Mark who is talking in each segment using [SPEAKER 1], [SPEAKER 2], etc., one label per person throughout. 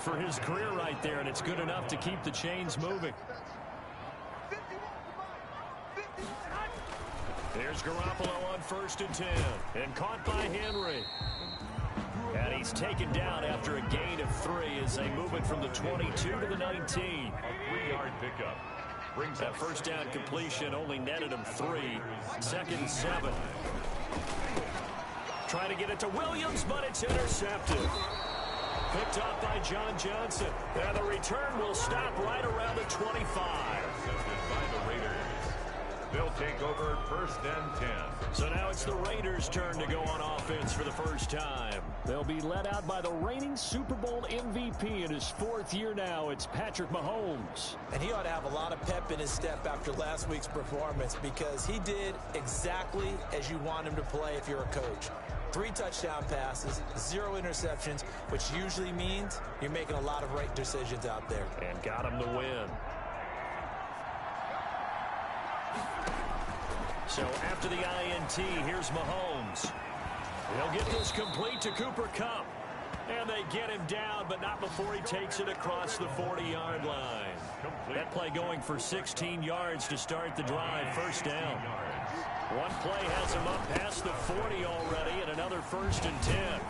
[SPEAKER 1] for his career right there, and it's good enough to keep the chains moving. Here's Garoppolo on 1st and 10, and caught by Henry. And he's taken down after a gain of 3 as they move it from the 22 to the 19.
[SPEAKER 2] A 3-yard pickup.
[SPEAKER 1] That first down completion only netted him 3. 2nd and 7. Trying to get it to Williams, but it's intercepted. Picked off by John Johnson. And the return will stop right around the 25.
[SPEAKER 2] By the Raiders. They'll take over 1st and 10.
[SPEAKER 1] So now it's the Raiders' turn to go on offense for the first time. They'll be led out by the reigning Super Bowl MVP in his 4th year now. It's Patrick Mahomes.
[SPEAKER 3] And he ought to have a lot of pep in his step after last week's performance because he did exactly as you want him to play if you're a coach. 3 touchdown passes, 0 interceptions, which usually means you're making a lot of right decisions out there.
[SPEAKER 1] And got him the win. So after the INT, here's Mahomes. He'll get this complete to Cooper Kupp. And they get him down, but not before he takes it across the 40-yard line. That play going for 16 yards to start the drive. 1st down. One play has him up past the 40 already, and another 1st and 10.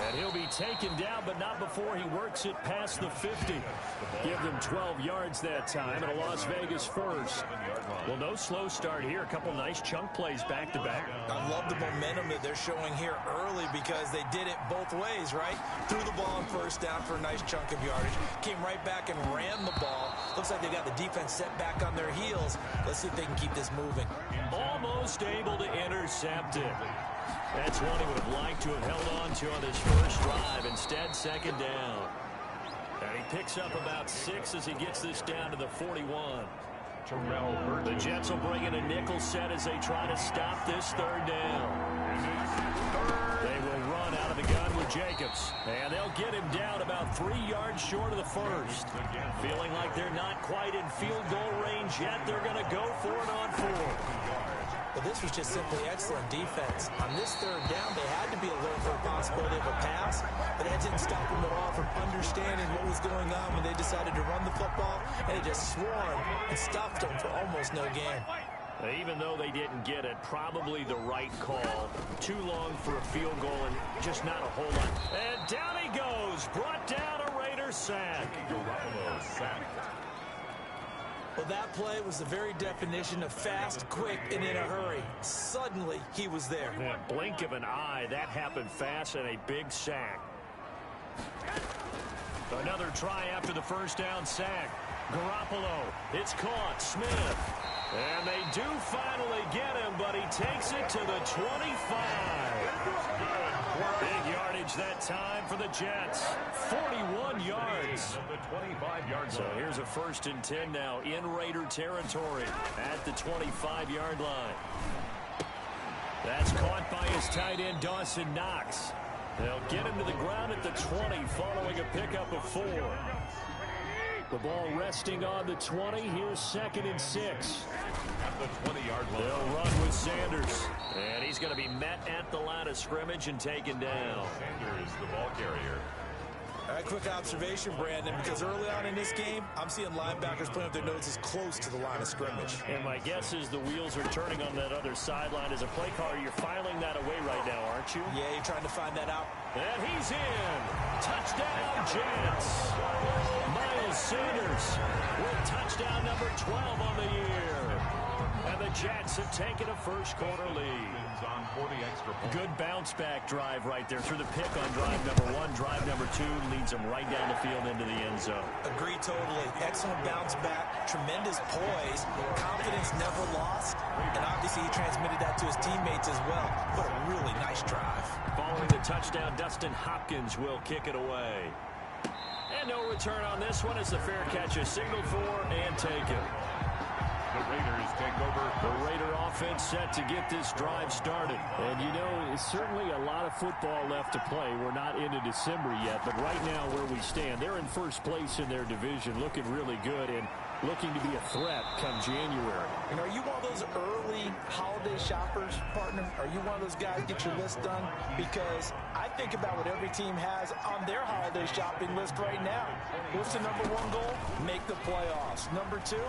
[SPEAKER 1] And he'll be taken down, but not before he works it past the 50. Give them 12 yards that time, and a Las Vegas first. Well, no slow start here. A couple nice chunk plays back-to-back.
[SPEAKER 3] I love the momentum that they're showing here early because they did it both ways, right? Threw the ball on 1st down for a nice chunk of yardage. Came right back and ran the ball. Looks like they got the defense set back on their heels. Let's see if they can keep this moving.
[SPEAKER 1] Almost able to intercept it. That's one he would have liked to have held on to on this first drive. Instead, 2nd down. And he picks up about 6 as he gets this down to the 41. The Jets will bring in a nickel set as they try to stop this 3rd down. They will run out of the gun with Jacobs. And they'll get him down about 3 yards short of the 1st. Feeling like they're not quite in field goal range yet, they're going to go for it on 4th.
[SPEAKER 3] Well, this was just simply excellent defense. On this 3rd down, they had to be alert for the possibility of a pass, but that didn't stop them at all from understanding what was going on when they decided to run the football, and they just swarmed and stuffed them for almost no gain.
[SPEAKER 1] Even though they didn't get it, probably the right call. Too long for a field goal and just not a whole lot. And down he goes. Brought down a Raider sack.
[SPEAKER 2] Garoppolo sacked.
[SPEAKER 3] Well, that play was the very definition of fast, quick, and in a hurry. Suddenly, he was there.
[SPEAKER 1] Yeah, blink of an eye, that happened fast, and a big sack. Another try after the 1st down sack. Garoppolo, it's caught. Smith. And they do finally get him, but he takes it to the 25. Big yardage that time for the Jets. 41 yards. So here's a 1st and 10 now in Raider territory at the 25-yard line. That's caught by his tight end, Dawson Knox. They'll get him to the ground at the 20 following a pickup of 4. The ball resting on the 20. Here's 2nd and 6.
[SPEAKER 2] At the 20-yard line.
[SPEAKER 1] They'll run with Sanders. And he's going to be met at the line of scrimmage and taken down.
[SPEAKER 2] Sanders, the ball carrier.
[SPEAKER 3] All right, quick observation, Brandon, because early on in this game, I'm seeing linebackers putting up their noses close to the line of scrimmage.
[SPEAKER 1] And my guess is the wheels are turning on that other sideline. As a play caller, you're filing that away right now, aren't you?
[SPEAKER 3] Yeah, you're trying to find that out.
[SPEAKER 1] And he's in. Touchdown, Jets. Miles Sanders with touchdown number 12 on the year. And the Jets have taken a first-quarter lead.
[SPEAKER 2] On for the extra point.
[SPEAKER 1] Good bounce-back drive right there through the pick on drive number 1. Drive number 2 leads them right down the field into the end zone.
[SPEAKER 3] Agree totally. Excellent bounce back. Tremendous poise. Confidence never lost. And obviously he transmitted that to his teammates as well. What a really nice drive.
[SPEAKER 1] Following the touchdown, Dustin Hopkins will kick it away. And no return on this one as the fair catch is signaled for and taken.
[SPEAKER 2] The Raiders take over.
[SPEAKER 1] The Raider offense set to get this drive started. And, you know, it's certainly a lot of football left to play. We're not into December yet, but right now where we stand, they're in first place in their division, looking really good and looking to be a threat come January.
[SPEAKER 3] And are you one of those early holiday shoppers, partner? Are you one of those guys get your list done? Because I think about what every team has on their holiday shopping list right now. What's the number one goal? Make the playoffs. Number two,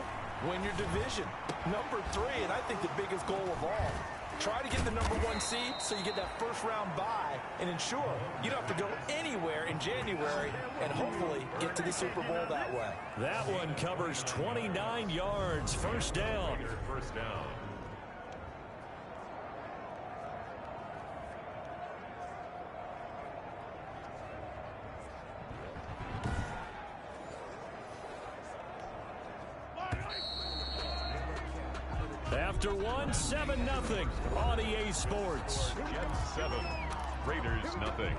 [SPEAKER 3] win your division. Number three, and I think the biggest goal of all, try to get the number one seed so you get that first round bye and ensure you don't have to go anywhere in January and hopefully get to the Super Bowl that way.
[SPEAKER 1] That one covers 29 yards. First down.
[SPEAKER 2] First down.
[SPEAKER 1] After one, 7-0 on EA Sports.
[SPEAKER 2] Jets 7, Raiders nothing.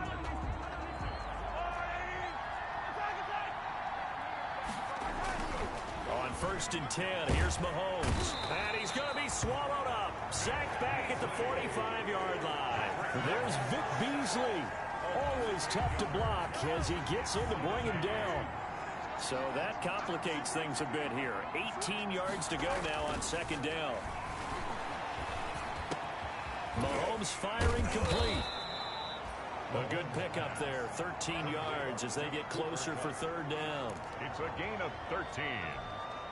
[SPEAKER 1] On 1st and 10, here's Mahomes. And he's going to be swallowed up. Sacked back at the 45-yard line. There's Vic Beasley. Always tough to block as he gets in to bring him down. So that complicates things a bit here. 18 yards to go now on 2nd down. Mahomes firing complete. A good pickup there. 13 yards as they get closer for 3rd down.
[SPEAKER 2] It's a gain of 13.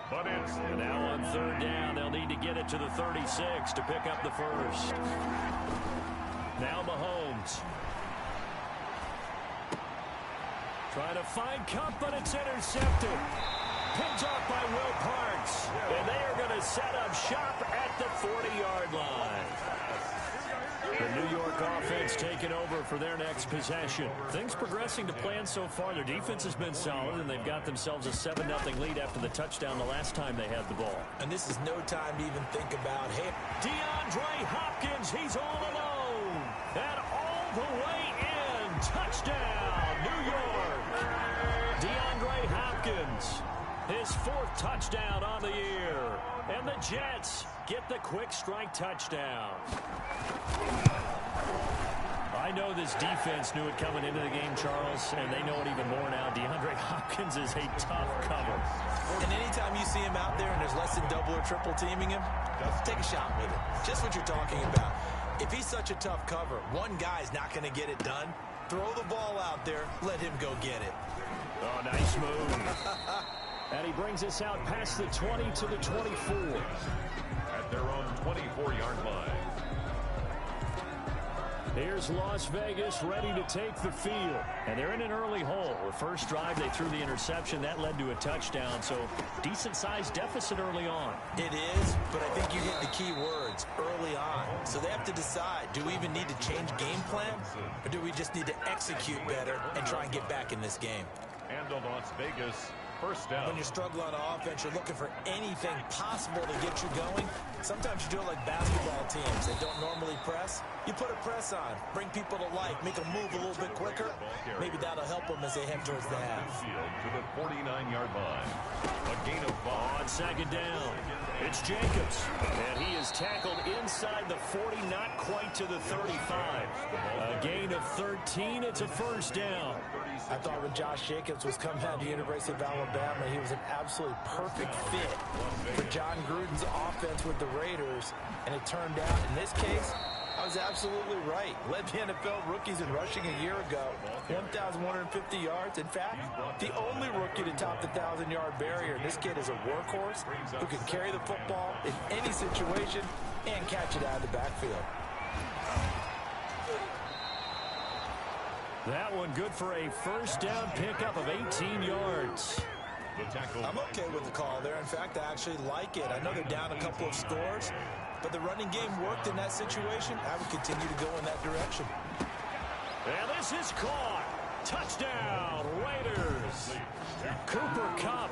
[SPEAKER 2] But it's
[SPEAKER 1] now on 3rd down. They'll need to get it to the 36 to pick up the first. Now Mahomes. Trying to find Cup, but it's intercepted. Picked off by Will Parks. And they are going to set up shop at the 40-yard line. The New York offense taking over for their next possession. Things progressing to plan so far. Their defense has been solid, and they've got themselves a 7-0 lead after the touchdown the last time they had the ball.
[SPEAKER 3] And this is no time to even think about, hey,
[SPEAKER 1] DeAndre Hopkins, he's all alone. And all the way in. Touchdown, New York. DeAndre Hopkins, his 4th touchdown on the year. And the Jets get the quick strike touchdown. I know this defense knew it coming into the game, Charles, and they know it even more now. DeAndre Hopkins is a tough cover.
[SPEAKER 3] And anytime you see him out there and there's less than double or triple teaming him, take a shot with it. Just what you're talking about. If he's such a tough cover, one guy's not going to get it done. Throw the ball out there. Let him go get it.
[SPEAKER 1] Oh, nice move. And he brings us out past the 20 to the 24.
[SPEAKER 2] At their own 24-yard line.
[SPEAKER 1] Here's Las Vegas ready to take the field. And they're in an early hole. The first drive, they threw the interception. That led to a touchdown. So decent-sized deficit early on.
[SPEAKER 3] It is, but I think you hit the key words, early on. So they have to decide, do we even need to change game plan? Or do we just need to execute better and try and get back in this game?
[SPEAKER 2] And the Las Vegas first down.
[SPEAKER 3] When you struggle on offense, you're looking for anything possible to get you going. Sometimes you do it like basketball teams that don't normally press. You put a press on, bring people to life, make them move a little bit quicker. Maybe that'll help them as they head towards the half.
[SPEAKER 2] To the 49-yard line. A gain of 5.
[SPEAKER 1] On 2nd down, it's Jacobs. And he is tackled inside the 40, not quite to the 35. A gain of 13. It's a first down.
[SPEAKER 3] I thought when Josh Jacobs was coming out of the University of Alabama, he was an absolutely perfect fit for John Gruden's offense with the Raiders. And it turned out, in this case, I was absolutely right. Led the NFL rookies in rushing a year ago. 1,150 yards. In fact, the only rookie to top the 1,000-yard barrier. This kid is a workhorse who can carry the football in any situation and catch it out of the backfield.
[SPEAKER 1] That one good for a first down pickup of 18 yards.
[SPEAKER 3] I'm okay with the call there. In fact, I actually like it. I know they're down a couple of scores, but the running game worked in that situation. I would continue to go in that direction.
[SPEAKER 1] And this is caught. Touchdown, Raiders. Cooper Kupp,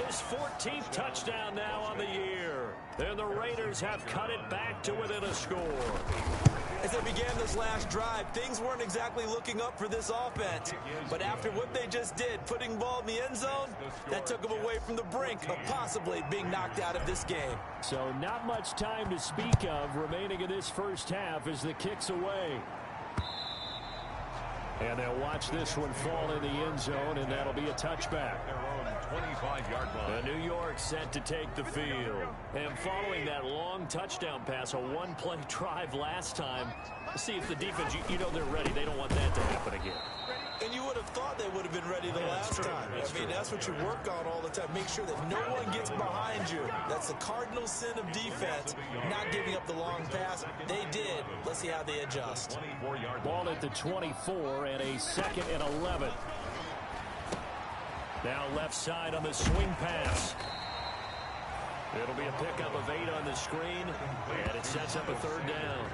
[SPEAKER 1] his 14th touchdown now on the year. And the Raiders have cut it back to within a score.
[SPEAKER 3] As they began this last drive, things weren't exactly looking up for this offense. But after what they just did, putting the ball in the end zone, that took them away from the brink of possibly being knocked out of this game.
[SPEAKER 1] So not much time to speak of remaining in this first half as the kick's away. And they'll watch this one fall in the end zone, and that'll be a touchback.
[SPEAKER 2] 25-yard line.
[SPEAKER 1] New York set to take the field. And following that long touchdown pass, a one-play drive last time, see if the defense, you know they're ready. They don't want that to happen again.
[SPEAKER 3] And you would have thought they would have been ready the last time. I mean, that's what you work on all the time. Make sure that no one gets behind you. That's the cardinal sin of defense, not giving up the long pass. They did. Let's see how they adjust.
[SPEAKER 1] Ball at the 24 and a 2nd and 11. Now left side on the swing pass. It'll be a pickup of 8 on the screen, and it sets up a 3rd down.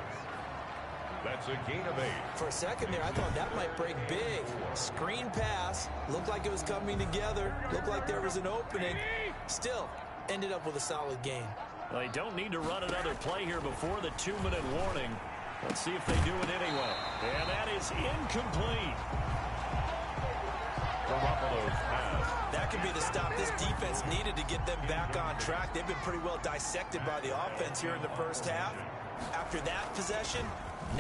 [SPEAKER 2] That's a gain of 8.
[SPEAKER 3] For a second there, I thought that might break big. Screen pass. Looked like it was coming together. Looked like there was an opening. Still, ended up with a solid gain.
[SPEAKER 1] Well, they don't need to run another play here before the 2-minute warning. Let's see if they do it anyway. And that is incomplete.
[SPEAKER 2] Garoppolo's pass.
[SPEAKER 3] That could be the stop this defense needed to get them back on track. They've been pretty well dissected by the offense here in the first half. After that possession,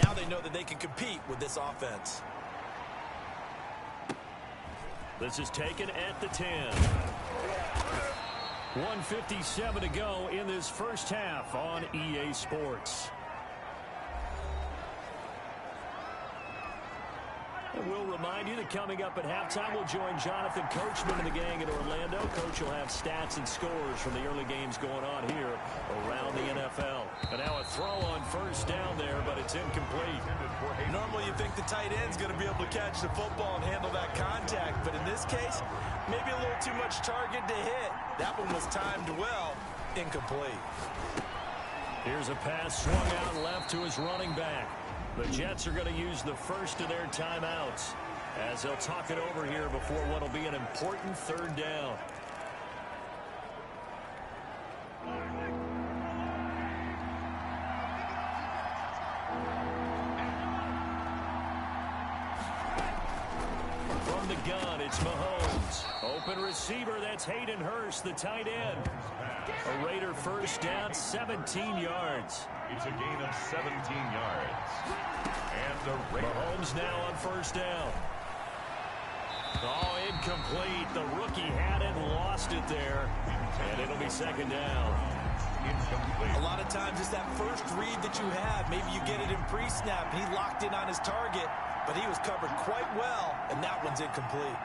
[SPEAKER 3] now they know that they can compete with this offense.
[SPEAKER 1] This is taken at the 10. 1:57 to go in this first half on EA Sports. And we'll remind you that coming up at halftime, we'll join Jonathan Coachman and the gang in Orlando. Coach will have stats and scores from the early games going on here around the NFL. And now a throw on 1st down there, but it's incomplete.
[SPEAKER 3] Normally you think the tight end's going to be able to catch the football and handle that contact, but in this case, maybe a little too much target to hit. That one was timed well, incomplete.
[SPEAKER 1] Here's a pass swung out left to his running back. The Jets are going to use the first of their timeouts as they'll talk it over here before what will be an important 3rd down. From the gun, it's Mahomes. Open receiver, that's Hayden Hurst, the tight end. A Raider 1st down, 17 yards.
[SPEAKER 2] It's a gain of 17 yards. And the Raiders.
[SPEAKER 1] Mahomes now on 1st down. Oh, incomplete. The rookie had it and lost it there. And it'll be 2nd down.
[SPEAKER 2] Incomplete.
[SPEAKER 3] A lot of times it's that first read that you have. Maybe you get it in pre-snap and he locked in on his target, but he was covered quite well, and that one's incomplete.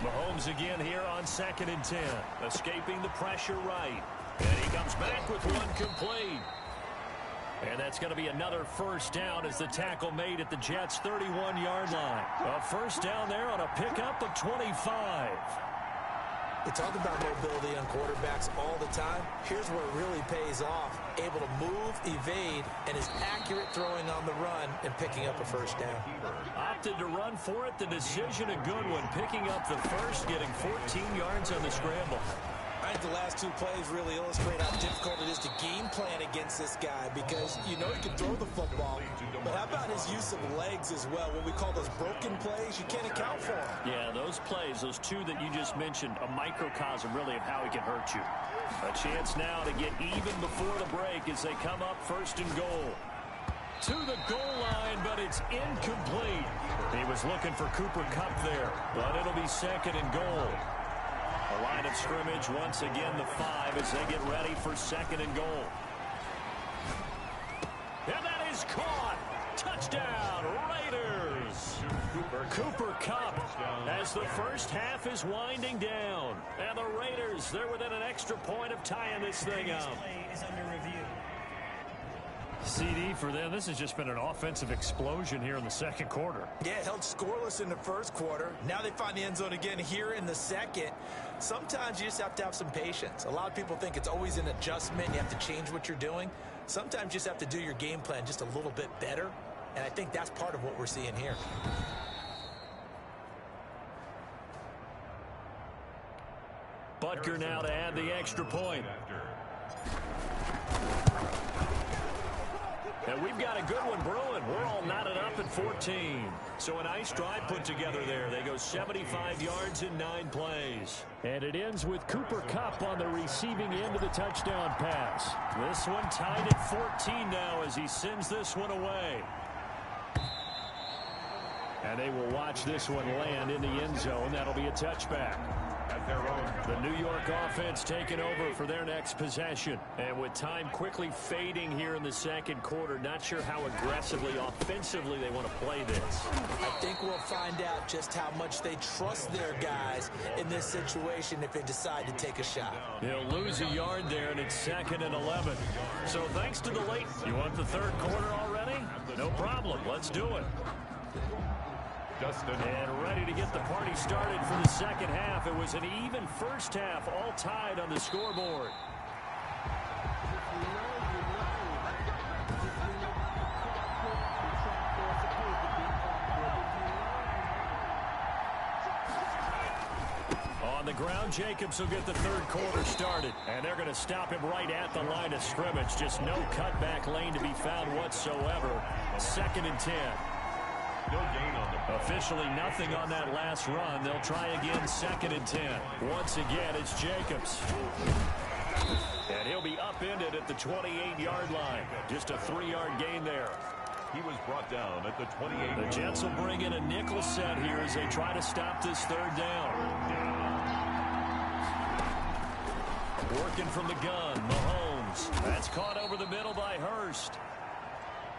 [SPEAKER 1] Mahomes again here on 2nd and 10. Escaping the pressure right. And he comes back with one complete. And that's going to be another 1st down as the tackle made at the Jets' 31-yard line. A 1st down there on a pickup of 25.
[SPEAKER 3] They talk about mobility on quarterbacks all the time. Here's where it really pays off. Able to move, evade, and is accurate throwing on the run and picking up a 1st down.
[SPEAKER 1] Opted to run for it. The decision a good one. Picking up the first, getting 14 yards on the scramble.
[SPEAKER 3] I think the last 2 plays really illustrate how difficult it is to game plan against this guy because you know he can throw the football, but how about his use of legs as well? What we call those broken plays, you can't account for them.
[SPEAKER 1] Yeah, those plays, those 2 that you just mentioned, a microcosm really of how he can hurt you. A chance now to get even before the break as they come up 1st and goal. To the goal line, but it's incomplete. He was looking for Cooper Kupp there, but it'll be 2nd and goal. A line of scrimmage, once again, the 5 as they get ready for 2nd and goal. And that is caught. Touchdown, Raiders. Cooper Kupp as the first half is winding down. And the Raiders, they're within an extra point of tying this thing up. CD for them. This has just been an offensive explosion here in the 2nd quarter.
[SPEAKER 3] Yeah, held scoreless in the 1st quarter. Now they find the end zone again here in the 2nd. Sometimes you just have to have some patience. A lot of people think it's always an adjustment. You have to change what you're doing. Sometimes you just have to do your game plan just a little bit better, and I think that's part of what we're seeing here.
[SPEAKER 1] Butker now to add the extra point. And we've got a good one brewing. We're all knotted up at 14. So a nice drive put together there. They go 75 yards in 9 plays. And it ends with Cooper Kupp on the receiving end of the touchdown pass. This one tied at 14 now as he sends this one away. And they will watch this one land in the end zone. That'll be a touchback. The New York offense taking over for their next possession. And with time quickly fading here in the second quarter, not sure how aggressively, offensively they want to play this.
[SPEAKER 3] I think we'll find out just how much they trust their guys in this situation if they decide to take a shot.
[SPEAKER 1] They'll lose a yard there, and it's 2nd and 11. So thanks to the late. You want the third quarter already? No problem. Let's do it. And ready to get the party started for the second half. It was an even first half, all tied on the scoreboard. On the ground, Jacobs will get the third quarter started. And they're going to stop him right at the line of scrimmage. Just no cutback lane to be found whatsoever. 2nd and 10.
[SPEAKER 2] No gain on the play.
[SPEAKER 1] Officially nothing on that last run. They'll try again 2nd and 10. Once again, it's Jacobs. And he'll be upended at the 28-yard line. Just a 3-yard gain there.
[SPEAKER 2] He was brought down at the 28.
[SPEAKER 1] The Jets will bring in a nickel set here as they try to stop this third down. Working from the gun, Mahomes. That's caught over the middle by Hurst.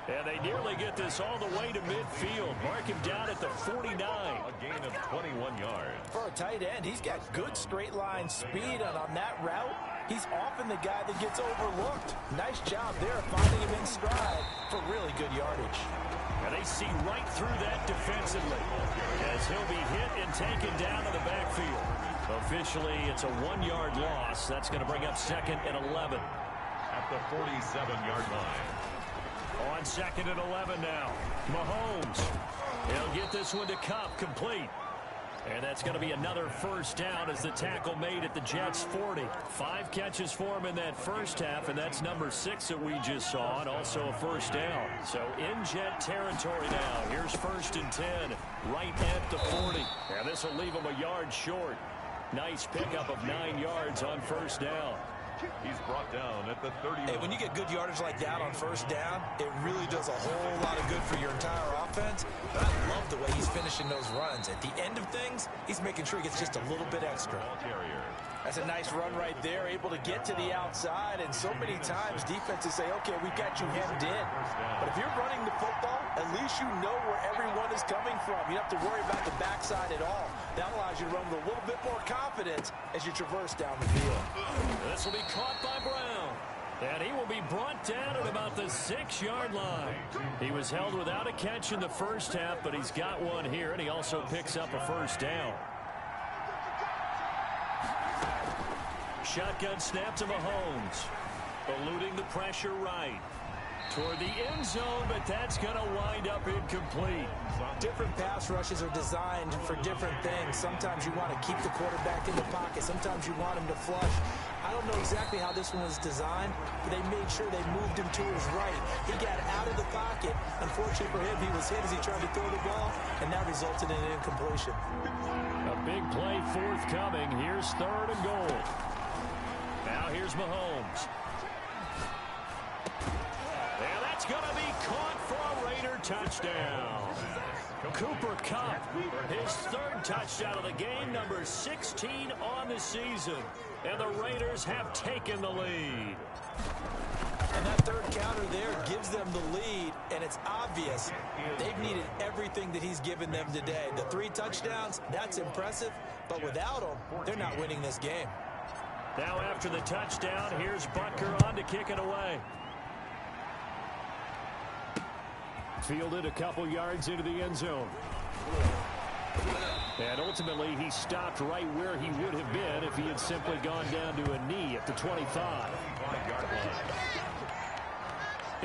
[SPEAKER 1] And they nearly get this all the way to midfield. Mark him down at the 49.
[SPEAKER 2] A gain of 21 yards.
[SPEAKER 3] For a tight end, he's got good straight line speed, and on that route, he's often the guy that gets overlooked. Nice job there finding him in stride for really good yardage.
[SPEAKER 1] And they see right through that defensively as he'll be hit and taken down to the backfield. Officially, it's a 1-yard loss. That's going to bring up 2nd and 11.
[SPEAKER 2] At the 47-yard line.
[SPEAKER 1] On 2nd and 11 now. Mahomes. He'll get this one to Kupp, complete. And that's going to be another first down as the tackle made at the Jets' 40. 5 catches for him in that first half, and that's number 6 that we just saw, and also a first down. So in Jet territory now. Here's 1st and 10, right at the 40. And this will leave him a yard short. Nice pickup of 9 yards on first down.
[SPEAKER 2] He's brought down at the 30.
[SPEAKER 3] Hey, when you get good yardage like that on first down, it really does a whole lot of good for your entire offense. But I love the way he's finishing those runs. At the end of things, he's making sure he gets just a little bit extra. That's a nice run right there, able to get to the outside. And so many times defenses say, okay, we got you hemmed in. But if you're running the football, at least you know where everyone is coming from. You don't have to worry about the backside at all. That allows you to run with a little bit more confidence as you traverse down the field.
[SPEAKER 1] This will be caught by Brown. And he will be brought down at about the 6-yard line. He was held without a catch in the first half, but he's got one here, and he also picks up a first down. Shotgun snap to Mahomes. Eluding the pressure right. Toward the end zone, but that's going to wind up incomplete.
[SPEAKER 3] Different pass rushes are designed for different things. Sometimes you want to keep the quarterback in the pocket. Sometimes you want him to flush. I don't know exactly how this one was designed, but they made sure they moved him to his right. He got out of the pocket. Unfortunately for him, he was hit as he tried to throw the ball, and that resulted in an incompletion.
[SPEAKER 1] A big play forthcoming. Here's 3rd and goal. Now here's Mahomes. And that's going to be caught for a Raider touchdown. Cooper Kupp, his 3rd touchdown of the game, number 16 on the season. And the Raiders have taken the lead.
[SPEAKER 3] And that 3rd counter there gives them the lead, and it's obvious they've needed everything that he's given them today. The 3 touchdowns, that's impressive, but without him, they're not winning this game.
[SPEAKER 1] Now after the touchdown, here's Butker on to kick it away. Fielded a couple yards into the end zone. And ultimately, he stopped right where he would have been if he had simply gone down to a knee at the 25.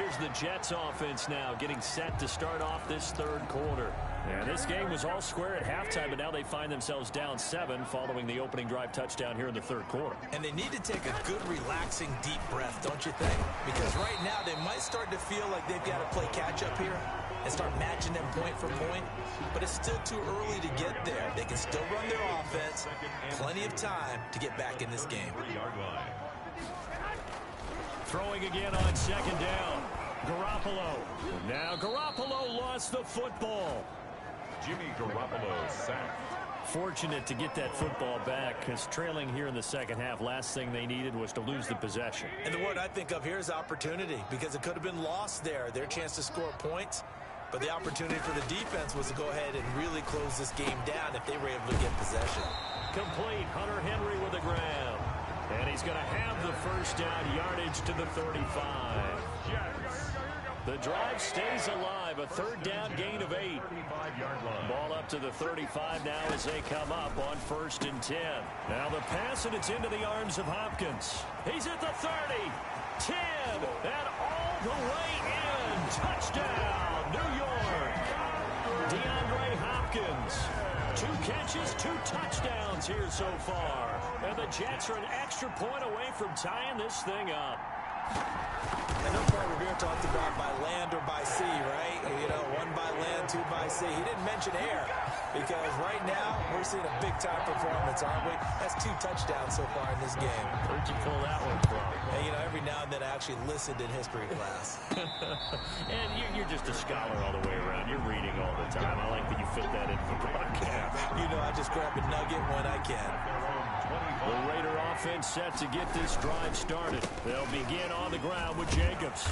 [SPEAKER 1] Here's the Jets offense now getting set to start off this third quarter. And this game was all square at halftime, but now they find themselves down 7 following the opening drive touchdown here in the third quarter.
[SPEAKER 3] And they need to take a good, relaxing, deep breath, don't you think? Because right now they might start to feel like they've got to play catch-up here and start matching them point for point. But it's still too early to get there. They can still run their offense. Plenty of time to get back in this game.
[SPEAKER 1] Throwing again on second down. Garoppolo. Now Garoppolo lost the football.
[SPEAKER 2] Jimmy Garoppolo sacked.
[SPEAKER 1] Fortunate to get that football back, because trailing here in the second half, last thing they needed was to lose the possession.
[SPEAKER 3] And the word I think of here is opportunity, because it could have been lost there, their chance to score points. But the opportunity for the defense was to go ahead and really close this game down if they were able to get possession.
[SPEAKER 1] Complete. Hunter Henry with a grab. And he's going to have the first down, yardage to the 35. The drive stays alive. A third down gain of 8. Ball up to the 35 now as they come up on 1st and 10. Now the pass, and it's into the arms of Hopkins. He's at the 30, 10, and all the way in. Touchdown, New York. DeAndre Hopkins. 2 catches, 2 touchdowns here so far. And the Jets are an extra point away from tying this thing up.
[SPEAKER 3] I know Paul Revere talked about by land or by sea, right? You know, 1 by land, 2 by sea. He didn't mention air, because right now we're seeing a big-time performance, aren't we? That's 2 touchdowns so far in this game.
[SPEAKER 1] Where'd you pull that one from?
[SPEAKER 3] And, you know, every now and then I actually listened in history class.
[SPEAKER 1] And you're just a scholar all the way around. You're reading all the time. I like that you fit that into the broadcast.
[SPEAKER 3] You know, I just grab a nugget when I can.
[SPEAKER 1] The Raider offense set to get this drive started. They'll begin on the ground with Jacobs.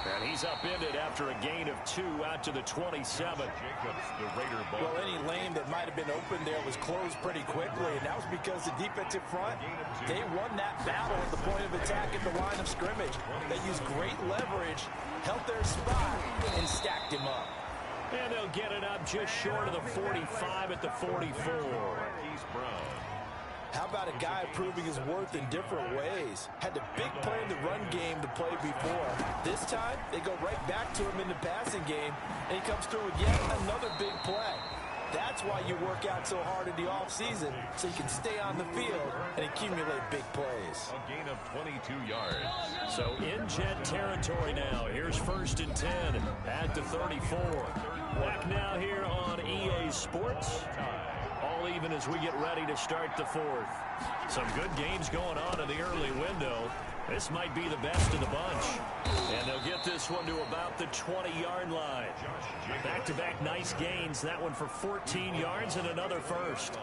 [SPEAKER 1] And he's upended after a gain of 2 out to the 27.
[SPEAKER 2] Jacobs, the Raider ball.
[SPEAKER 3] Well, any lane that might have been open there was closed pretty quickly, and that was because the defensive front, they won that battle at the point of attack at the line of scrimmage. They used great leverage, held their spot, and stacked him up.
[SPEAKER 1] And they'll get it up just short of the 45 at the 44.
[SPEAKER 3] How about a guy proving his worth in different ways? Had the big play in the run game to play before. This time, they go right back to him in the passing game, and he comes through with yet another big play. That's why you work out so hard in the offseason, so you can stay on the field and accumulate big plays.
[SPEAKER 2] A gain of 22 yards.
[SPEAKER 1] So in Jet territory now. Here's 1st and 10 at the 34. Back now here on EA Sports. All even as we get ready to start the 4th. Some good games going on in the early window. This might be the best of the bunch. And they'll get this one to about the 20-yard line. Back-to-back nice gains. That one for 14 yards and another first.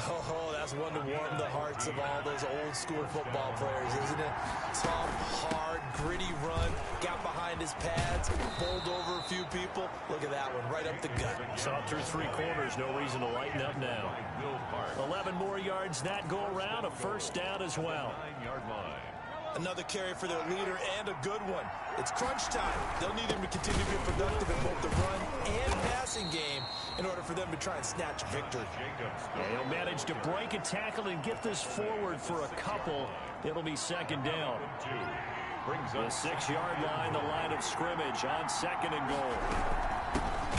[SPEAKER 3] Oh, that's one to warm the hearts of all those old-school football players, isn't it? Tough, hard, gritty run. Got behind his pads, bowled over a few people. Look at that one, right up the gut.
[SPEAKER 1] Saw through 3 quarters. No reason to lighten up now. 11 more yards that go around. A first down as well.
[SPEAKER 2] 9-yard line.
[SPEAKER 3] Another carry for their leader, and a good one. It's crunch time. They'll need him to continue to be productive in both the run and passing game in order for them to try and snatch victory.
[SPEAKER 1] And he'll manage to break a tackle and get this forward for a couple. It'll be 2nd down. The 6-yard line, the line of scrimmage on 2nd and goal.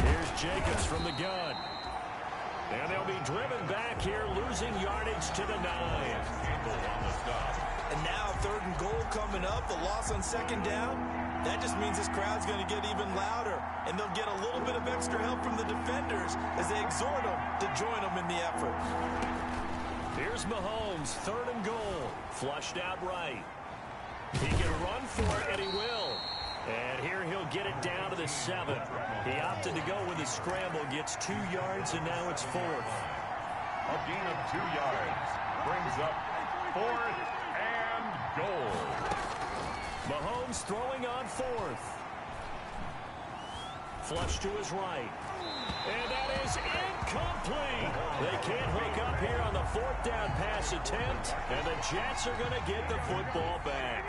[SPEAKER 1] Here's Jacobs from the gun. And they'll be driven back here, losing yardage to the 9.
[SPEAKER 3] And now 3rd and goal coming up, the loss on 2nd down. That just means this crowd's going to get even louder, and they'll get a little bit of extra help from the defenders as they exhort them to join them in the effort.
[SPEAKER 1] Here's Mahomes, 3rd and goal, flushed out right. He can run for it, and he will. And here he'll get it down to the 7. He opted to go with the scramble, gets 2 yards, and now it's 4th.
[SPEAKER 2] A gain of 2 yards brings up 4th and goal.
[SPEAKER 1] Mahomes throwing on 4th. Flush to his right. And that is incomplete. They can't hook up here on the 4th down pass attempt. And the Jets are going to get the football back.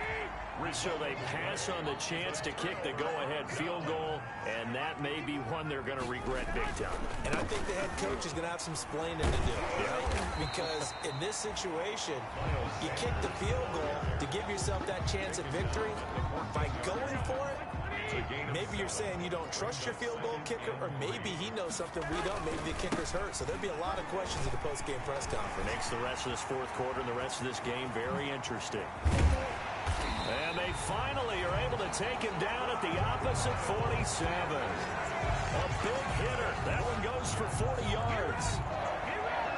[SPEAKER 1] So they pass on the chance to kick the go-ahead field goal, and that may be one they're going to regret big time.
[SPEAKER 3] And I think the head coach is going to have some splaining to do, right? Because in this situation, you kick the field goal to give yourself that chance at victory. By going for it, Maybe you're saying you don't trust your field goal kicker, or maybe he knows something we don't. Maybe the kicker's hurt. So there'll be a lot of questions at the post-game press conference.
[SPEAKER 1] Makes the rest of this fourth quarter and the rest of this game very interesting. And they finally are able to take him down at the opposite 47. A big hitter. That one goes for 40 yards.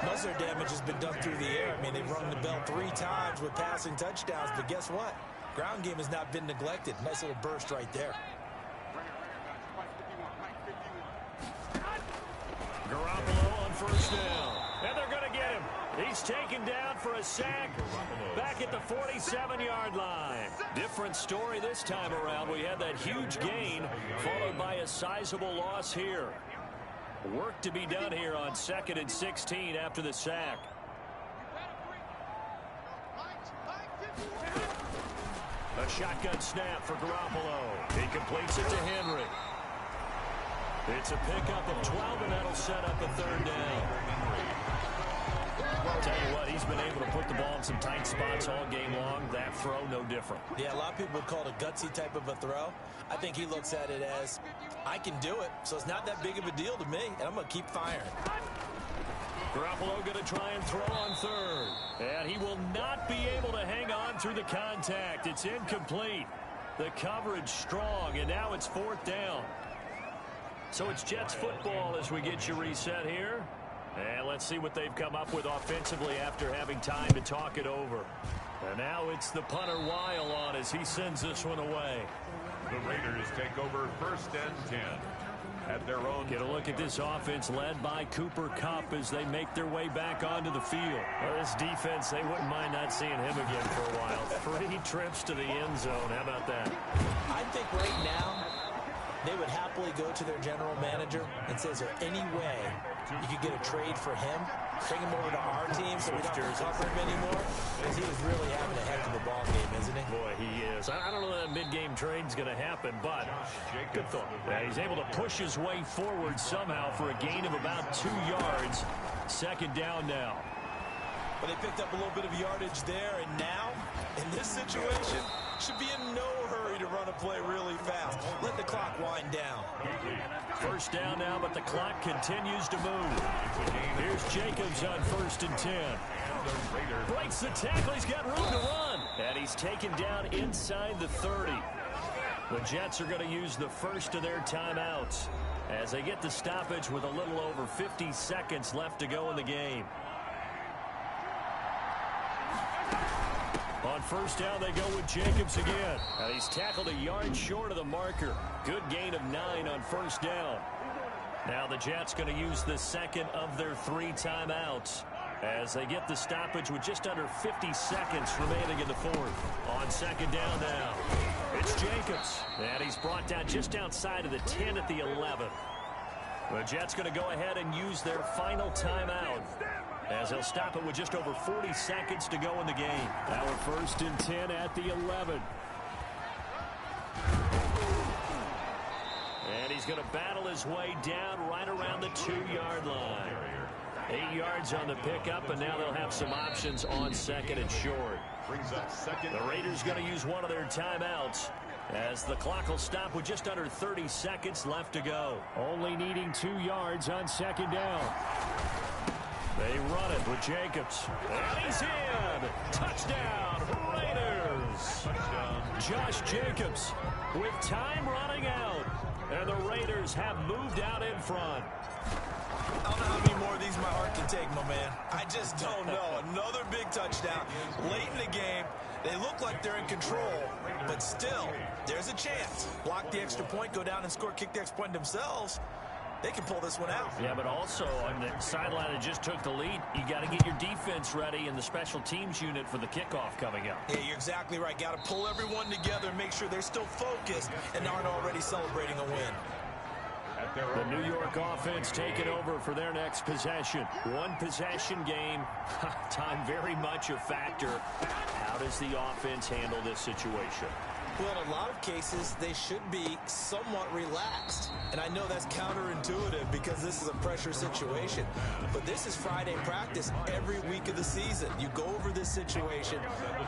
[SPEAKER 3] Most of their damage has been done through the air. I mean, they've rung the bell 3 times with passing touchdowns, but guess what? Ground game has not been neglected. Nice little burst right there.
[SPEAKER 1] Garoppolo on first down. And they're going to get him. He's taken down for a sack back at the 47-yard line. Different story this time around. We had that huge gain followed by a sizable loss here. Work to be done here on 2nd and 16 after the sack. A shotgun snap for Garoppolo. He completes it to Henry. It's a pickup of 12, and that'll set up a third down. I'll tell you what, he's been able to put the ball in some tight spots all game long. That throw, no different.
[SPEAKER 3] Yeah, a lot of people would call it a gutsy type of a throw. I think he looks at it as, I can do it, so it's not that big of a deal to me, and I'm going to keep firing.
[SPEAKER 1] Garoppolo going to try and throw on third. And he will not be able to hang on through the contact. It's incomplete. The coverage strong, and now it's 4th down. So it's Jets football as we get you reset here. And let's see what they've come up with offensively after having time to talk it over. And now it's the punter Weil on as he sends this one away.
[SPEAKER 2] The Raiders take over 1st and 10 at their own.
[SPEAKER 1] Get a look at this offense led by Cooper Kupp as they make their way back onto the field. Well, this defense, they wouldn't mind not seeing him again for a while. 3 trips to the end zone. How about that?
[SPEAKER 3] I think right now they would happily go to their general manager and say, is there any way you could get a trade for him? Bring him over to our team so we don't have to cover him anymore? Because he is really having a heck of a ball game, isn't he?
[SPEAKER 1] Boy, he is. I don't know that mid-game trade's going to happen, but good thought. He's able to push his way forward somehow for a gain of about 2 yards. 2nd down now.
[SPEAKER 3] But they picked up a little bit of yardage there, and now, in this situation, should be in no hurry to run a play really fast. Let the clock wind down.
[SPEAKER 1] 1st down now, but the clock continues to move. Here's Jacobs on 1st and 10. Breaks the tackle. He's got room to run. And he's taken down inside the 30. The Jets are going to use the first of their timeouts as they get the stoppage with a little over 50 seconds left to go in the game. On 1st down, they go with Jacobs again. And he's tackled a yard short of the marker. Good gain of 9 on 1st down. Now the Jets going to use the 2nd of their 3 timeouts as they get the stoppage with just under 50 seconds remaining in the 4th. On 2nd down now, it's Jacobs. And he's brought down just outside of the 10 at the 11. The Jets going to go ahead and use their final timeout as they'll stop it with just over 40 seconds to go in the game. Now 1st and 10 at the 11. And he's going to battle his way down right around the 2-yard line. 8 yards on the pickup, and now they'll have some options on 2nd and short.
[SPEAKER 2] Brings up 2nd.
[SPEAKER 1] The Raiders going to use one of their timeouts as the clock will stop with just under 30 seconds left to go. Only needing 2 yards on 2nd down. They run it with Jacobs. And he's in. Touchdown, Raiders.
[SPEAKER 2] Touchdown.
[SPEAKER 1] Josh Jacobs with time running out. And the Raiders have moved out in front.
[SPEAKER 3] I don't know how many more of these my heart can take, my man. I just don't know. Another big touchdown late in the game. They look like they're in control, but still, there's a chance. Block the extra point, go down and score, kick the extra point themselves. They can pull this one out.
[SPEAKER 1] Yeah, but also on the sideline that just took the lead, you got to get your defense ready and the special teams unit for the kickoff coming up.
[SPEAKER 3] Yeah, you're exactly right. Got to pull everyone together and make sure they're still focused and aren't already celebrating a win.
[SPEAKER 1] The New York offense taking over for their next possession. One possession game. Time very much a factor. How does the offense handle this situation?
[SPEAKER 3] Well, in a lot of cases, they should be somewhat relaxed. And I know that's counterintuitive because this is a pressure situation. But this is Friday practice every week of the season. You go over this situation,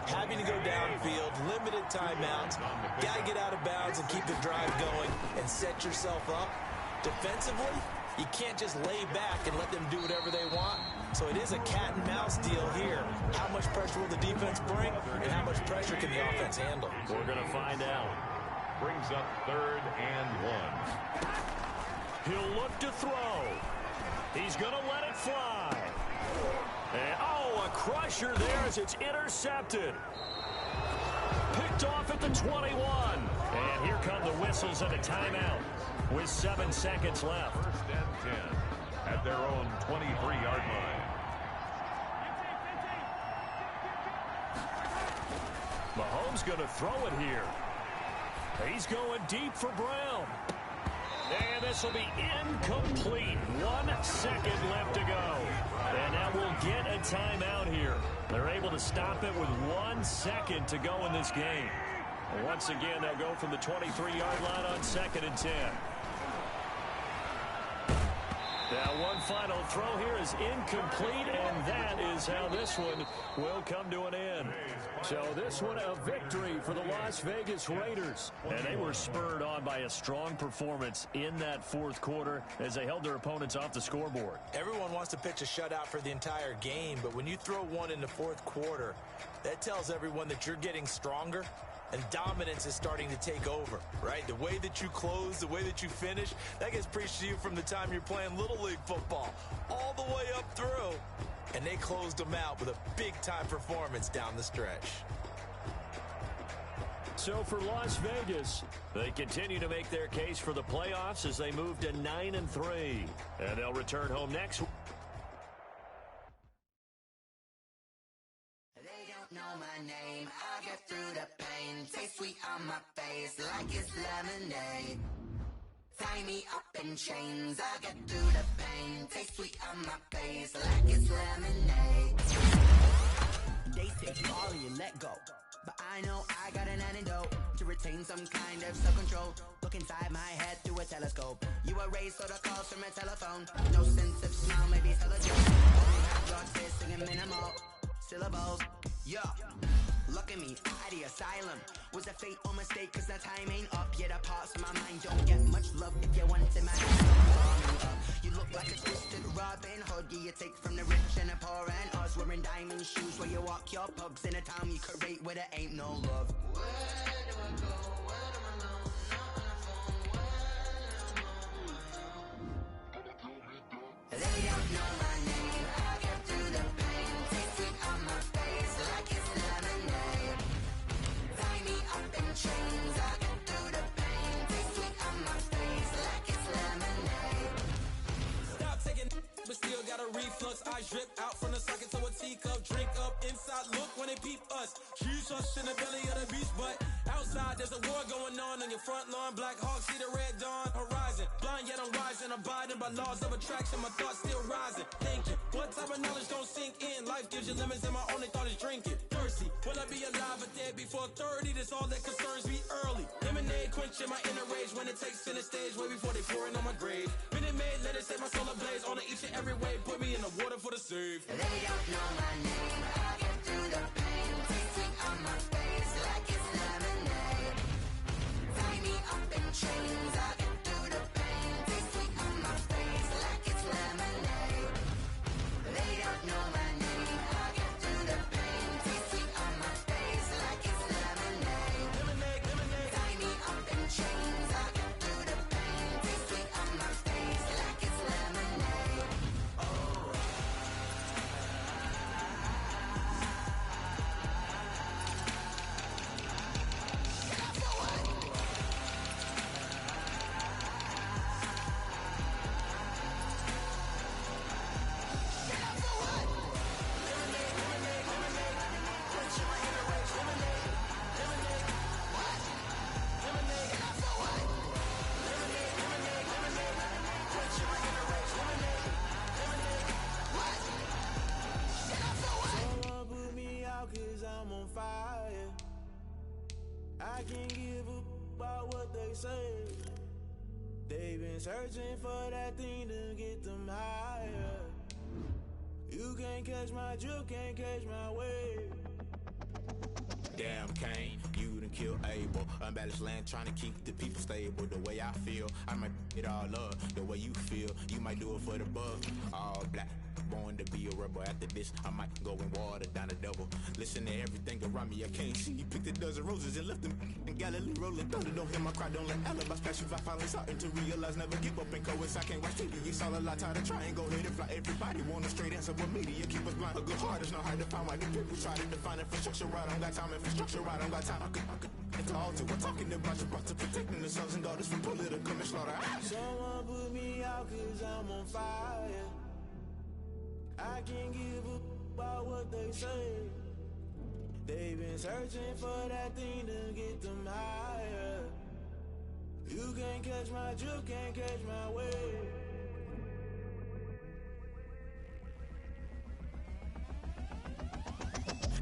[SPEAKER 3] having to go downfield, limited timeouts, got to get out of bounds and keep the drive going and set yourself up. Defensively, you can't just lay back and let them do whatever they want. So it is a cat and mouse deal here. How much pressure will the defense bring, and how much pressure can the offense handle?
[SPEAKER 1] We're going to find out.
[SPEAKER 2] Brings up 3rd and 1.
[SPEAKER 1] He'll look to throw. He's going to let it fly. And, oh, a crusher there as it's intercepted. Picked off at the 21. And here come the whistles and a timeout with 7 seconds left.
[SPEAKER 2] 1st and 10 at their own 23-yard line.
[SPEAKER 1] Mahomes going to throw it here. He's going deep for Brown. And this will be incomplete. 1 second left to go. And now we'll get a timeout here. They're able to stop it with 1 second to go in this game. And once again, they'll go from the 23-yard line on 2nd and 10. Now, one final throw here is incomplete, and that is how this one will come to an end. So this one a victory for the Las Vegas Raiders. And they were spurred on by a strong performance in that 4th quarter as they held their opponents off the scoreboard.
[SPEAKER 3] Everyone wants to pitch a shutout for the entire game, but when you throw one in the 4th quarter, that tells everyone that you're getting stronger. And dominance is starting to take over, right? The way that you close, the way that you finish, that gets preached to you from the time you're playing Little League football all the way up through. And they closed them out with a big-time performance down the stretch.
[SPEAKER 1] So for Las Vegas, they continue to make their case for the playoffs as they move to 9-3. And they'll return home next week.
[SPEAKER 4] Know my name, I get through the pain. Taste sweet on my face like it's lemonade. Tie me up in chains, I get through the pain. Taste sweet on my face like it's lemonade. They say fall and you let go, but I know I got an antidote to retain some kind of self-control. Look inside my head through a telescope. You erase all the calls from a telephone. No sense of smile, maybe tell a joke. Only have drugs, singing minimal syllables. Yeah, look at me, out the asylum. Was a fate or mistake, cause the time ain't up. Yeah, the parts of my mind don't get much love. If you want to my hand, you look like a twisted Robin Hood. Yeah, you take from the rich and the poor and us. Wearing diamond shoes where you walk your pugs in a town you create where there ain't no love. Where do I go? Where do I know? Not on the phone. They don't know my name. I get through the pain. Taste sweet on my face like it's lemonade. Tie me up in chains. I get through the pain. Taste sweet on my face like it's lemonade.
[SPEAKER 5] Stop taking, but still got a reflux. I drip out from the socket to a teacup. Drink up inside. Look when they peep us. Choose us in the belly of the beast, but outside there's a war going on your front lawn. Black Hawk see the red dawn horizon. Blind yet I'm rising, abiding by laws of attraction. My thoughts still rising. Thinking, what type of knowledge don't sink in? Life gives you lemons and my only thought is drinking. Thirsty, will I be alive or dead before 30? That's all that concerns me early. Lemonade quenching my inner rage when it takes center stage way before they pouring on my grave. Minute Maid, let it set my soul ablaze on each and every way. Put me in the water for the save.
[SPEAKER 4] They don't know my name. I get through the pain. Taste sweet on my face like it's lemonade. Tie me up in chains. I get through the pain. Taste sweet on my face like it's lemonade. They don't know my name. I get through the pain. Taste sweet on my face like it's lemonade.
[SPEAKER 5] Lemonade, lemonade.
[SPEAKER 4] Tie me up in chains. I get through the pain. Taste sweet on my face like it's lemonade.
[SPEAKER 5] I can't give up about what they say. They've been searching for that thing to get them higher. You can't catch my drift, can't catch my wave.
[SPEAKER 3] Damn, Kane, you done killed Abel. Unbalanced land, trying to keep the people stable. The way I feel, I might it all up. The way you feel, you might do it for the buck. All black, born to be a rebel. After this, I might go and water down the double. Listen to everything around me, I can't see. You picked a dozen roses and left them in Galilee rolling thunder. Don't hear my cry, don't let alibis pass you. I finally starting to realize, never give up and coincide. I can't watch TV, it's all a lot. Time to try and go ahead and fly. Everybody want a straight answer, but media keep us blind. A good heart is not hard to find. Why the people try to define infrastructure right? I don't got time, infrastructure right? I don't got time. I could it's all to. We're talking about you, about to protecting the sons and daughters from political and slaughter.
[SPEAKER 5] Someone put me out cause I'm on fire. I can't give up about what they say. They've been searching for that thing to get them higher. You can't catch my drift, can't catch my wave.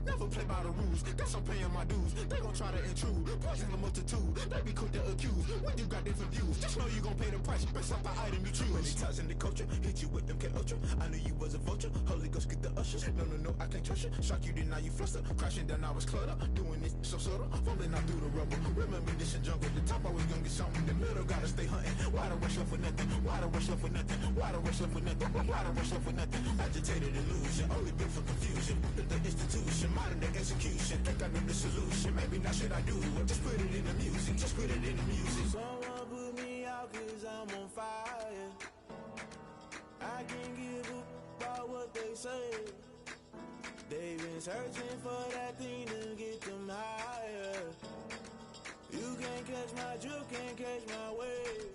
[SPEAKER 3] Never play by the rules, guess I'm paying my dues. They gon' try to intrude, poison the multitude. They be quick to accuse, when you got different views. Just know you gon' pay the price, based off the item you choose. Many times in the culture, hit you with them MK Ultra. I knew you was a vulture, Holy Ghost get the ushers. No, I can't trust you. Shock you, then now you fluster. Crashing down, I was cluttered. Doing this so subtle, falling out through the rubble. Remember this in jungle, the top I was gonna get something. The middle gotta stay hunting. Why the rush left for nothing? Why the rush left for nothing? Why the rush left for nothing? Why the rush left for nothing? Agitated illusion, only built for confusion. The institution, modern day execution. Think I know the solution. Maybe not should I do it? Just put it in the music. Just put it in the music.
[SPEAKER 5] Someone put me out cause I'm on fire. I can't give up about what they say. They've been searching for that thing to get them higher. You can't catch my drift, can't catch my wave.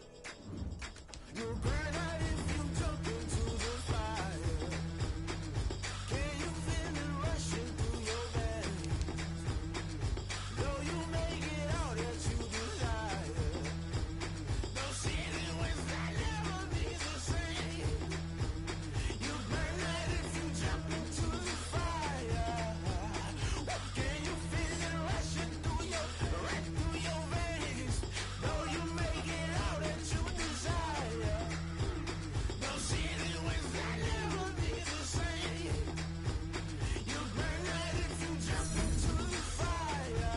[SPEAKER 5] You'll burn out if you jump into the fire. Can you feel it rushing through your veins? Though you make it out that you desire. No ceiling when that never be the same. You burn out if you jump into the fire. Can you feel it rushing through your veins? Though you make it out that you desire. No ceiling when that never be the same. You burn out if you jump into the fire.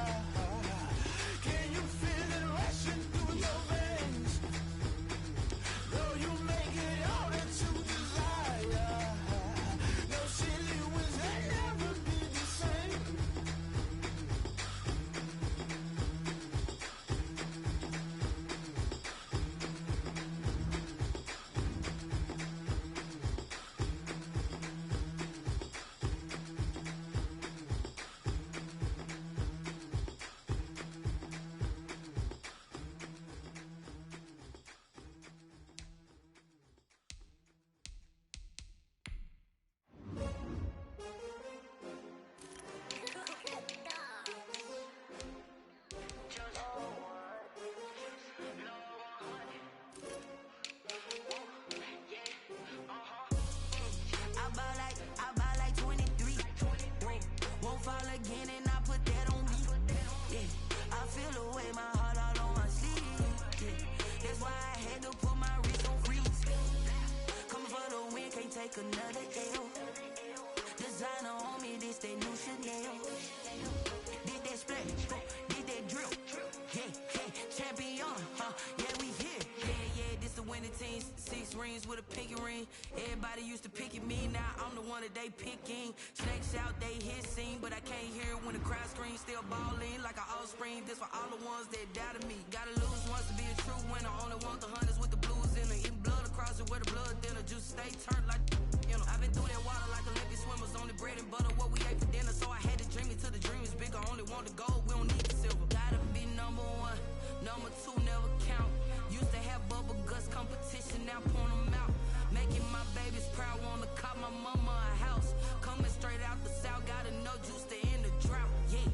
[SPEAKER 5] Can you feel it rushing through your veins? Though you make it out that you desire. No ceiling when that never be the same. I buy like 23. Won't fall again and I put that on me. Yeah, I feel the way, my heart all on my sleeve. Yeah, that's why I had to put my wrist on freeze. Coming for the win, can't take another L. Designer on me, this that new Chanel. Did that splash, did that drill. Yeah, champion, yeah, we here. Yeah, this the winning team. 6 rings with a pinky ring. Everybody used to pick at me, now I'm the one that they picking. Snakes out, they hit scene, but I can't hear it when the crowd screams. Still balling like an offspring. This for all the ones that doubted me. Gotta lose once to be a true winner. Only want the hunters with the blues in it. Eating blood across it where the blood thinner. Juice stay turned like you know. I've been through that water like Olympic swimmers. Only bread and butter, what we ate for dinner. So I had to dream it till the dream is bigger. Only want the gold, we don't need the silver. Gotta be number 1, number 2 never count. Used to have bubble guts competition, now point them out. Making my babies proud, wanna cop my mama a house. Coming straight out the south, gotta know juice to end the drought. Yeah,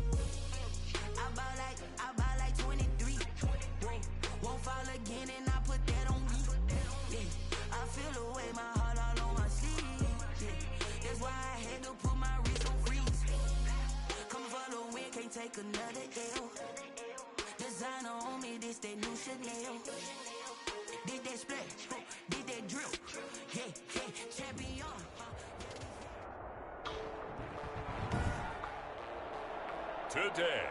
[SPEAKER 5] I buy like 23. Won't fall again and I put that on me. Yeah, I feel the way, my heart all on my sleeve. Yeah, that's why I had to put my wrist on freeze. Coming for the win, can't take another L.
[SPEAKER 2] today.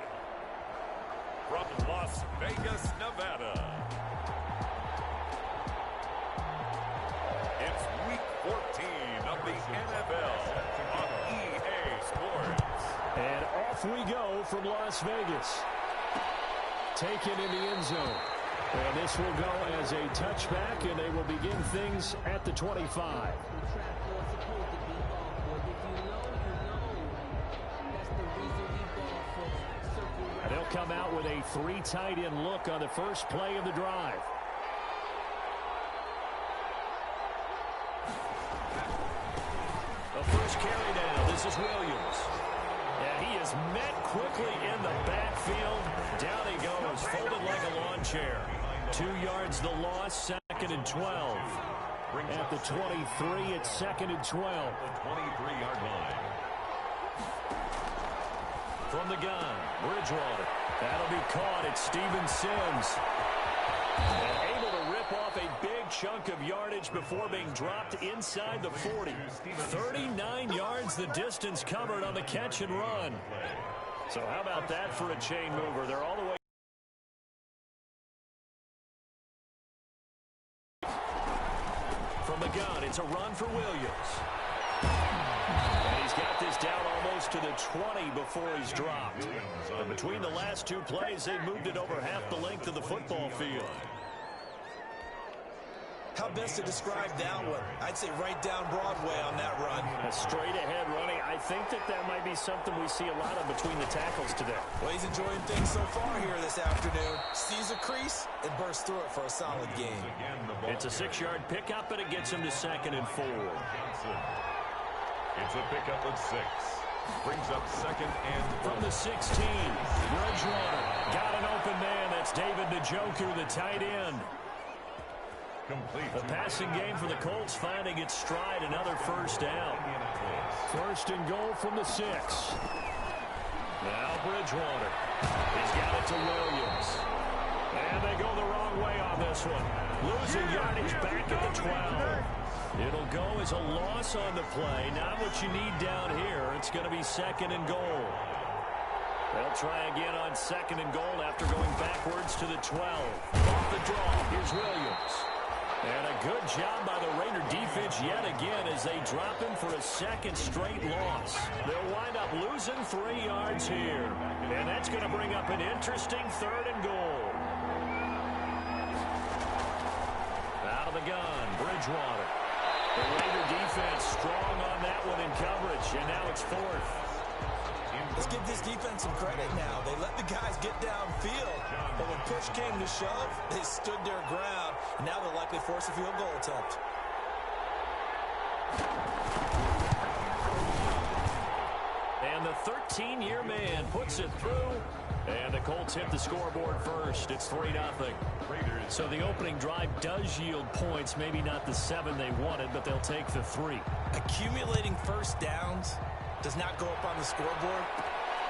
[SPEAKER 2] From Las Vegas, Nevada, it's Week 14 of the NFL on EA Sports.
[SPEAKER 1] And off we go from Las Vegas. Taken in the end zone. And this will go as a touchback, and they will begin things at the 25. And they'll come out with a 3 tight end look on the first play of the drive. The first carry down. This is Williams. And he is met quickly in the backfield. Down he goes, folded like a lawn chair. 2 yards the loss, 2nd and 12. At the 23, it's 2nd and 12.
[SPEAKER 2] The 23-yard line.
[SPEAKER 1] From the gun, Bridgewater. That'll be caught. It's Steven Sims. And able to rip off a big chunk of yardage before being dropped inside the 40. 39 yards the distance covered on the catch and run. So how about that for a chain mover? They're all the way. From the gun, it's a run for Williams. And he's got this down almost to the 20 before he's dropped. And between the last 2 plays, they've moved it over half the length of the football field.
[SPEAKER 3] How best to describe that one? I'd say right down Broadway on that run.
[SPEAKER 1] A straight-ahead running. I think that might be something we see a lot of between the tackles today.
[SPEAKER 3] Well, he's enjoying things so far here this afternoon. Sees a crease and bursts through it for a solid game.
[SPEAKER 1] It's a 6-yard pickup, and it gets him to 2nd and 4.
[SPEAKER 2] It's a pickup of 6. Brings up 2nd and 4.
[SPEAKER 1] From the 16, Bridgewater got an open man. That's David Njoku, the tight end.
[SPEAKER 2] Complete.
[SPEAKER 1] The passing game for the Colts finding its stride. Another first down. 1st and goal from the 6. Now Bridgewater. He's got it to Williams. And they go the wrong way on this one. Losing yardage back at the 12. It'll go as a loss on the play. Not what you need down here. It's going to be 2nd and goal. They'll try again on 2nd and goal after going backwards to the 12. Off the draw. Here's Williams. And a good job by the Raider defense yet again as they drop him for a 2nd straight loss. They'll wind up losing 3 yards here. And that's going to bring up an interesting 3rd and goal. Out of the gun, Bridgewater. The Raider defense strong on that one in coverage, and now it's 4th.
[SPEAKER 3] Let's give this defense some credit now. They let the guys get downfield, but when push came to shove, they stood their ground, and now they'll likely force a field goal attempt.
[SPEAKER 1] And the 13-year man puts it through, and the Colts hit the scoreboard first. It's 3-0. So the opening drive does yield points, maybe not the 7 they wanted, but they'll take the 3.
[SPEAKER 3] Accumulating first downs does not go up on the scoreboard,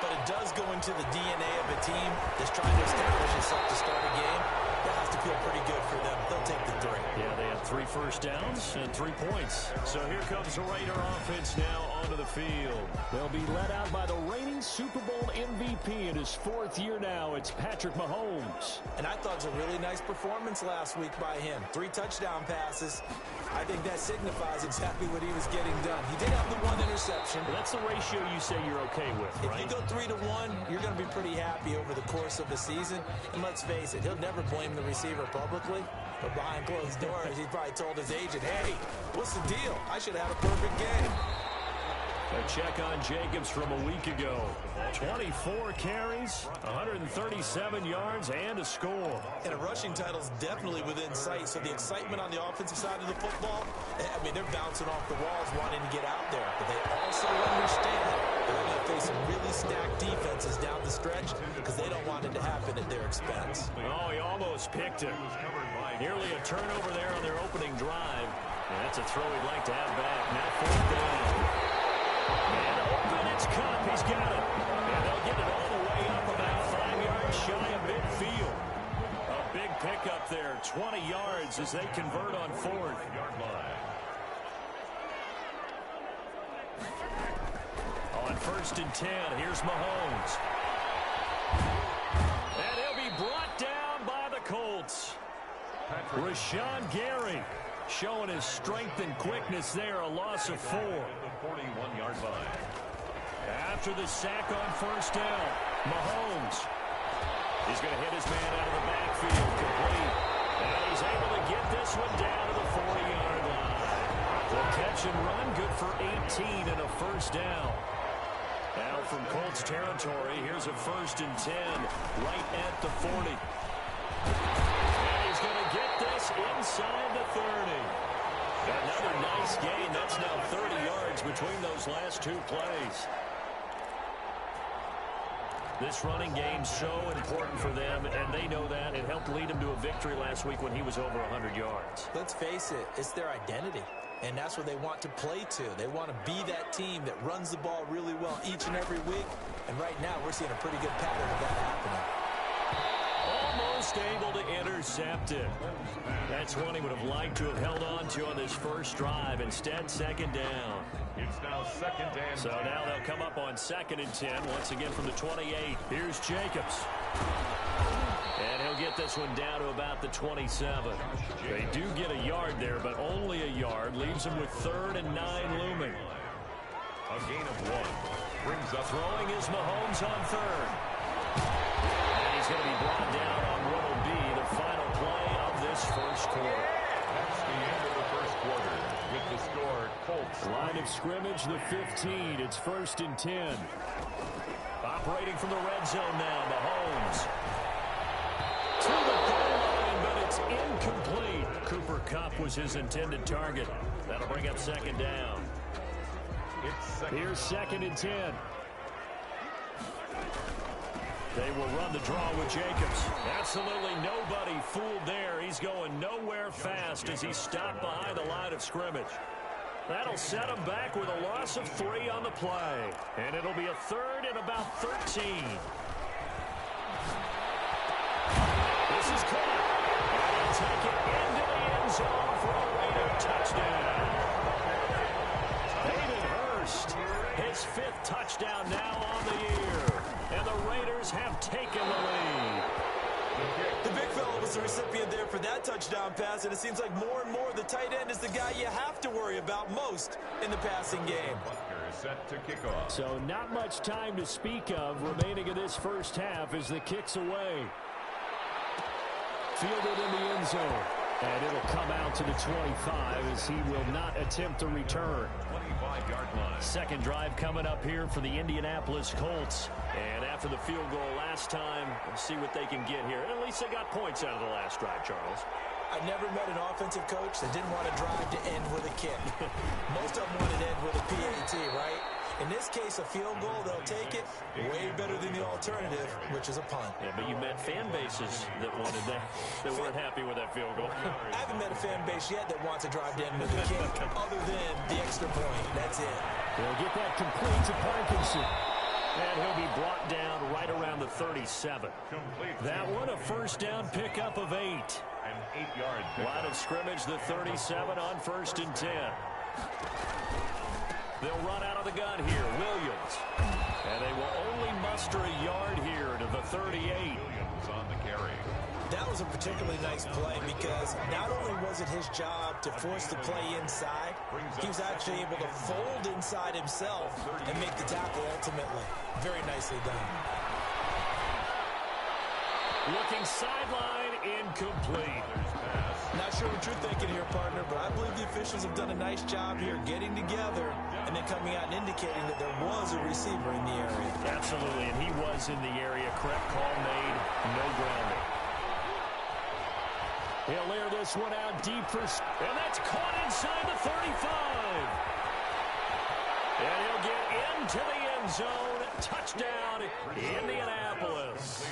[SPEAKER 3] but it does go into the DNA of a team that's trying to establish itself to start a game. That has to feel pretty good for them. They'll take the 3.
[SPEAKER 1] Yeah, they had 3 first downs and 3 points. So here comes the Raider offense now onto the field. They'll be led out by the reigning Super Bowl MVP in his 4th year now. It's Patrick Mahomes.
[SPEAKER 3] And I thought it was a really nice performance last week by him. 3 touchdown passes. I think that signifies exactly what he was getting done. He did have the 1 interception.
[SPEAKER 1] Well, that's the ratio you say you're okay with, right?
[SPEAKER 3] If you go 3-1, you're going to be pretty happy over the course of the season. And let's face it, he'll never blame the receiver publicly. But behind closed doors, he probably told his agent, hey, what's the deal? I should have had a perfect game.
[SPEAKER 1] A check on Jacobs from a week ago. 24 carries, 137 yards, and a score.
[SPEAKER 3] And a rushing title's definitely within sight, so the excitement on the offensive side of the football, I mean, they're bouncing off the walls wanting to get out there. But they also understand they're going to face some really stacked defenses down the stretch because they don't want it to happen at their expense.
[SPEAKER 1] Oh, he almost picked it. Nearly a turnover there on their opening drive. And that's a throw he'd like to have back. Now 4th down. And open, it's Cup. He's got it. And they'll get it all the way up about 5 yards shy of midfield. A big pickup there, 20 yards as they convert on 4th. On 1st and 10, here's Mahomes. Rashawn Gary showing his strength and quickness there, a loss of 4.
[SPEAKER 2] The 41-yard line.
[SPEAKER 1] After the sack on first down, Mahomes. He's going to hit his man out of the backfield, complete. And he's able to get this one down to the 40-yard line. The catch and run, good for 18 and a first down. Now from Colts territory, here's a 1st and 10, right at the 40. And he's going to get this inside the 30. Another nice gain. That's now 30 yards between those last 2 plays. This running game's so important for them, and they know that. It helped lead them to a victory last week when he was over 100 yards.
[SPEAKER 3] Let's face it, it's their identity, and that's what they want to play to. They want to be that team that runs the ball really well each and every week, and right now we're seeing a pretty good pattern of that happening.
[SPEAKER 1] Almost able to intercept it. That's one he would have liked to have held on to on this first drive. Instead, 2nd down.
[SPEAKER 2] It's now 2nd and 10.
[SPEAKER 1] So now they'll come up on 2nd and 10 once again from the 28. Here's Jacobs. And he'll get this one down to about the 27. They do get a yard there, but only a yard. Leaves them with 3rd and 9 looming.
[SPEAKER 2] A gain of 1. Brings up.
[SPEAKER 1] Throwing is Mahomes on 3rd. And he's going to be brought down on what will be the final play of this first quarter.
[SPEAKER 2] That's the end of the first quarter. With the score, Colts.
[SPEAKER 1] Line of scrimmage, the 15. It's 1st and 10. Operating from the red zone now, Mahomes. To the goal line, but it's incomplete. Cooper Kupp was his intended target. That'll bring up 2nd down. Here's 2nd and 10. They will run the draw with Jacobs. Absolutely nobody fooled there. He's going nowhere fast as he stopped behind the line of scrimmage. That'll set him back with a loss of 3 on the play. And it'll be a 3rd and about 13. This is caught. And he'll take it into the end zone for a Raider touchdown. Hayden Hurst, his 5th touchdown now on the year. And the Raiders have taken the lead.
[SPEAKER 3] The big fella was the recipient there for that touchdown pass, and it seems like more and more the tight end is the guy you have to worry about most in the passing game.
[SPEAKER 2] Is set to kick off.
[SPEAKER 1] So not much time to speak of remaining in this first half as the kick's away. Fielded in the end zone. And it'll come out to the 25 as he will not attempt to return.
[SPEAKER 2] 25-yard line.
[SPEAKER 1] Second drive coming up here for the Indianapolis Colts. And after the field goal last time, we'll see what they can get here. And at least they got points out of the last drive, Charles.
[SPEAKER 3] I never met an offensive coach that didn't want to drive to end with a kick. Most of them want to end with a PAT, right? In this case, a field goal, they'll take it way better than the alternative, which is a punt.
[SPEAKER 1] Yeah, but you met fan bases that wanted that, that weren't happy with that field goal.
[SPEAKER 3] I haven't met a fan base yet that wants to drive to end with a kick other than the extra point. That's it.
[SPEAKER 1] They'll get that complete to Parkinson. And he'll be brought down right around the 37. That one, a first down pickup of 8.
[SPEAKER 2] An 8-yard
[SPEAKER 1] Line of scrimmage, the 37 on 1st and 10. They'll run out of the gun here. Williams. And they will only muster a yard here to the 38.
[SPEAKER 2] Williams on the carry.
[SPEAKER 3] That was a particularly nice play because not only was it his job to force the play inside, he was actually able to fold inside himself and make the tackle ultimately. Very nicely done.
[SPEAKER 1] Looking sideline, incomplete.
[SPEAKER 3] Not sure what you're thinking here, partner, but I believe the officials have done a nice job here getting together and then coming out and indicating that there was a receiver in the area.
[SPEAKER 1] Absolutely, and he was in the area. Correct call made, no grounding. He'll air this one out deep for... And that's caught inside the 35. And he'll get into the end zone. Touchdown, Indianapolis.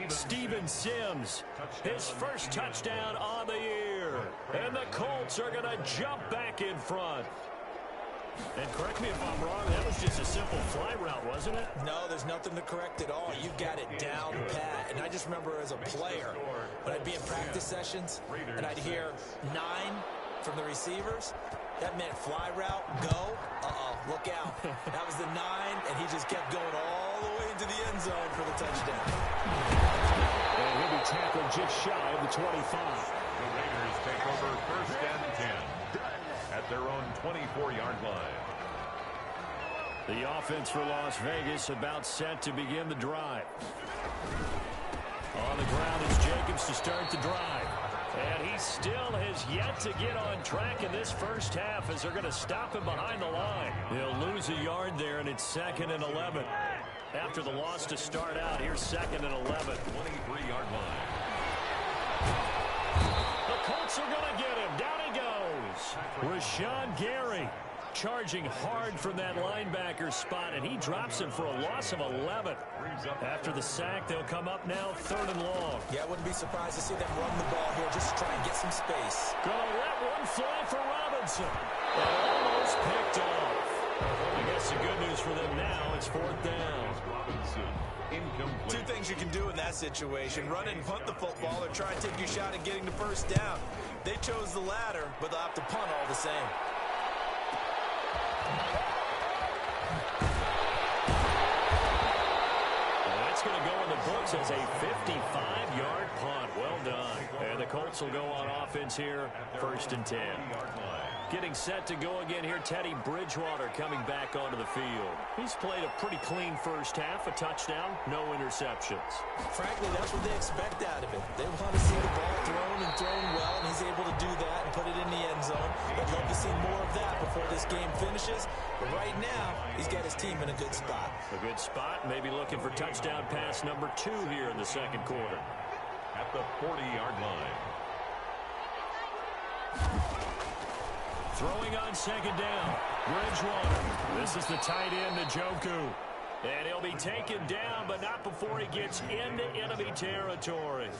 [SPEAKER 1] Steven Sims, his first touchdown on the year. And the Colts are going to jump back in front. And correct me if I'm wrong, that was just a simple fly route, wasn't it?
[SPEAKER 3] No, there's nothing to correct at all. You got it down pat. And I just remember as a player, when I'd be in practice sessions and I'd hear 9 from the receivers, That meant fly route, go. Look out. That was the 9, and he just kept going all the way into the end zone for the touchdown.
[SPEAKER 1] And he'll be tackled just shy of the 25.
[SPEAKER 2] The Raiders take over 1st and 10 at their own 24-yard line.
[SPEAKER 1] The offense for Las Vegas about set to begin the drive. On the ground is Jacobs to start the drive. And he still has yet to get on track in this first half as they're going to stop him behind the line. He'll lose a yard there, and it's 2nd and 11. After the loss to start out, here's 2nd and 11.
[SPEAKER 2] 23-yard line.
[SPEAKER 1] The Colts are going to get him. Down he goes. Rashawn Gary charging hard from that linebacker spot, and he drops him for a loss of 11. After the sack, they'll come up now 3rd and long.
[SPEAKER 3] Yeah, I wouldn't be surprised to see them run the ball here just to try and get some space.
[SPEAKER 1] Gonna let one fly for Robinson. And almost picked off. I guess the good news for them now, it's 4th down.
[SPEAKER 2] Robinson, incomplete.
[SPEAKER 3] Two things you can do in that situation: run and punt the football, or try and take your shot at getting the first down. They chose the latter, but they'll have to punt all the same.
[SPEAKER 1] That's going to go in the books as a 55-yard punt. Well done. And the Colts will go on offense here, 1st and 10. Getting set to go again here, Teddy Bridgewater coming back onto the field. He's played a pretty clean first half, a touchdown, no interceptions.
[SPEAKER 3] Frankly, that's what they expect out of him. They want to see the ball thrown and thrown well, and he's able to do that and put it in the end zone. I'd love to see more of that before this game finishes. But right now, he's got his team in a good spot.
[SPEAKER 1] A good spot, maybe looking for touchdown pass number 2 here in the 2nd quarter.
[SPEAKER 2] At the 40-yard line.
[SPEAKER 1] Throwing on 2nd down, Bridgewater. This is the tight end, Njoku. And he'll be taken down, but not before he gets into enemy territory.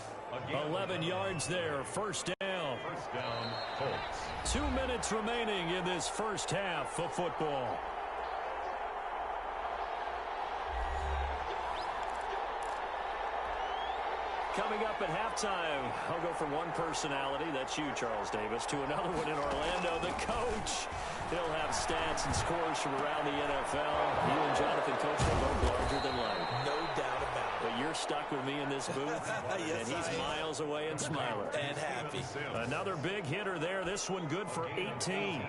[SPEAKER 1] 11 yards there, 1st down.
[SPEAKER 2] 1st down, Colts.
[SPEAKER 1] 2 minutes remaining in this first half of football. Coming up at halftime, I'll go from one personality, that's you, Charles Davis, to another one in Orlando, the coach. He'll have stats and scores from around the NFL. You and Jonathan Coach are both larger than life.
[SPEAKER 3] No doubt about it.
[SPEAKER 1] But you're stuck with me in this booth,
[SPEAKER 3] Yes,
[SPEAKER 1] and he's miles away and smiling.
[SPEAKER 3] And happy.
[SPEAKER 1] Another big hitter there, this one good for 18.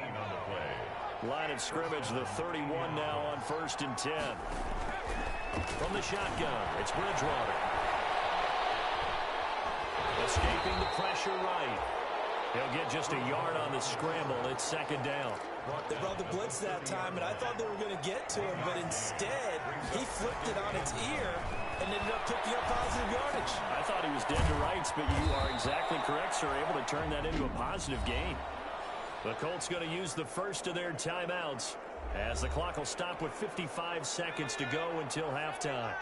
[SPEAKER 1] Line of scrimmage, the 31 now on 1st and 10. From the shotgun, it's Bridgewater. Escaping the pressure right. He'll get just a yard on the scramble. It's 2nd down.
[SPEAKER 3] They brought the blitz that time, and I thought they were going to get to him, but instead, he flipped it on its ear and ended up picking up positive yardage.
[SPEAKER 1] I thought he was dead to rights, but you are exactly correct, sir. Able to turn that into a positive gain. The Colts going to use the first of their timeouts as the clock will stop with 55 seconds to go until halftime.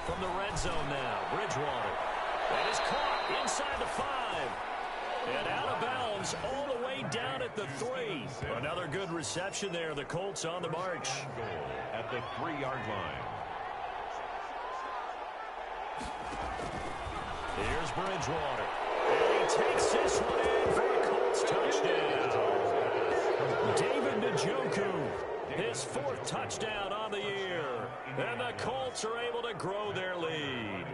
[SPEAKER 1] From the red zone now, Bridgewater. That is caught inside the 5. And out of bounds all the way down at the 3. Another good reception there. The Colts on the march.
[SPEAKER 2] At the 3-yard line.
[SPEAKER 1] Here's Bridgewater. And he takes this one in for a Colts touchdown. David Njoku, his 4th touchdown on the year. And the Colts are able to grow their lead.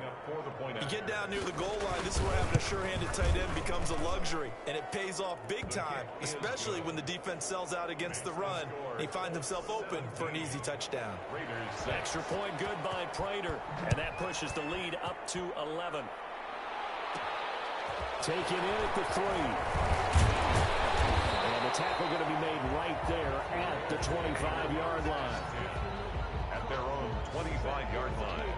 [SPEAKER 3] You get down near the goal line, this is where having a sure-handed tight end becomes a luxury, and it pays off big time, especially when the defense sells out against the run, and he finds himself open for an easy touchdown.
[SPEAKER 1] Extra point good by Prater, and that pushes the lead up to 11. Taken in at the 3. And the tackle going to be made right there at the 25-yard line.
[SPEAKER 2] At their own 25-yard line.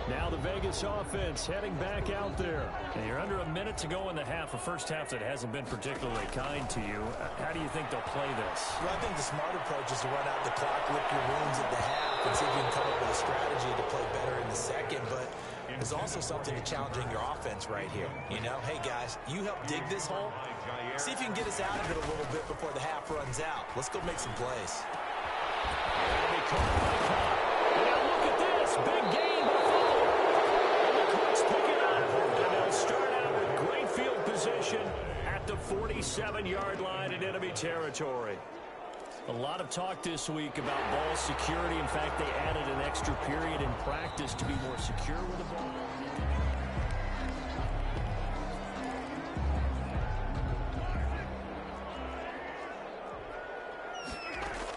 [SPEAKER 1] Now the Vegas offense heading back out there. And you're under a minute to go in the half, a first half that hasn't been particularly kind to you. How do you think they'll play this?
[SPEAKER 3] Well, I think the smart approach is to run out the clock, lick your wounds at the half, and see if you can come up with a strategy to play better in the second. But there's also something to challenging your offense right here. You know, hey, guys, you help dig this hole. See if you can get us out of it a little bit before the half runs out. Let's go make some plays.
[SPEAKER 1] That'll be caught by Cobb. 37-yard line in enemy territory. A lot of talk this week about ball security. In fact, they added an extra period in practice to be more secure with the ball.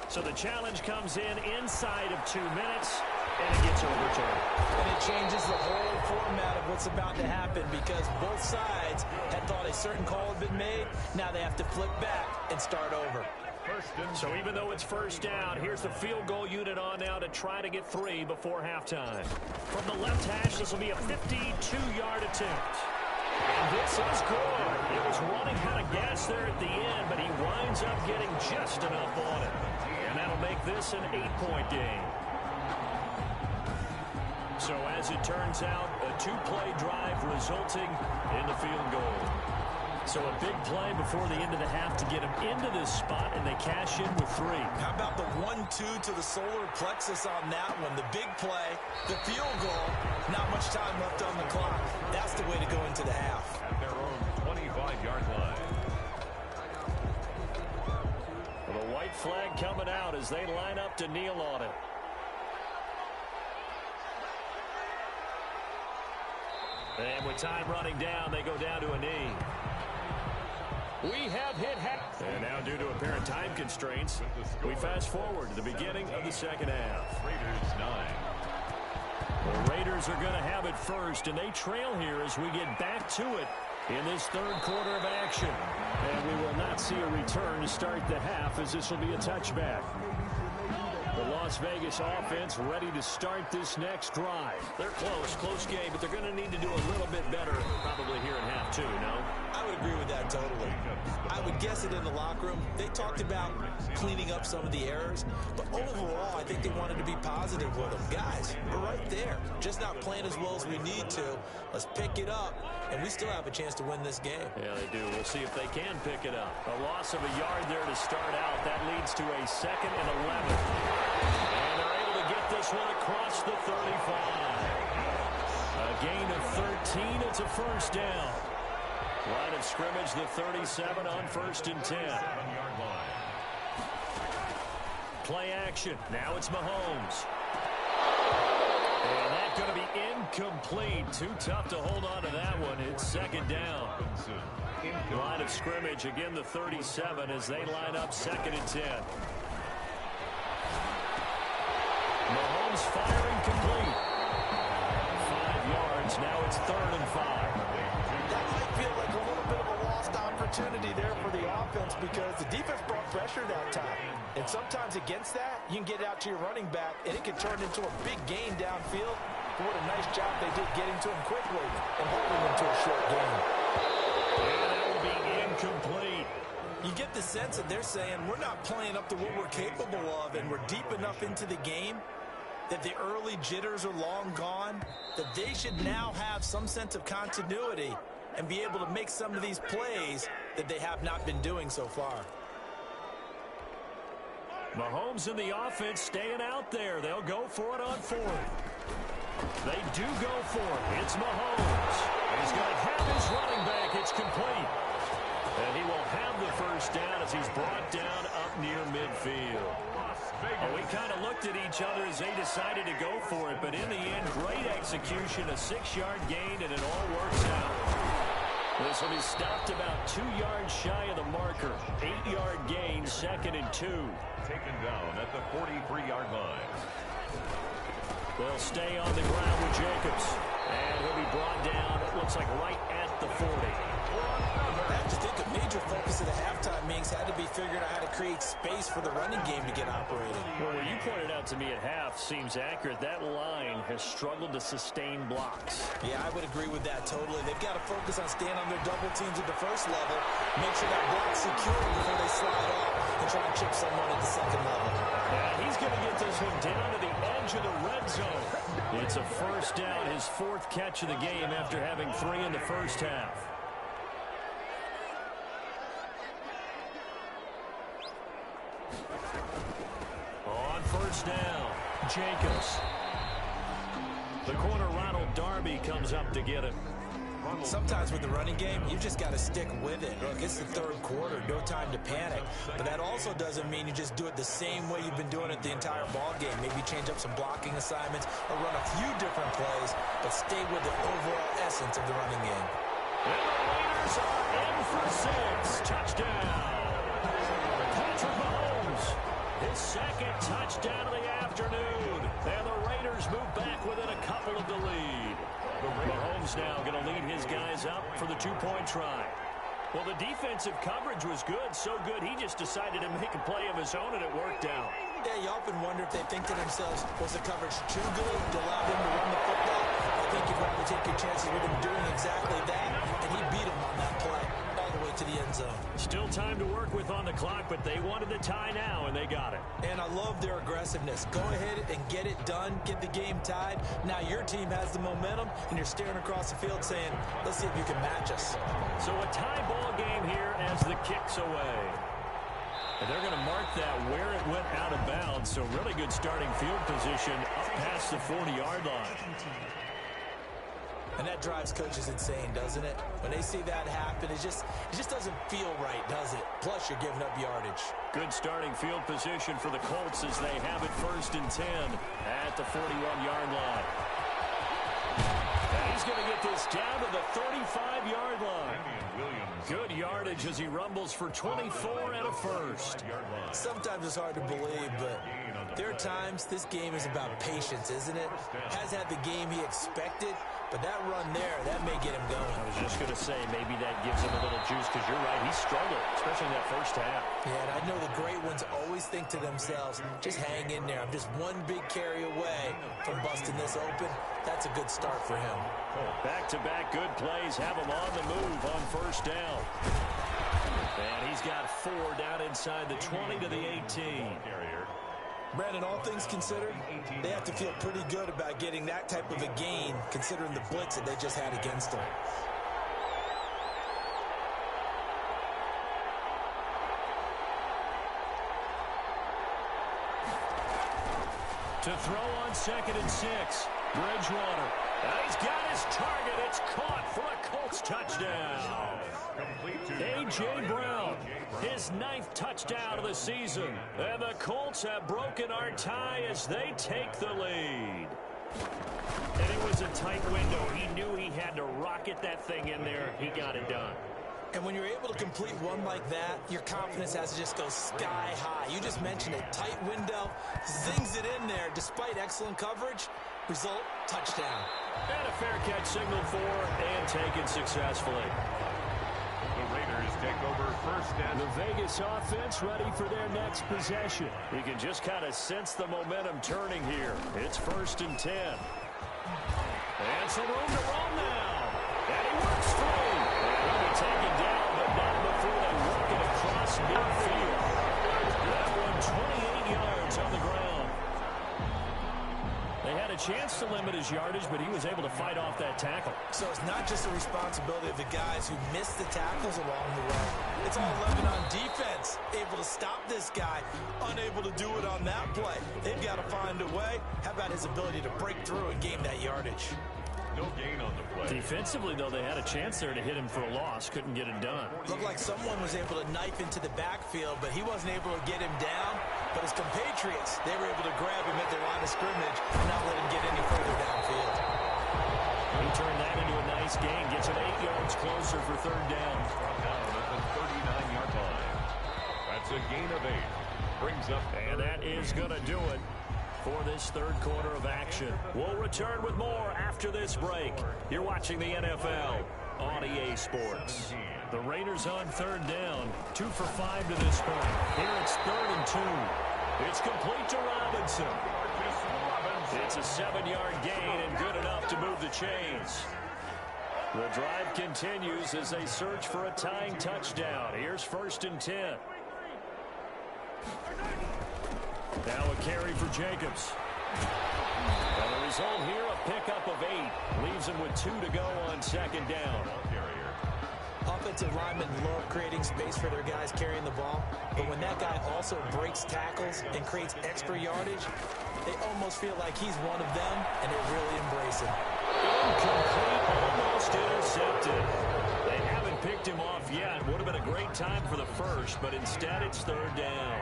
[SPEAKER 1] So the challenge comes in inside of 2 minutes, and it gets overturned.
[SPEAKER 3] And it changes the whole format of what's about to happen because both sides had thought a certain call had been made. Now they have to flip back and start over.
[SPEAKER 1] So even though it's first down, here's the field goal unit on now to try to get 3 before halftime. From the left hash, this will be a 52-yard attempt. And this is good. It was running out of gas there at the end, but he winds up getting just enough on it. And that'll make this an 8-point game. So as it turns out, a 2-play drive resulting in the field goal. So a big play before the end of the half to get him into this spot, and they cash in with 3.
[SPEAKER 3] How about the 1-2 to the solar plexus on that one? The big play, the field goal, not much time left on the clock. That's the way to go into the half.
[SPEAKER 2] At their own 25-yard line.
[SPEAKER 1] Well, the white flag coming out as they line up to kneel on it. And with time running down, they go down to a knee. We have hit half. And now due to apparent time constraints, we fast forward to the beginning of the second half.
[SPEAKER 2] Raiders 9.
[SPEAKER 1] The Raiders are going to have it first, and they trail here as we get back to it in this third quarter of action. And we will not see a return to start the half as this will be a touchback. The Las Vegas offense ready to start this next drive. They're close game, but they're going to need to do a little bit better probably here in half 2, no?
[SPEAKER 3] I would agree with that totally. I would guess it in the locker room. They talked about cleaning up some of the errors, but overall, I think they wanted to be positive with them. Guys, we're right there. Just not playing as well as we need to. Let's pick it up, and we still have a chance to win this game.
[SPEAKER 1] Yeah, they do. We'll see if they can pick it up. A loss of a yard there to start out. That leads to a 2nd and 11. And they're able to get this one across the 35. A gain of 13. It's a first down. Line of scrimmage, the 37 on 1st and 10.
[SPEAKER 2] 7-yard line.
[SPEAKER 1] Play action. Now it's Mahomes. And that's going to be incomplete. Too tough to hold on to that one. It's 2nd down. Line of scrimmage, again the 37 as they line up 2nd and 10. Mahomes firing complete. 5 yards. Now it's 3rd and 5.
[SPEAKER 3] That might feel like a little bit of a lost opportunity there for the offense because the defense brought pressure that time. And sometimes against that, you can get it out to your running back, and it can turn into a big gain downfield. But what a nice job they did getting to him quickly and holding him to a short gain.
[SPEAKER 1] And that will be incomplete.
[SPEAKER 3] You get the sense that they're saying we're not playing up to what we're capable of, and we're deep enough into the game that the early jitters are long gone, that they should now have some sense of continuity and be able to make some of these plays that they have not been doing so far.
[SPEAKER 1] Mahomes and the offense staying out there. They'll go for it on 4th. They do go for it. It's Mahomes. He's going to have his running back. It's complete. And he will have the first down as he's brought down up near midfield. Oh, we kind of looked at each other as they decided to go for it, but in the end, great execution, a 6-yard gain, and it all works out. This will be stopped about 2 yards shy of the marker. 8-yard gain, 2nd and 2.
[SPEAKER 2] Taken down at the 43-yard line.
[SPEAKER 1] They'll stay on the ground with Jacobs. And he'll be brought down, it looks like right at the 40.
[SPEAKER 3] I have to think a major focus of the halftime meetings had to be figuring out how to create space for the running game to get operating.
[SPEAKER 1] Well, what you pointed out to me at half seems accurate. That line has struggled to sustain blocks.
[SPEAKER 3] Yeah, I would agree with that totally. They've got to focus on staying on their double teams at the first level, make sure that block's secure before they slide off and try to chip someone at the second level.
[SPEAKER 1] And he's going to get this one down to the edge of the red zone. It's a first down, his 4th catch of the game after having 3 in the first half. On first down, Jacobs. The corner, Ronald Darby, comes up to get it.
[SPEAKER 3] Sometimes with the running game, you just got to stick with it. Look, it's the third quarter, no time to panic. But that also doesn't mean you just do it the same way you've been doing it the entire ball game. Maybe change up some blocking assignments or run a few different plays, but stay with the overall essence of the running game.
[SPEAKER 1] And the Raiders are in for 6. Touchdown. Patrick Mahomes, his second touchdown of the afternoon. And the Raiders move back within a couple of the lead. Mahomes now going to lead his guys up for the 2-point try. Well, the defensive coverage was good, so good he just decided to make a play of his own, and it worked out.
[SPEAKER 3] Yeah, you often wonder if they think to themselves, was the coverage too good to allow them to run the football? I think you'd rather take your chances with him doing exactly that, and he beat him on that play all the way to the end zone.
[SPEAKER 1] Still time to work with on the clock, but they wanted the tie now, and they got it.
[SPEAKER 3] And I love their aggressiveness. Go ahead and get it done, get the game tied. Now your team has the momentum, and you're staring across the field saying, let's see if you can match us.
[SPEAKER 1] So a tie ball game here as the kick's away. And they're going to mark that where it went out of bounds, so really good starting field position up past the 40-yard line.
[SPEAKER 3] And that drives coaches insane, doesn't it? When they see that happen, it just doesn't feel right, does it? Plus, you're giving up yardage.
[SPEAKER 1] Good starting field position for the Colts as they have it 1st and 10 at the 41-yard line. And he's going to get this down to the 35-yard line. Good yardage as he rumbles for 24 and a first.
[SPEAKER 3] Sometimes it's hard to believe, but there are times this game is about patience, isn't it? Has had the game he expected, but that run there, that may get him going.
[SPEAKER 1] I was just going to say, maybe that gives him a little juice, because you're right, he struggled, especially in that first half.
[SPEAKER 3] Yeah, and I know the great ones always think to themselves, just hang in there. I'm just one big carry away from busting this open. That's a good start for him.
[SPEAKER 1] Back-to-back good plays have him on the move on 1st down. And he's got 4 down inside the 20 to the 18.
[SPEAKER 3] Brandon, all things considered, they have to feel pretty good about getting that type of a gain, considering the blitz that they just had against them.
[SPEAKER 1] To throw on 2nd and 6. Bridgewater. He's got his target. It's caught for a Colts touchdown. A.J. Brown, his 9th touchdown of the season. And the Colts have broken our tie as they take the lead. And it was a tight window. He knew he had to rocket that thing in there. He got it done.
[SPEAKER 3] And when you're able to complete one like that, your confidence has to just go sky high. You just mentioned it. Tight window, zings it in there despite excellent coverage. Result, touchdown.
[SPEAKER 1] And a fair catch signaled for and taken successfully.
[SPEAKER 2] The Raiders take over 1st and
[SPEAKER 1] the Vegas offense ready for their next possession. You can just kind of sense the momentum turning here. It's 1st and 10. And some room to run now. And he works free. And he'll be taken down, but not before they work it across midfield. That one 28 yards on the ground. They had a chance to limit his yardage, but he was able to fight off that tackle.
[SPEAKER 3] So it's not just the responsibility of the guys who missed the tackles along the way. It's all 11 on defense, able to stop this guy, unable to do it on that play. They've got to find a way. How about his ability to break through and gain that yardage?
[SPEAKER 2] no gain on the play.
[SPEAKER 1] Defensively, though, they had a chance there to hit him for a loss. Couldn't get it done.
[SPEAKER 3] Looked like someone was able to knife into the backfield, but he wasn't able to get him down. But his compatriots, they were able to grab him at their line of scrimmage and not let him get any further downfield.
[SPEAKER 1] He turned that into a nice gain. Gets it 8 yards closer for third down.
[SPEAKER 2] Brought down at the 39-yard line. That's a gain of 8. Brings up.
[SPEAKER 1] And that is going to do it for this third quarter of action. We'll return with more after this break. You're watching the NFL on EA Sports. The Raiders on third down. 2 for 5 to this point. Here it's 3rd and 2. It's complete to Robinson. It's a 7-yard gain and good enough to move the chains. The drive continues as they search for a tying touchdown. Here's 1st and 10. Now a carry for Jacobs. And the result here, a pickup of 8. Leaves him with 2 to go on 2nd down.
[SPEAKER 3] Offensive linemen love creating space for their guys carrying the ball. But when that guy also breaks tackles and creates extra yardage, they almost feel like he's one of them, and they really embrace him.
[SPEAKER 1] Incomplete, almost intercepted. time for the first, but instead it's third down.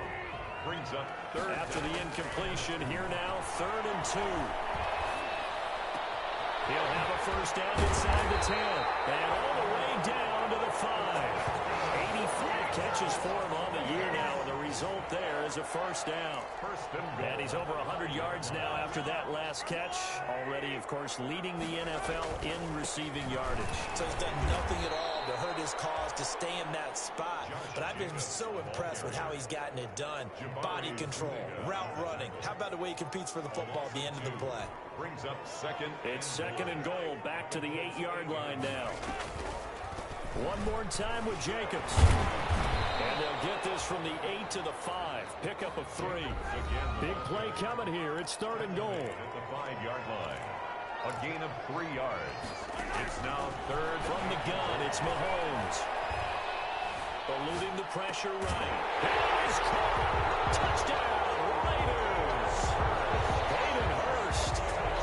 [SPEAKER 2] Brings up third
[SPEAKER 1] After
[SPEAKER 2] down.
[SPEAKER 1] the incompletion, here now, 3rd and 2. He'll have a first down inside the 10, and all the way down to the 5. 85 catches for him on the year now, and the result there is a first down.
[SPEAKER 2] First and goal.
[SPEAKER 1] And he's over 100 yards now after that last catch. Already, of course, leading the NFL in receiving yardage.
[SPEAKER 3] So he's done nothing at all to hurt his cause to stay in that spot. But I've been so impressed with how he's gotten it done. Body control, route running. How about the way he competes for the football at the end of the play?
[SPEAKER 2] Brings up second.
[SPEAKER 1] It's 2nd and goal, back to the 8-yard line now. One more time with Jacobs. And they'll get this from the 8 to the 5. Pickup of 3. Big play coming here. It's 3rd and goal.
[SPEAKER 2] At the 5-yard line. A gain of 3 yards. It's now 3rd.
[SPEAKER 1] From the gun, it's Mahomes. Eluding the pressure right. Here's caught. Touchdown, Raiders. Hayden Hurst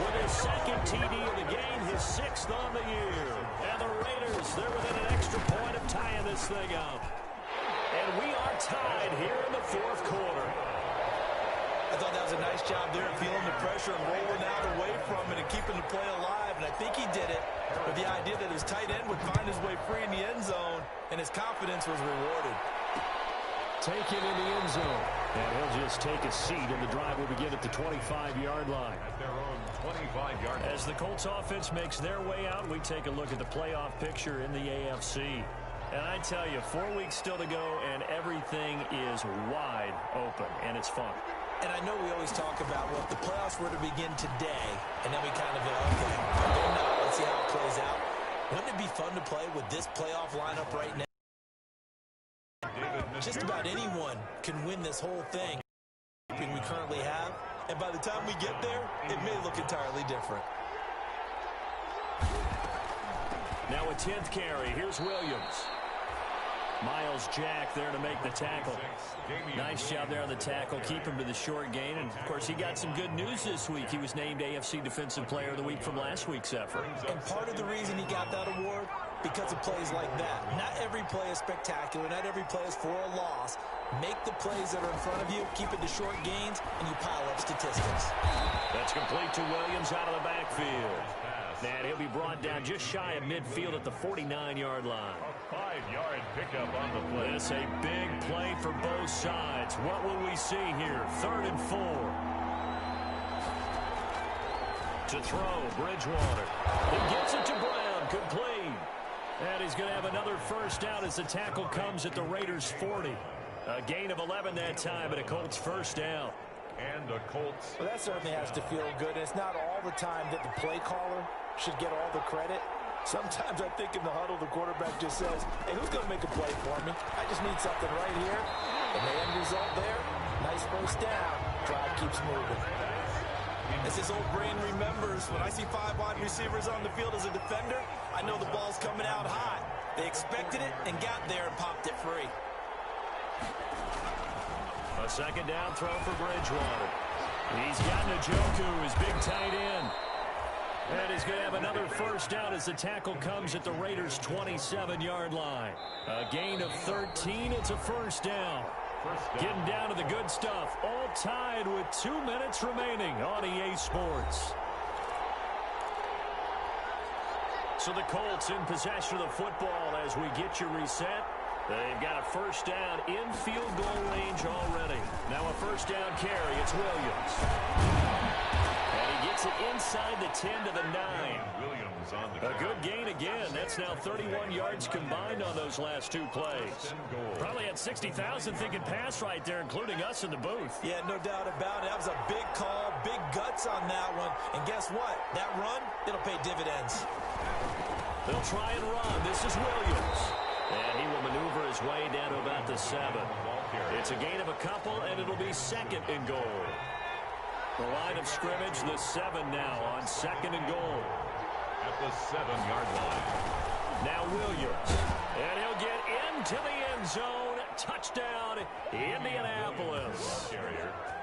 [SPEAKER 1] with his 2nd TD of the game, his 6th on the year. And the Raiders, they're within an extra point of tying this thing up. And we are tied here in the 4th quarter.
[SPEAKER 3] I thought that was a nice job there, feeling the pressure and rolling out away from it and keeping the play alive. And I think he did it with the idea that his tight end would find his way free in the end zone, and his confidence was rewarded.
[SPEAKER 1] Taken in the end zone. And he'll just take a seat, and the drive will begin at the 25-yard line.
[SPEAKER 2] At their own 25-yard line.
[SPEAKER 1] As the Colts offense makes their way out, we take a look at the playoff picture in the AFC. And I tell you, 4 weeks still to go, and everything is wide open, and it's fun.
[SPEAKER 3] And I know we always talk about, well, if the playoffs were to begin today, and then we kind of go, okay, they're not. Let's see how it plays out. Wouldn't it be fun to play with this playoff lineup right now? Just about anyone can win this whole thing we currently have. And by the time we get there, it may look entirely different.
[SPEAKER 1] Now a 10th carry. Here's Williams. Miles Jack there to make the tackle. Nice job there on the tackle. Keep him to the short gain. And, of course, he got some good news this week. He was named AFC Defensive Player of the Week from last week's effort.
[SPEAKER 3] And part of the reason he got that award, because of plays like that. Not every play is spectacular. Not every play is for a loss. Make the plays that are in front of you, keep it to short gains, and you pile up statistics.
[SPEAKER 1] That's complete to Williams out of the backfield. And he'll be brought down just shy of midfield at the 49-yard line.
[SPEAKER 2] A 5-yard pickup on the play.
[SPEAKER 1] This a big play for both sides. What will we see here? 3rd and 4. To throw, Bridgewater. He gets it to Brown, complete. And he's going to have another first down as the tackle comes at the Raiders' 40. A gain of 11 that time, and a Colts first down.
[SPEAKER 2] And the Colts.
[SPEAKER 3] Well, that certainly has to feel good. It's not all the time that the play caller should get all the credit. Sometimes I think in the huddle, the quarterback just says, hey, who's going to make a play for me? I just need something right here. And the end result there, nice first down. Drive keeps moving. As his old brain remembers, when I see 5 wide receivers on the field as a defender, I know the ball's coming out hot. They expected it and got there and popped it free.
[SPEAKER 1] A second down throw for Bridgewater. He's got Njoku, his big tight end. And he's going to have another first down as the tackle comes at the Raiders' 27-yard line. A gain of 13. It's a first down. Getting down to the good stuff. All tied with 2 minutes remaining on EA Sports. So the Colts in possession of the football as we get you reset. They've got a first down in field goal range already. Now a first down carry. It's Williams. And he gets it inside the 10 to the 9.
[SPEAKER 2] Williams on the
[SPEAKER 1] A good gain again. That's now 31 yards combined on those last 2 plays. Probably had 60,000 thinking pass right there, including us in the booth.
[SPEAKER 3] Yeah, no doubt about it. That was a big call, big guts on that one. And guess what? That run, it'll pay dividends.
[SPEAKER 1] They'll try and run. This is Williams. And he will maneuver his way down to about the 7. It's a gain of a couple, and it'll be 2nd and goal. The line of scrimmage, the 7 now on 2nd and goal.
[SPEAKER 2] At the 7-yard line.
[SPEAKER 1] Now Williams. And he'll get into the end zone. Touchdown, Indianapolis.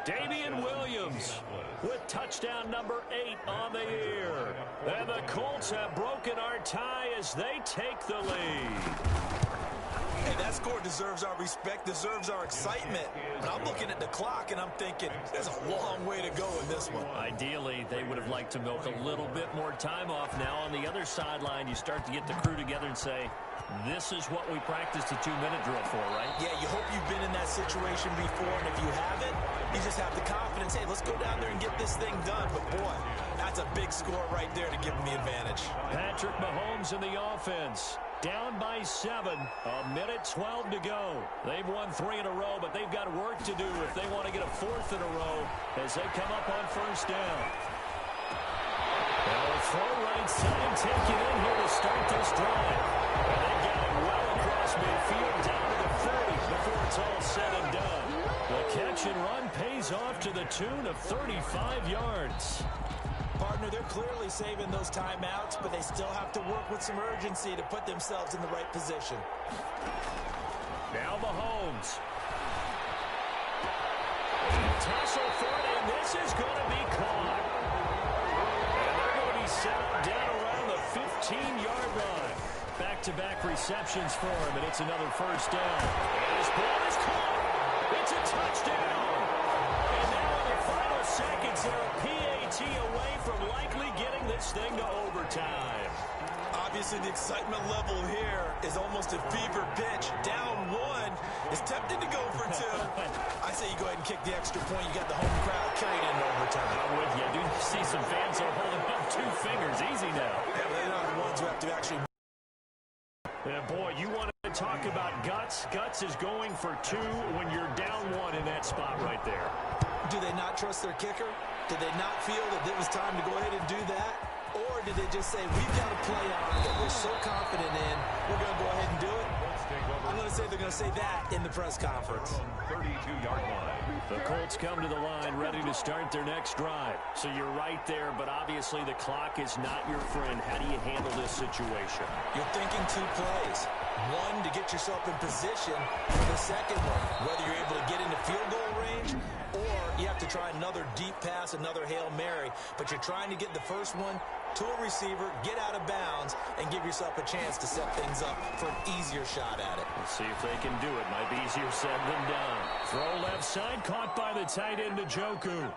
[SPEAKER 1] Damian Williams with touchdown number 8 on the year. And the Colts have broken our tie as they take the lead.
[SPEAKER 3] Hey, that score deserves our respect, deserves our excitement. But I'm looking at the clock, and I'm thinking, there's a long way to go in this one.
[SPEAKER 1] Ideally, they would have liked to milk a little bit more time off. Now on the other sideline, you start to get the crew together and say, this is what we practiced a 2-minute drill for, right?
[SPEAKER 3] Yeah, you hope you've been in that situation before, and if you haven't, you just have the confidence, hey, let's go down there and get this thing done. But, boy, that's a big score right there to give them the advantage.
[SPEAKER 1] Patrick Mahomes in the offense. Down by 7, 1:12 to go. They've won 3 in a row, but they've got work to do if they want to get a 4th in a row as they come up on first down. They'll throw right side, take it in here to start this drive. And they got it well across midfield, down to the 30 before it's all said and done. The catch and run pays off to the tune of 35 yards.
[SPEAKER 3] Partner, they're clearly saving those timeouts, but they still have to work with some urgency to put themselves in the right position.
[SPEAKER 1] Now Mahomes. Tassel for it, and this is going to be caught. And they're going to be set up down around the 15-yard line. Back-to-back receptions for him, and it's another first down. And his ball is caught. It's a touchdown. And now in the final seconds, they're a PAT away from likely getting this thing to overtime.
[SPEAKER 3] Obviously, the excitement level here is almost a fever pitch. Down 1 is tempted to go for 2. I say you go ahead and kick the extra point. You got the home crowd carried into overtime.
[SPEAKER 1] I'm with you. I do see some fans are holding up 2 fingers. Easy now.
[SPEAKER 3] Yeah, they're not the ones who have to actually...
[SPEAKER 1] And boy, you want to talk about guts. Guts is going for 2 when you're down 1 in that spot right there.
[SPEAKER 3] Do they not trust their kicker? Did they not feel that it was time to go ahead and do that? Or did they just say, we've got a play on that we're so confident in, we're going to go ahead and do it? I'm going to say they're going to say that in the press conference.
[SPEAKER 2] 32-yard line.
[SPEAKER 1] The Colts come to the line ready to start their next drive. So you're right there, but obviously the clock is not your friend. How do you handle this situation?
[SPEAKER 3] You're thinking 2 plays. 1 to get yourself in position for the second one, whether you're able to get into field goal range or you have to try another deep pass, another Hail Mary, but you're trying to get the first one to a receiver, get out of bounds, and give yourself a chance to set things up for an easier shot at it.
[SPEAKER 1] Let's see if they can do it. Might be easier said than done. Throw left side, caught by the tight end, Njoku.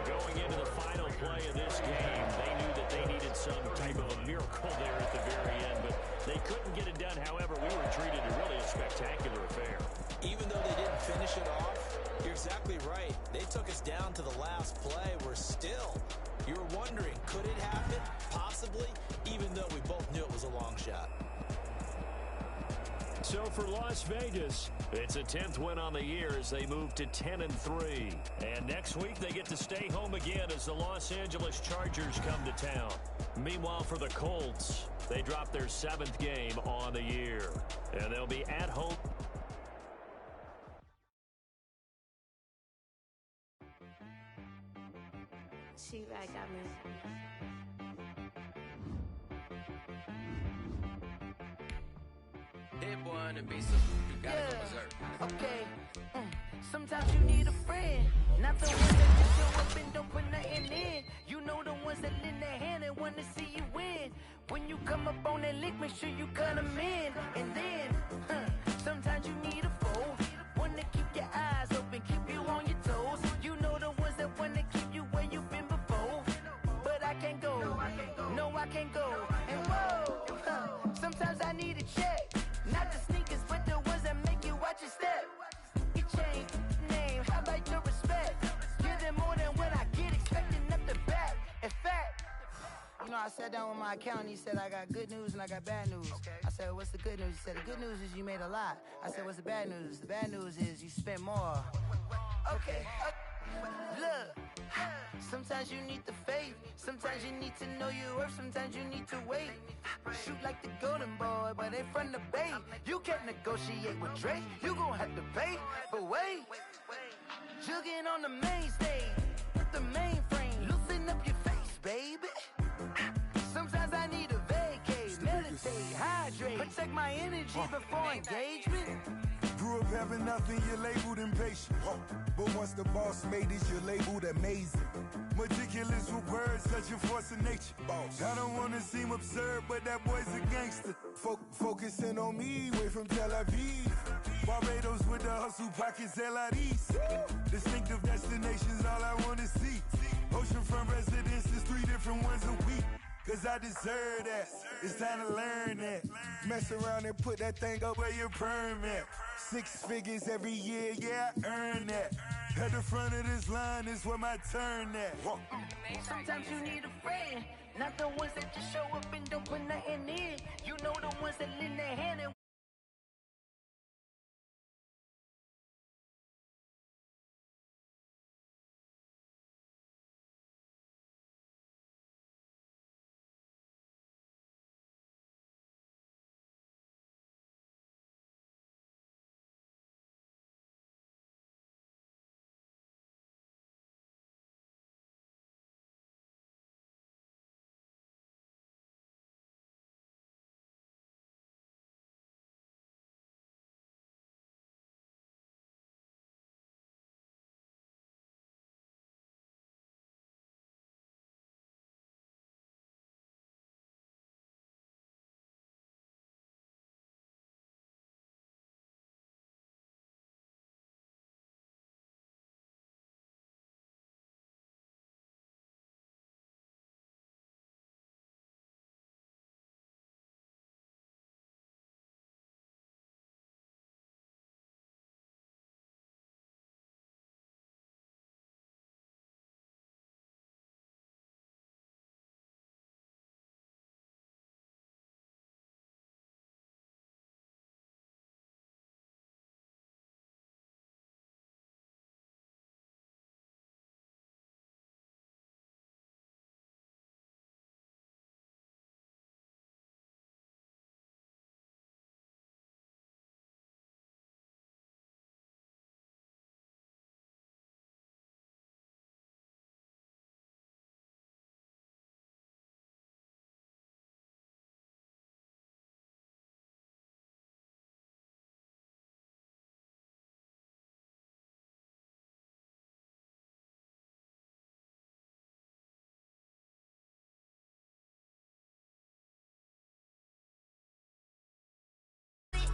[SPEAKER 1] Going into the final play of this game, they knew that they needed some type of a miracle there at the very end, but they couldn't get it done. However, we were treated to really a spectacular affair.
[SPEAKER 3] Even though they didn't finish it off, you're exactly right. They took us down to the last play. We're still, you were wondering, could it happen? Possibly, even though we both knew it was a long shot.
[SPEAKER 1] So for Las Vegas, it's a 10th win on the year as they move to 10-3. And next week they get to stay home again as the Los Angeles Chargers come to town. Meanwhile for the Colts, they drop their 7th game on the year. And they'll be at home.
[SPEAKER 6] She right got me.
[SPEAKER 5] Hit boy on the beat, so you got it from Berserk.
[SPEAKER 7] Okay. Sometimes you need a friend, not the ones that just show up and don't put nothing in. You know the ones that lend their hand and want to see you win. When you come up on that lick, make sure you cut them in. And then, sometimes you need a foe, one to keep your eyes open, keep you on your toes. You know the ones that want to keep you where you've been before. But I can't go, no I can't go. And whoa, sometimes I need a check. Not the sneakers, but the ones that make you watch your step. Your chain, name, how about your respect? Give them more than what I get, expecting up the back. In fact, you know, I sat down with my accountant, he said I got good news and I got bad news. I said, what's the good news? He said, the good news is you made a lot. I said, what's the bad news? The bad news is you spent more. Okay, look, sometimes you need the faith, sometimes you need to know your worth, sometimes you need to wait. Shoot like the golden boy, but they from the bay. You can't negotiate with Drake, you gon' have to pay. But wait, jugging on the main stage, with the mainframe, loosen up your face, baby. Sometimes I need a vacate, meditate, hydrate, protect my energy before engagement.
[SPEAKER 8] Grew up having nothing, you're labeled impatient. But once the boss made it, you're labeled amazing. Meticulous with words, such a force of nature. I don't wanna seem absurd, but that boy's a gangster. Focusing on me, way from Tel Aviv. Barbados with the hustle pockets, LIDs. Distinctive destinations, all I wanna see. Oceanfront residences, 3 different ones a week. Cause I deserve that, it's time to learn that. Mess around and put that thing up where your perm at. 6 figures every year, yeah, I earn that. At the front of this line is where my turn at.
[SPEAKER 7] Sometimes you need a friend, not the ones that just show up and don't put nothing in. You know the ones that lend their hand and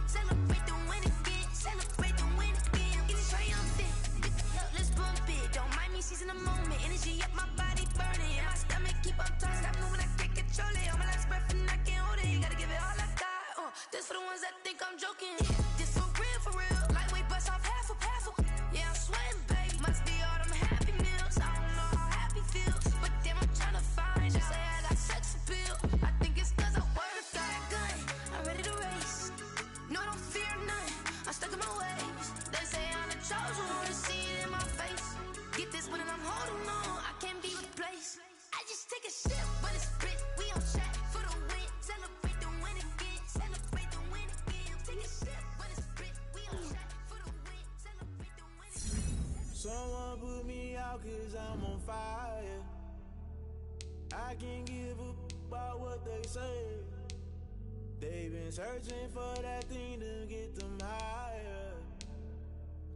[SPEAKER 7] celebrate the win again, celebrate the win again. It's triumphant. Look, let's bump it. Don't mind me seizing the moment. Energy up my body burning. And my stomach keep on turning. Stop moving, I can't control it. On my last breath and I can't hold it. You gotta give it all I got. This for the ones that think I'm joking. This for real, for real. Lightweight bust off half a. Yeah, I'm sweating, baby. Must be all them happy meals. I don't know how happy feels, but damn, I'm trying to find. She say I got sex appeal. I think it's 'cause I work. Got a gun. I'm ready to race. No, don't fear none. I'm stuck in my ways. They say I'm the chosen one to see it in my face. Get this one and I'm holding on. I can't be replaced. I just take a sip, but it's split. We on track for the win. Celebrate the win again. Celebrate the win again. Take a sip, but it's split. We on track for the win. Celebrate the win again.
[SPEAKER 5] Someone put me out 'cause I'm on fire. I can't give a about what they say. They've been searching for that thing to get them higher.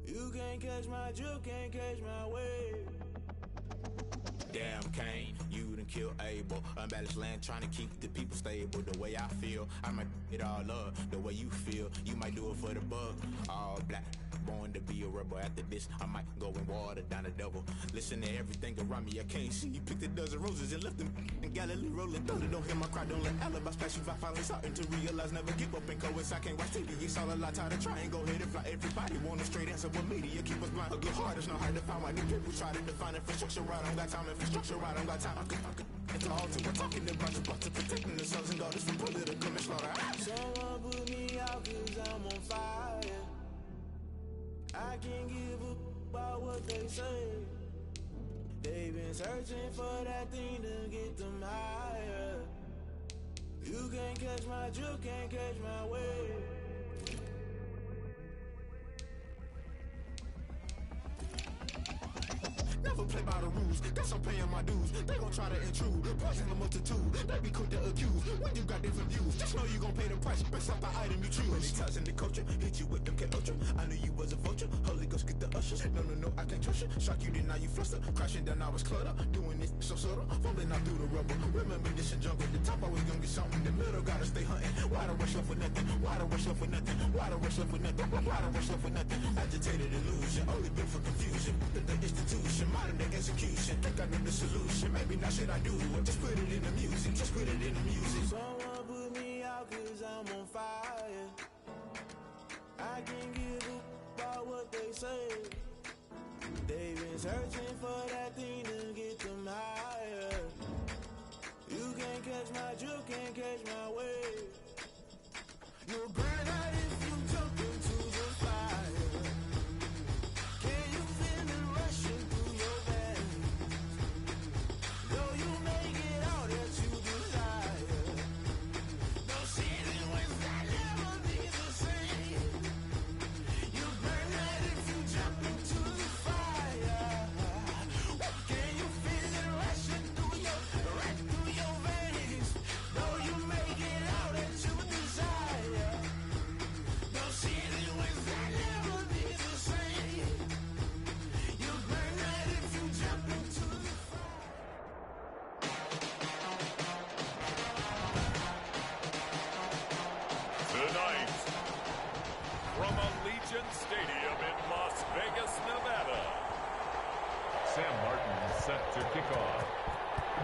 [SPEAKER 5] You can't catch my drift, can't catch my wave. Damn, Kane, you done killed Abel. Unbalanced land, trying to keep the people stable. The way I feel, I might it all up. The way you feel, you might do it for the bug. All black, born to be a rebel. After this, I might go and water down the devil. Listen to everything around me, I can't see. You picked a dozen roses and left them in Galilee rolling thunder. Don't hear my cry, don't let alibi splash you. I finally starting to realize, never give up and coincide. I can't watch TV, it's all a lot. Tired of trying, go ahead and fly. Everybody want a straight answer, but media keep us blind. A good heart is not hard to find. Why the people try to define infrastructure right? I don't got time, infrastructure right, I don't got time. I could it's all to we're talking about the block to protecting the sons and daughters from political and slaughter. Someone put me out 'cause I'm on fire. I can't give a about what they say. They've been searching for that thing to get them higher. You can't catch my drift, can't catch my wave. Never play by the rules, guess I'm paying my dues. They gon' try to intrude, poison the multitude. They be quick to accuse, when you got different views. Just know you gon' pay the price, based off the item you choose. Many times in the culture, hit you with MK Ultra. I knew you was a vulture, Holy Ghost get the ushers. No, I can't trust you. Shock you, then now you fluster. Crashing down, I was cluttered. Doing
[SPEAKER 9] so subtle, fumbling out through the rubble. Remember this in jungle, the top always gonna get something. The middle gotta stay hunting. Why the rush left for nothing? Why the rush left for nothing? Why the rush left for nothing? Why the rush left for nothing? Agitated illusion, only built for confusion. The institution, modern day execution. Think I know the solution. Maybe not shit I do. Just put it in the music. Just put it in the music.
[SPEAKER 5] Someone put me out 'cause I'm on fire. I can't give a about what they say. They've been searching for that thing to get them higher. You can't catch my drift, can't catch my wave. You'll burn out if you jump into the fire. Can you feel it rushing through your veins? Though you make it all that you desire. No season when that never be the same. You burn out if you jump into the fire. Can you feel it rushing through your veins? Though you make it all that you desire. No season when that never be the same. You burn out if you jump into the
[SPEAKER 2] Tonight, from Allegiant Stadium in Las Vegas, Nevada, Sam Martin set to kick off.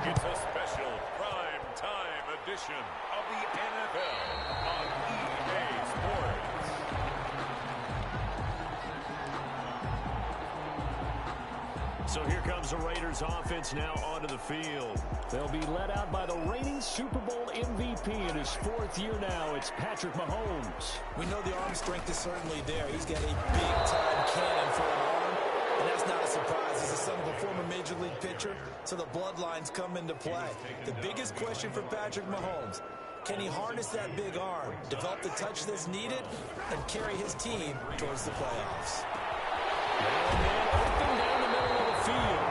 [SPEAKER 2] It's a special prime time edition of the NFL on EA Sports.
[SPEAKER 1] So here comes the Raiders offense now onto the field. They'll be led out by the reigning Super Bowl MVP in his 4th year now. It's Patrick Mahomes.
[SPEAKER 3] We know the arm strength is certainly there. He's got a big-time cannon for an arm, and that's not a surprise. He's the son of a former Major League pitcher, so the bloodlines come into play. The biggest question for Patrick Mahomes, can he harness that big arm, develop the touch that's needed, and carry his team towards the playoffs?
[SPEAKER 1] Open down the middle of the field.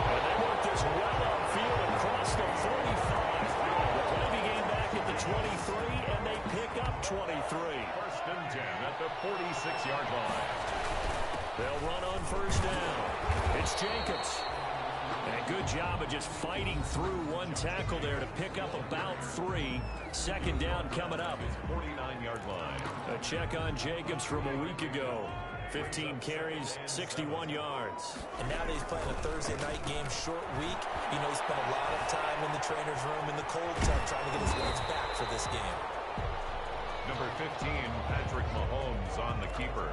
[SPEAKER 1] And they work this well upfield across the 45. The play began back at the 23, and they pick up 23.
[SPEAKER 2] First and 10 at the 46-yard line.
[SPEAKER 1] They'll run on first down. It's Jacobs. And a good job of just fighting through one tackle there to pick up about 3. Second down coming up.
[SPEAKER 2] 49-yard line.
[SPEAKER 1] A check on Jacobs from a week ago. 15 carries, 61 yards.
[SPEAKER 3] And now that he's playing a Thursday night game, short week, you know, he spent a lot of time in the trainer's room in the cold tub trying to get his legs back for this game.
[SPEAKER 2] Number 15, Patrick Mahomes on the keeper.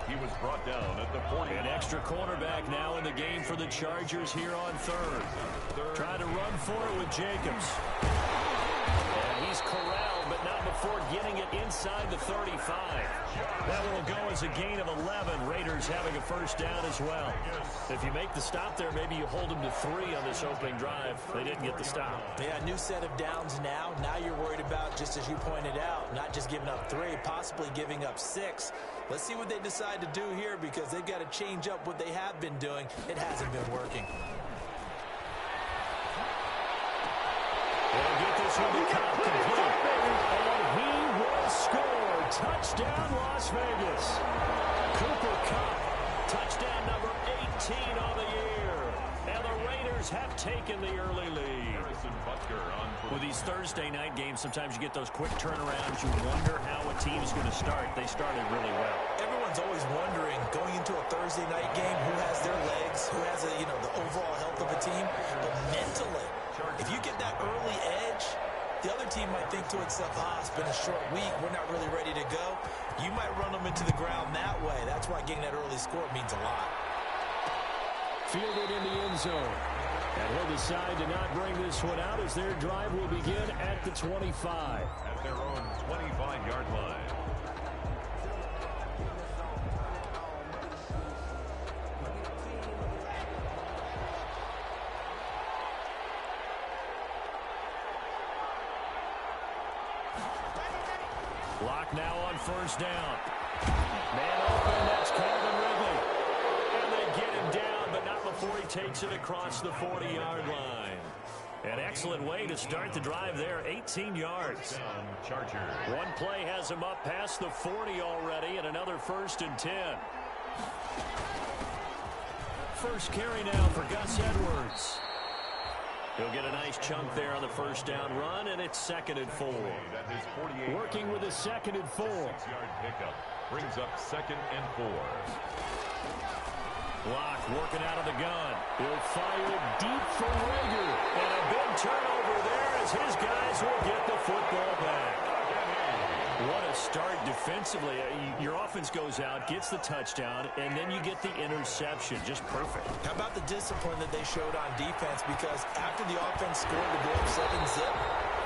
[SPEAKER 2] He was brought down at the 40.
[SPEAKER 1] An extra cornerback now in the game for the Chargers here on third. Try to run for it with Jacobs. And he's corralled, but not before getting it inside the 35. That will go as a gain of 11. Raiders having a first down as well. If you make the stop there, maybe you hold them to 3 on this opening drive. They didn't get the stop.
[SPEAKER 3] Yeah, new set of downs now. Now you're worried about, just as you pointed out, not just giving up 3, possibly giving up 6. Let's see what they decide to do here, because they've got to change up what they have been doing. It hasn't been working.
[SPEAKER 1] They'll get this one to Cobb complete. And he will score. Touchdown, Las Vegas. Cooper Kupp, touchdown number 18 on the year. And the Raiders have taken the early lead. With these Thursday night games, sometimes you get those quick turnarounds. You wonder how a team's going to start. They started really well.
[SPEAKER 3] Everyone's always wondering, going into a Thursday night game, who has their legs, who has the overall health of a team. But mentally, if you get that early edge, the other team might think to itself, it's been a short week, we're not really ready to go. You might run them into the ground that way. That's why getting that early score means a lot.
[SPEAKER 1] Fielded in the end zone. And he'll decide to not bring this one out as their drive will begin at the 25.
[SPEAKER 2] At their own 25-yard line.
[SPEAKER 1] Lock now on first down. Man open, that's Calvin Ridley. And they get him down, but not before he takes it across the 40-yard line. An excellent way to start the drive there, 18 yards.
[SPEAKER 2] Chargers.
[SPEAKER 1] One play has him up past the 40 already, and another 1st and 10. First carry now for Gus Edwards. He'll get a nice chunk there on the first down run, and it's 2nd and 4. Working with a 2nd and 4.
[SPEAKER 2] 6-yard pickup brings up 2nd and 4.
[SPEAKER 1] Block working out of the gun. He'll fire it deep for Rager. And a big turnover there as his guys will get the football back. What a start defensively. Your offense goes out, gets the touchdown, and then you get the interception. Just perfect.
[SPEAKER 3] How about the discipline that they showed on defense? Because after the offense scored to go up 7-zip,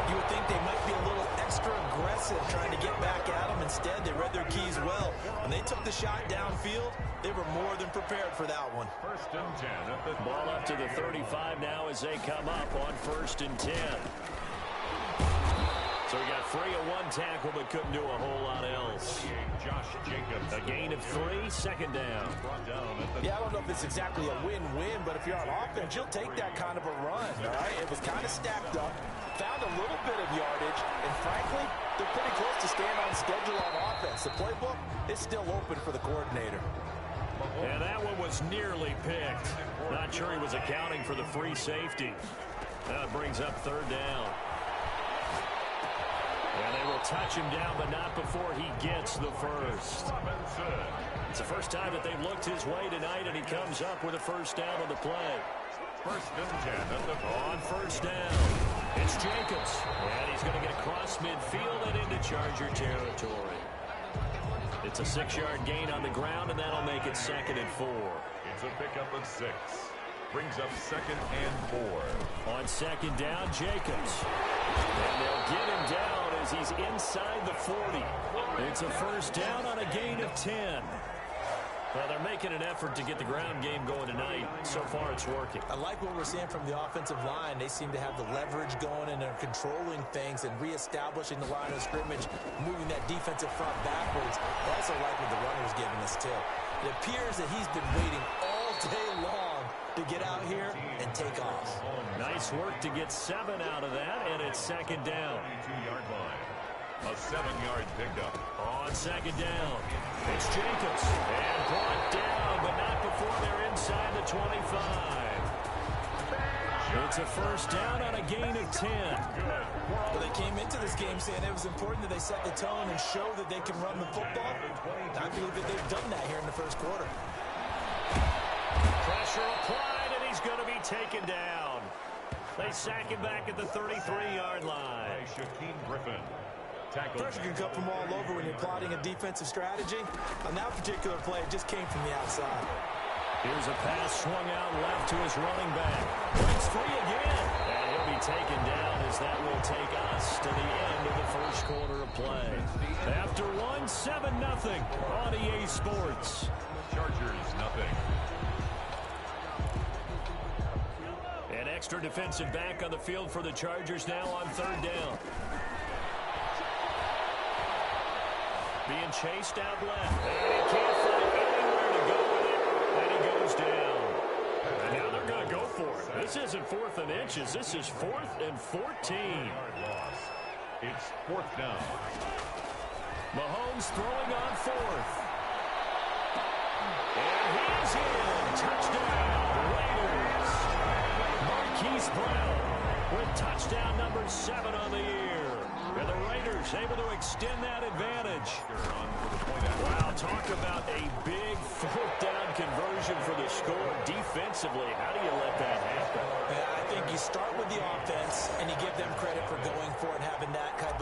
[SPEAKER 3] you would think they might be a little extra aggressive trying to get back at them. Instead, they read their keys well. When they took the shot downfield, they were more than prepared for that one.
[SPEAKER 2] 1st and 10 at the
[SPEAKER 1] ball up to the 35 now as they come up on 1st and 10. So he got free of one tackle but couldn't do a whole lot else.
[SPEAKER 2] Josh Jacobs.
[SPEAKER 1] A gain of 3, 2nd down.
[SPEAKER 3] Yeah, I don't know if it's exactly a win-win, but if you're on offense, you'll take that kind of a run, all right? It was kind of stacked up, found a little bit of yardage, and frankly, they're pretty close to staying on schedule on offense. The playbook is still open for the coordinator.
[SPEAKER 1] And that one was nearly picked. Not sure he was accounting for the free safety. That brings up 3rd down. And they will touch him down, but not before he gets the first. It's the first time that they've looked his way tonight, and he comes up with a first down on the play.
[SPEAKER 2] 1st and 10 at the
[SPEAKER 1] on 1st down. It's Jacobs, and he's going to get across midfield and into Charger territory. It's a 6-yard gain on the ground, and that'll make it 2nd and 4.
[SPEAKER 2] It's a pickup of 6. Brings up 2nd and 4.
[SPEAKER 1] On 2nd down, Jacobs. And they'll get him down as he's inside the 40. It's a first down on a gain of 10. Well, they're making an effort to get the ground game going tonight. So far, it's working.
[SPEAKER 3] I like what we're seeing from the offensive line. They seem to have the leverage going, and they're controlling things and reestablishing the line of scrimmage, moving that defensive front backwards. I also like what the runner's giving us, too. It appears that he's been waiting all day long to get out here and take off.
[SPEAKER 1] Nice work to get 7 out of that, and it's 2nd down.
[SPEAKER 2] 22-yard line. A 7-yard pickup.
[SPEAKER 1] On 2nd down, it's Jacobs. And brought down, but not before they're inside the 25. It's a first down on a gain of 10.
[SPEAKER 3] Well, they came into this game saying it was important that they set the tone and show that they can run the football. I believe that they've done that here in the first quarter.
[SPEAKER 1] Pressure applied, and he's going to be taken down. They sack him back at the 33-yard line.
[SPEAKER 2] Shaquem Griffin.
[SPEAKER 3] Pressure can come from all over when you're plotting a defensive strategy. On that particular play, it just came from the outside.
[SPEAKER 1] Here's a pass swung out left to his running back. Breaks free again. And he'll be taken down as that will take us to the end of the first quarter of play. After 1, 7-0 on EA Sports.
[SPEAKER 2] Chargers, nothing.
[SPEAKER 1] An extra defensive back on the field for the Chargers now on 3rd down. Being chased out left. And he can't find anywhere to go with it. And he goes down. And now they're going to go for it. This isn't 4th and inches. This is 4th and 14.
[SPEAKER 2] Loss. It's 4th down.
[SPEAKER 1] Mahomes throwing on 4th. And he's in. Touchdown, Raiders. Marquise Brown with touchdown number 7 on the year. And the Raiders able to extend that advantage. Wow, talk about a big 4th down conversion for the score. Defensively, how do you let that happen?
[SPEAKER 3] Yeah, I think you start with the offense, and you give them credit for going for it, having that kind of,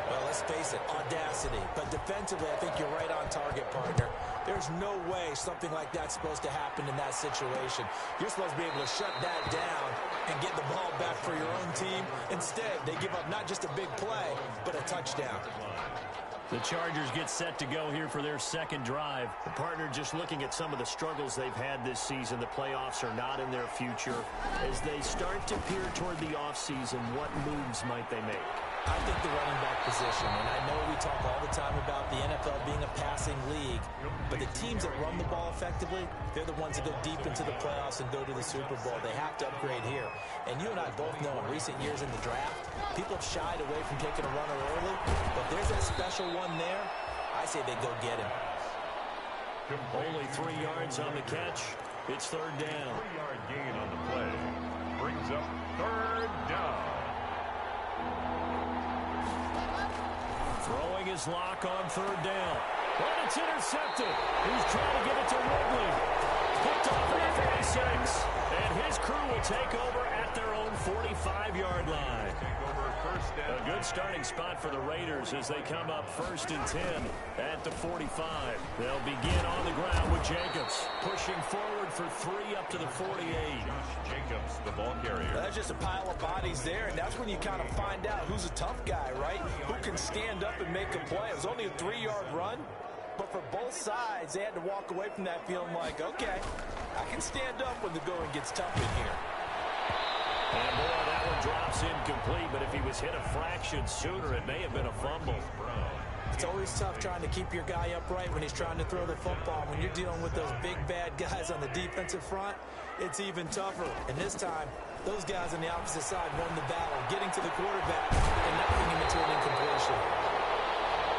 [SPEAKER 3] well, let's face it, audacity. But defensively, I think you're right on target, partner. There's no way something like that's supposed to happen in that situation. You're supposed to be able to shut that down and get the ball back for your own team. Instead, they give up not just a big play, but a touchdown.
[SPEAKER 1] The Chargers get set to go here for their 2nd drive. The partner just looking at some of the struggles they've had this season. The playoffs are not in their future. As they start to peer toward the offseason, what moves might they make?
[SPEAKER 3] I think the running back position, and I know we talk all the time about the NFL being a passing league, but the teams that run the ball effectively, they're the ones that go deep into the playoffs and go to the Super Bowl. They have to upgrade here. And you and I both know in recent years in the draft, people have shied away from taking a runner early, but there's that special one there. I say they go get him.
[SPEAKER 1] Only 3 yards on the catch. It's 3rd down.
[SPEAKER 2] 3-yard gain on the play. Brings up third down.
[SPEAKER 1] Throwing his lock on third down. And it's intercepted. He's trying to get it to Woodley. Picked off at the 46. And his crew will take over at their own 45-yard line. A good starting spot for the Raiders as they come up 1st and 10 at the 45. They'll begin on the ground with Jacobs. Pushing forward for 3 up to the 48.
[SPEAKER 2] Josh Jacobs, the ball carrier.
[SPEAKER 3] That's just a pile of bodies there, and that's when you kind of find out who's a tough guy, right? Who can stand up and make a play. It was only a 3-yard run, but for both sides, they had to walk away from that feeling like, okay, I can stand up when the going gets tough in here.
[SPEAKER 1] And boy, that one drops incomplete, but if he was hit a fraction sooner, it may have been a fumble.
[SPEAKER 3] It's always tough trying to keep your guy upright when he's trying to throw the football. When you're dealing with those big, bad guys on the defensive front, it's even tougher. And this time, those guys on the opposite side won the battle, getting to the quarterback and knocking him into an incompletion.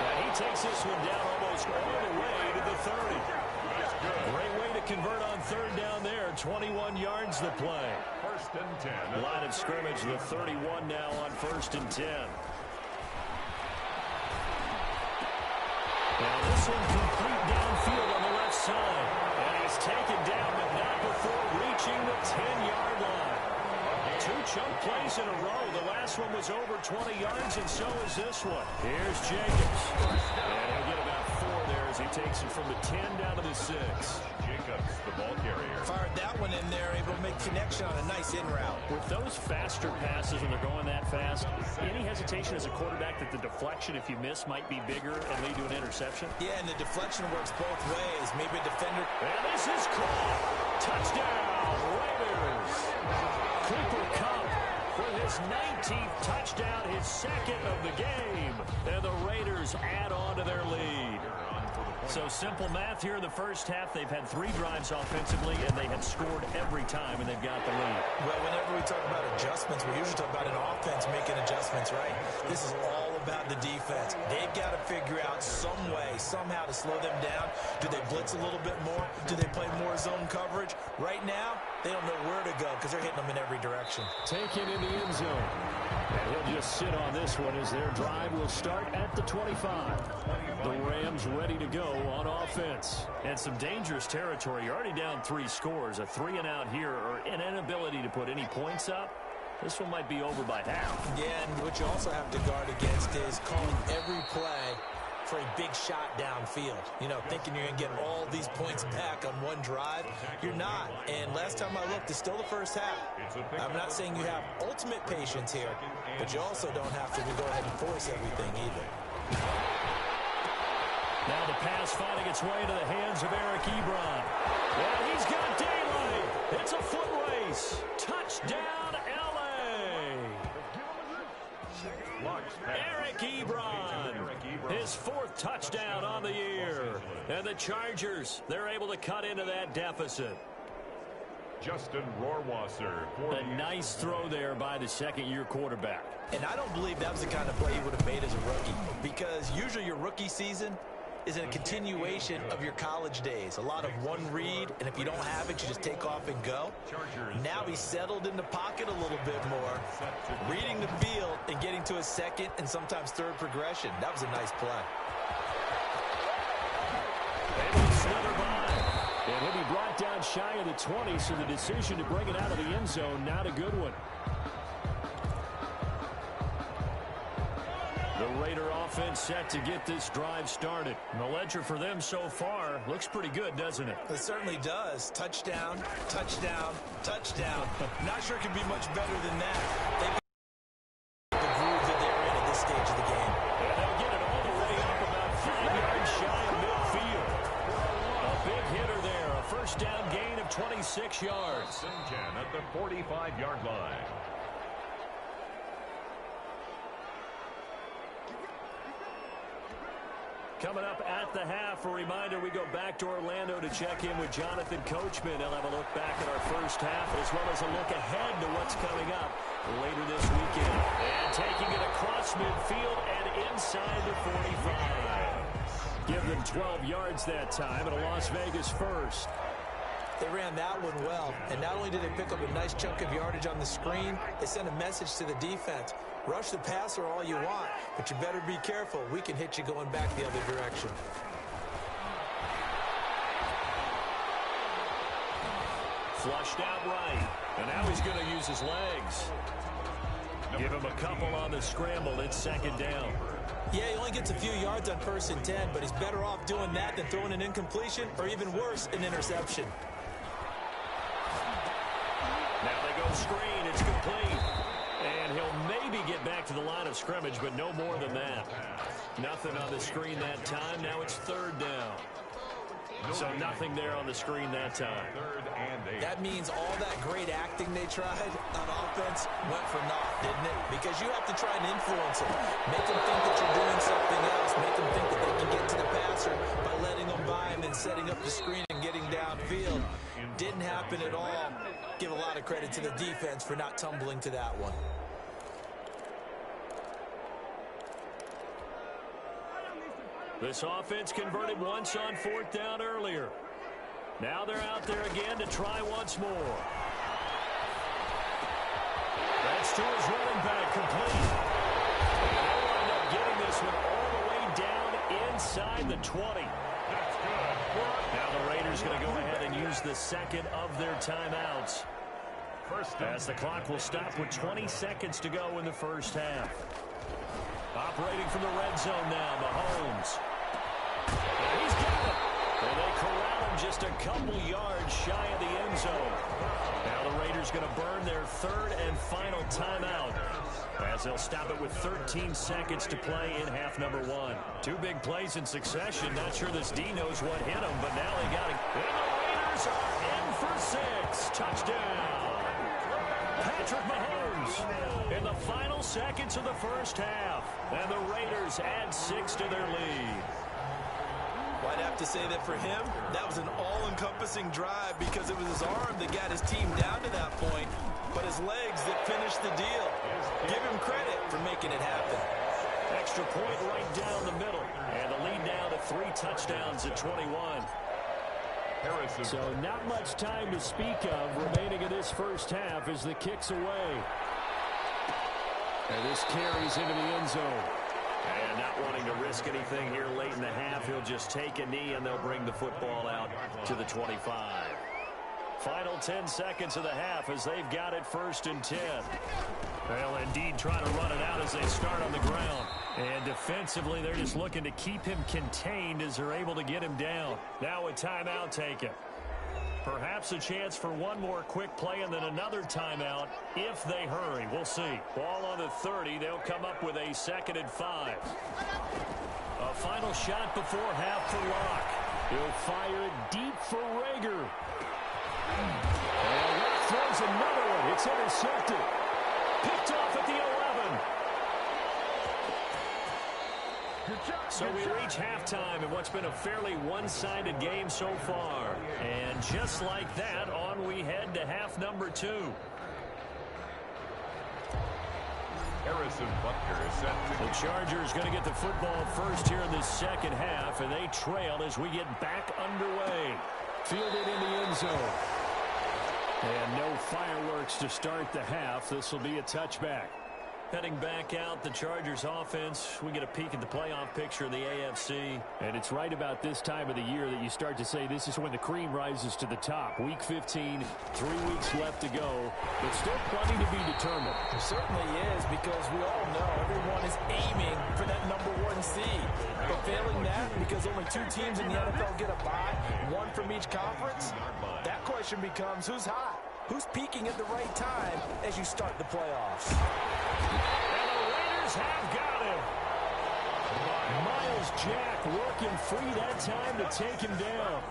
[SPEAKER 1] Now he takes this one down almost all the way to the 30. Great way to convert on third down there. 21 yards the play.
[SPEAKER 2] 1st and 10.
[SPEAKER 1] Line of scrimmage, the 31 now on 1st and 10. Now this one complete downfield on the left side. And he's taken down, but not before reaching the 10-yard line. 2 chunk plays in a row. The last one was over 20 yards, and so is this one. Here's Jacobs. And he'll get about 4 there as he takes it from the 10 down to the 6.
[SPEAKER 2] Jacobs, the ball carrier.
[SPEAKER 3] Fired that one in there, able to make connection on a nice in route.
[SPEAKER 1] With those faster passes when they're going that fast, any hesitation as a quarterback that the deflection, if you miss, might be bigger and lead to an interception?
[SPEAKER 3] Yeah, and the deflection works both ways. Maybe a defender.
[SPEAKER 1] And this is caught. Touchdown, Raiders. Cooper Kupp for his 19th touchdown, his 2nd of the game. And the Raiders add on to their lead. So simple math here in the first half. They've had 3 drives offensively, and they have scored every time, and they've got the lead.
[SPEAKER 3] Well, whenever we talk about adjustments, we usually talk about an offense making adjustments, right? This is all about the defense. They've got to figure out some way, somehow to slow them down. Do they blitz a little bit more? Do they play more zone coverage? Right now, they don't know where to go because they're hitting them in every direction.
[SPEAKER 1] Taken in the end zone. And he'll just sit on this one as their drive will start at the 25. The Rams ready to go on offense. And some dangerous territory. You're already down 3 scores. A 3-and-out here or an inability to put any points up. This one might be over by half.
[SPEAKER 3] Yeah, and what you also have to guard against is calling every play for a big shot downfield. You know, thinking you're going to get all these points back on one drive. You're not. And last time I looked, it's still the first half. I'm not saying you have ultimate patience here, but you also don't have to go ahead and force everything either.
[SPEAKER 1] Now the pass finding its way into the hands of Eric Ebron. And he's got daylight. It's a foot race. Touchdown, L.A. Eric Ebron. His 4th touchdown on the year. And the Chargers, they're able to cut into that deficit.
[SPEAKER 2] Justin Rohrwasser.
[SPEAKER 1] A nice throw there by the 2nd-year quarterback.
[SPEAKER 3] And I don't believe that was the kind of play he would have made as a rookie. Because usually your rookie season is a continuation of your college days. A lot of one read, and if you don't have it, you just take off and go. Now he's settled in the pocket a little bit more, reading the field and getting to a 2nd and sometimes 3rd progression. That was a nice play.
[SPEAKER 1] Able to slither by. And he'll be brought down shy of the 20, so the decision to bring it out of the end zone, not a good one. The Raider offense set to get this drive started. And the ledger for them so far looks pretty good, doesn't it?
[SPEAKER 3] It certainly does. Touchdown, touchdown, touchdown. Not sure it could be much better than that. They the groove that they're in at this stage of the game.
[SPEAKER 1] And they'll get it all the way up about 5 yards shy of midfield. A big hitter there. A 1st down gain of 26 yards.
[SPEAKER 2] 10 at the 45-yard line.
[SPEAKER 1] Coming up at the half, a reminder, we go back to Orlando to check in with Jonathan Coachman. He'll have a look back at our first half as well as a look ahead to what's coming up later this weekend. And taking it across midfield and inside the 45. Give them 12 yards that time, and a Las Vegas first.
[SPEAKER 3] They ran that one well, and not only did they pick up a nice chunk of yardage on the screen, they sent a message to the defense. Rush the passer all you want, but you better be careful. We can hit you going back the other direction.
[SPEAKER 1] Flushed out right, and now he's going to use his legs. Give him a couple on the scramble. It's second down.
[SPEAKER 3] Yeah, he only gets a few yards on 1st and 10, but he's better off doing that than throwing an incompletion or even worse, an interception.
[SPEAKER 1] Now they go screen. It's complete. And he'll maybe get back to the line of scrimmage, but no more than that. Nothing on the screen that time. Now it's 3rd down. So nothing there on the screen that time.
[SPEAKER 2] 3rd and 8.
[SPEAKER 3] That means all that great acting they tried on offense went for naught, didn't it? Because you have to try and influence them. Make them think that you're doing something else. Make them think that they can get to the passer by letting them by and then setting up the screen and getting downfield. Didn't happen at all. Give a lot of credit to the defense for not tumbling to that one.
[SPEAKER 1] This offense converted once on 4th down earlier. Now they're out there again to try once more. That's to his running back, complete. And they'll wind up getting this one all the way down inside the 20.
[SPEAKER 2] That's good.
[SPEAKER 1] Now the Raiders going to go ahead and use the second of their timeouts. As the clock will stop with 20 seconds to go in the first half. Operating from the red zone now, Mahomes. And he's got it. And they corral him just a couple yards shy of the end zone. Now the Raiders going to burn their 3rd and final timeout, as they'll stop it with 13 seconds to play in half number 1. 2 big plays in succession. Not sure this D knows what hit him, but now they got it. And the Raiders are in for 6. Touchdown. Patrick Mahomes in the final seconds of the first half. And the Raiders add 6 to their lead.
[SPEAKER 3] Well, I'd have to say that for him, that was an all-encompassing drive because it was his arm that got his team down to that point, but his legs that finished the deal. Give him credit for making it happen.
[SPEAKER 1] Extra point right down the middle. And the lead now to 3 touchdowns at 21. So not much time to speak of remaining in this first half as the kick's away. And this carries into the end zone. And not wanting to risk anything here late in the half, he'll just take a knee and they'll bring the football out to the 25. Final 10 seconds of the half as they've got it 1st and 10. They'll indeed try to run it out as they start on the ground. And defensively, they're just looking to keep him contained as they're able to get him down. Now a timeout taken. Perhaps a chance for one more quick play and then another timeout if they hurry. We'll see. Ball on the 30. They'll come up with a 2nd and 5. A final shot before half for Locke. He'll fire it deep for Rager. And Locke throws another one. It's intercepted. Picked off at the 11. So we reach halftime in what's been a fairly one-sided game so far. And just like that, on we head to half number 2.
[SPEAKER 2] Harrison Butker is set to...
[SPEAKER 1] The Chargers going to get the football first here in this second half, and they trail as we get back underway. Fielded in the end zone. And no fireworks to start the half. This will be a touchback. Heading back out, the Chargers offense, we get a peek at the playoff picture in the AFC. And it's right about this time of the year that you start to say this is when the cream rises to the top. Week 15, 3 weeks left to go, but still plenty to be determined.
[SPEAKER 3] There certainly is, because we all know everyone is aiming for that number 1 seed. But failing that, because only 2 teams in the NFL get a bye, 1 from each conference, that question becomes who's hot? Who's peaking at the right time as you start the playoffs?
[SPEAKER 1] And the Raiders have got him. Miles Jack working free that time to take him down.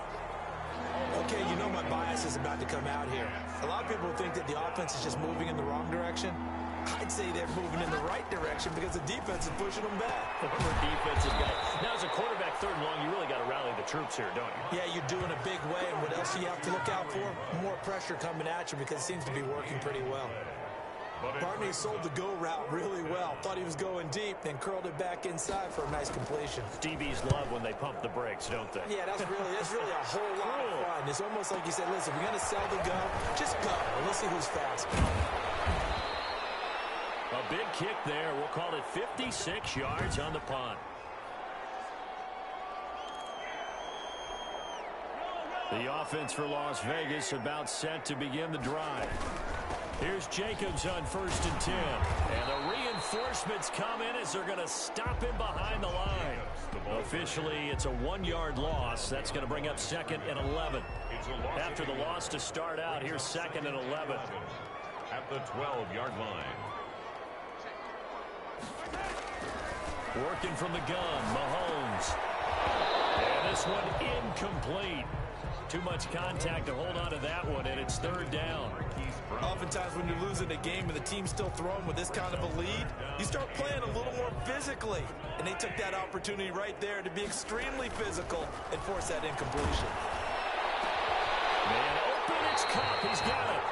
[SPEAKER 3] Okay, you know my bias is about to come out here. A lot of people think that the offense is just moving in the wrong direction. I'd say they're moving in the right direction because the defense is pushing them back.
[SPEAKER 1] Former defensive guy. Now, as a quarterback 3rd and long, you really got to rally the troops here, don't you?
[SPEAKER 3] Yeah, you're doing a big way, and what else do you have to look out for? More pressure coming at you because it seems to be working pretty well. Barney sold the go route really well. Thought he was going deep, then curled it back inside for a nice completion.
[SPEAKER 1] DBs love when they pump the brakes, don't they?
[SPEAKER 3] Yeah, that's really a whole lot of fun. It's almost like you said, listen, we're going to sell the go. Just go. Let's see who's fast.
[SPEAKER 1] A big kick there. We'll call it 56 yards on the punt. The offense for Las Vegas about set to begin the drive. Here's Jacobs on 1st and 10. And the reinforcements come in as they're going to stop him behind the line. Officially, it's a 1-yard loss. That's going to bring up 2nd and 11. After the loss to start out, here's 2nd and 11.
[SPEAKER 2] At the 12-yard line.
[SPEAKER 1] Working from the gun, Mahomes. And this one incomplete. Too much contact to hold on to that one, and it's 3rd down.
[SPEAKER 3] Oftentimes when you're losing a game and the team's still throwing with this kind of a lead, you start playing a little more physically. And they took that opportunity right there to be extremely physical and force that incompletion.
[SPEAKER 1] Man open, it's Cup. He's got it.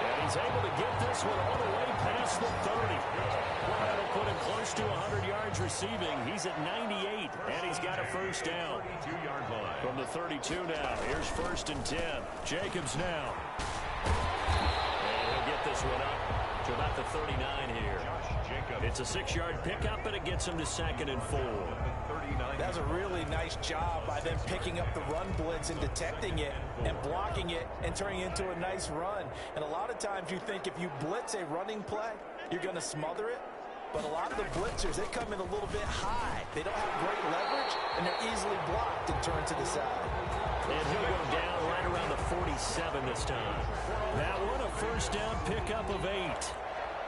[SPEAKER 1] And he's able to get this one all the way past the 30. That'll put him close to 100 yards receiving. He's at 98, and he's got a 1st down.
[SPEAKER 2] 32-yard line.
[SPEAKER 1] From the 32 now. Here's 1st and 10. Jacobs now. And he'll get this one up to about the 39 here. It's a 6-yard pickup, and it gets him to 2nd and 4.
[SPEAKER 3] That's a really nice job by them picking up the run blitz and detecting it and blocking it and turning it into a nice run. And a lot of times you think if you blitz a running play, you're going to smother it. But a lot of the blitzers, they come in a little bit high. They don't have great leverage, and they're easily blocked and turned to the side.
[SPEAKER 1] And he'll go down right around the 47 this time. That one, a 1st down pickup of 8.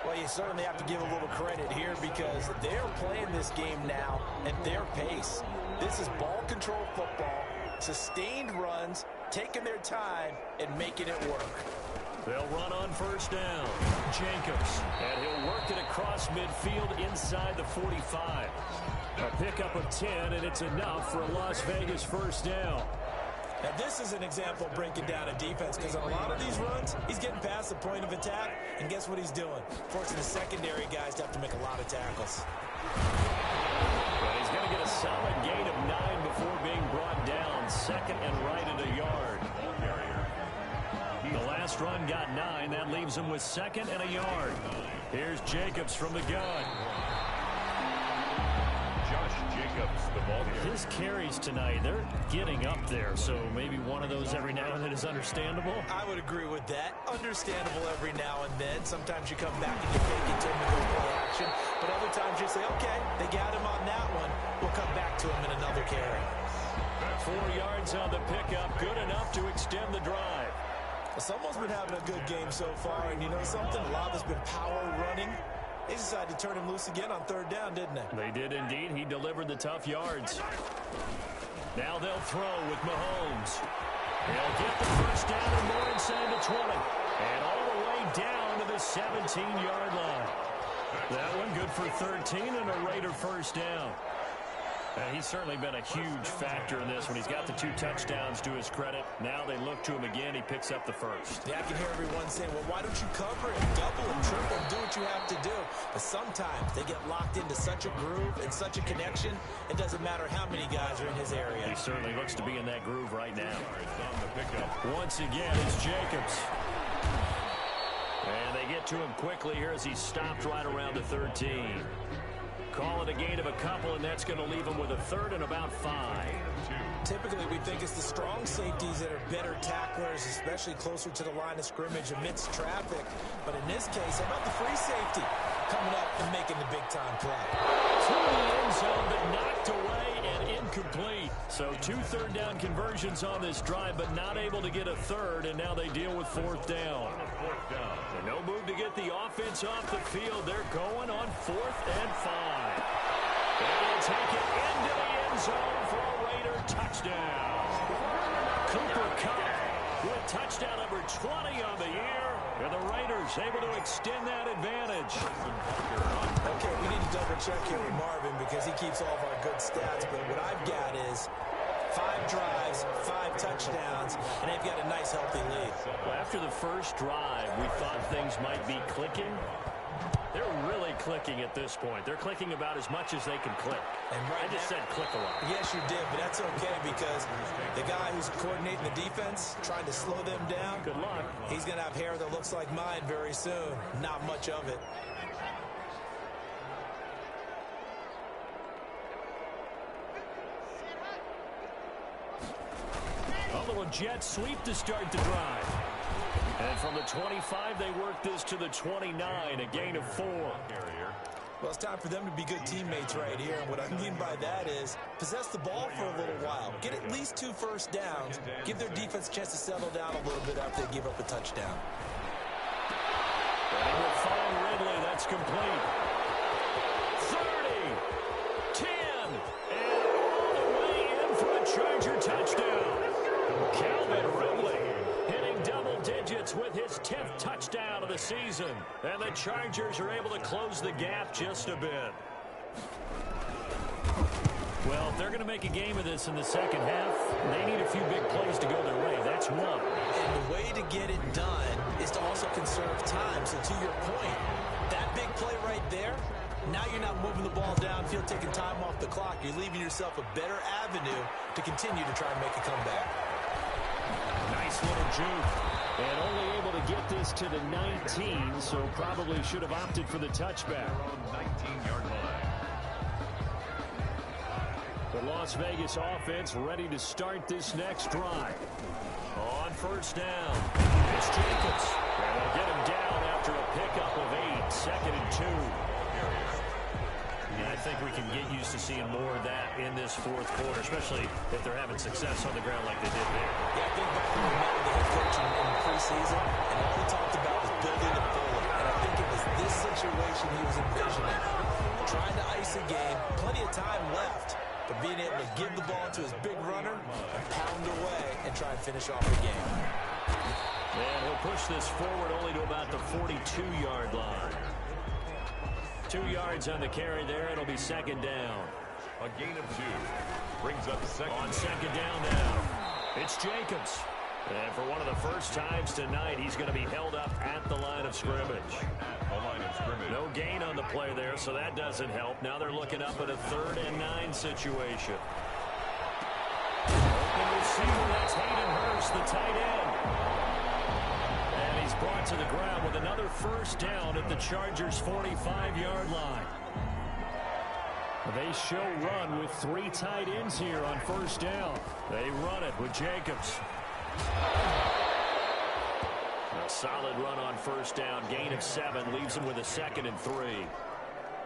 [SPEAKER 3] Well, you certainly have to give a little credit here because they're playing this game now at their pace. This is ball control football, sustained runs, taking their time, and making it work.
[SPEAKER 1] They'll run on 1st down. Jacobs, and he'll work it across midfield inside the 45. A pickup of 10, and it's enough for a Las Vegas 1st down.
[SPEAKER 3] Now, this is an example of breaking down a defense because on a lot of these runs, he's getting past the point of attack, and guess what he's doing? Forcing the secondary guys to have to make a lot of tackles.
[SPEAKER 1] But he's going to get a solid gain of 9 before being brought down. 2nd and right at a yard. The last run got 9. That leaves him with 2nd and a yard. Here's Jacobs from the gun.
[SPEAKER 2] Jacobs, the ball here.
[SPEAKER 1] His carries tonight, they're getting up there, so maybe one of those every now and then is understandable.
[SPEAKER 3] I would agree with that. Understandable every now and then. Sometimes you come back and you fake it to him and go play action, but other times you say, okay, they got him on that one. We'll come back to him in another carry.
[SPEAKER 1] 4 yards on the pickup, good enough to extend the drive.
[SPEAKER 3] Well, someone's been having a good game so far, and you know something? A lot of it's been power running. They decided to turn him loose again on 3rd down, didn't they?
[SPEAKER 1] They did indeed. He delivered the tough yards. Now they'll throw with Mahomes. He'll get the 1st down and more inside the 20. And all the way down to the 17-yard line. That one good for 13 and a Raider 1st down. He's certainly been a huge factor in this when he's got the 2 touchdowns to his credit. Now they look to him again. He picks up the 1st.
[SPEAKER 3] Yeah, I can hear everyone saying, well, why don't you cover him, double him, triple him, do what you have to do. But sometimes they get locked into such a groove and such a connection, it doesn't matter how many guys are in his area.
[SPEAKER 1] He certainly looks to be in that groove right now. Once again, it's Jacobs. And they get to him quickly here as he's stopped right around the 13. Call it a gain of a couple, and that's going to leave him with a 3rd and about 5.
[SPEAKER 3] Typically, we think it's the strong safeties that are better tacklers, especially closer to the line of scrimmage amidst traffic. But in this case, how about the free safety coming up and making the big-time play?
[SPEAKER 1] To the end zone, but knocked away and incomplete. So 2 third-down conversions on this drive, but not able to get a 3rd, and now they deal with 4th down. And no move to get the offense off the field. They're going on 4th and 5. And they'll take it into the end zone for a Raider touchdown. Cooper Kupp with touchdown number 20 on the year. And the Raiders able to extend that advantage.
[SPEAKER 3] Okay, we need to double-check here with Marvin because he keeps all of our good stats. But what I've got is 5 drives, 5 touchdowns, and they've got a nice, healthy lead.
[SPEAKER 1] Well, after the first drive, we thought things might be clicking. They're really clicking at this point. They're clicking about as much as they can click.
[SPEAKER 3] And
[SPEAKER 1] I just said click a lot.
[SPEAKER 3] Yes, you did, but that's okay because the guy who's coordinating the defense, trying to slow them down,
[SPEAKER 1] good luck.
[SPEAKER 3] He's going to have hair that looks like mine very soon. Not much of it.
[SPEAKER 1] A little jet sweep to start the drive. And from the 25, they work this to the 29, a gain of 4.
[SPEAKER 3] Well, it's time for them to be good teammates right here. And what I mean by that is possess the ball for a little while. Get at least 2 first downs. Give their defense a chance to settle down a little bit after they give up a touchdown.
[SPEAKER 1] And with Fine Ridley, that's complete. 30, 10, and all the way in for a Charger touchdown. Calvin Ridley hitting double digits with his 10th touchdown of the season. And the Chargers are able to close the gap just a bit. Well, if they're going to make a game of this in the second half, they need a few big plays to go their way. That's one.
[SPEAKER 3] And the way to get it done is to also conserve time. So to your point, that big play right there, now you're not moving the ball downfield, taking time off the clock. You're leaving yourself a better avenue to continue to try and make a comeback.
[SPEAKER 1] Nice little juke. And only able to get this to the 19, so probably should have opted for the touchback.
[SPEAKER 2] 19-yard line.
[SPEAKER 1] The Las Vegas offense ready to start this next drive. On first down, it's Jacobs. And they'll get him down after a pickup of 8, second and 2. And I think we can get used to seeing more of that in this fourth quarter, especially if they're having success on the ground like they did there.
[SPEAKER 3] Yeah, I think back when we met with the head coach in the preseason, and all he talked about was building a bullet. And I think it was this situation he was envisioning. Trying to ice a game, plenty of time left, but being able to give the ball to his big runner and pound away and try and finish off the game.
[SPEAKER 1] And he'll push this forward only to about the 42-yard line. 2 yards on the carry there. It'll be second down.
[SPEAKER 2] A gain of 2. Brings up second.
[SPEAKER 1] On second down now, it's Jacobs. And for one of the first times tonight, he's going to be held up at the line of scrimmage.
[SPEAKER 2] The line of scrimmage.
[SPEAKER 1] No gain on the play there, so that doesn't help. Now they're looking up at a 3rd and 9 situation. Open receiver, that's Hayden Hurst, the tight end. And he's brought to the ground with another first down at the Chargers' 45-yard line. They show run with 3 tight ends here on first down. They run it with Jacobs. A solid run on first down. Gain of 7 leaves him with a 2nd and 3.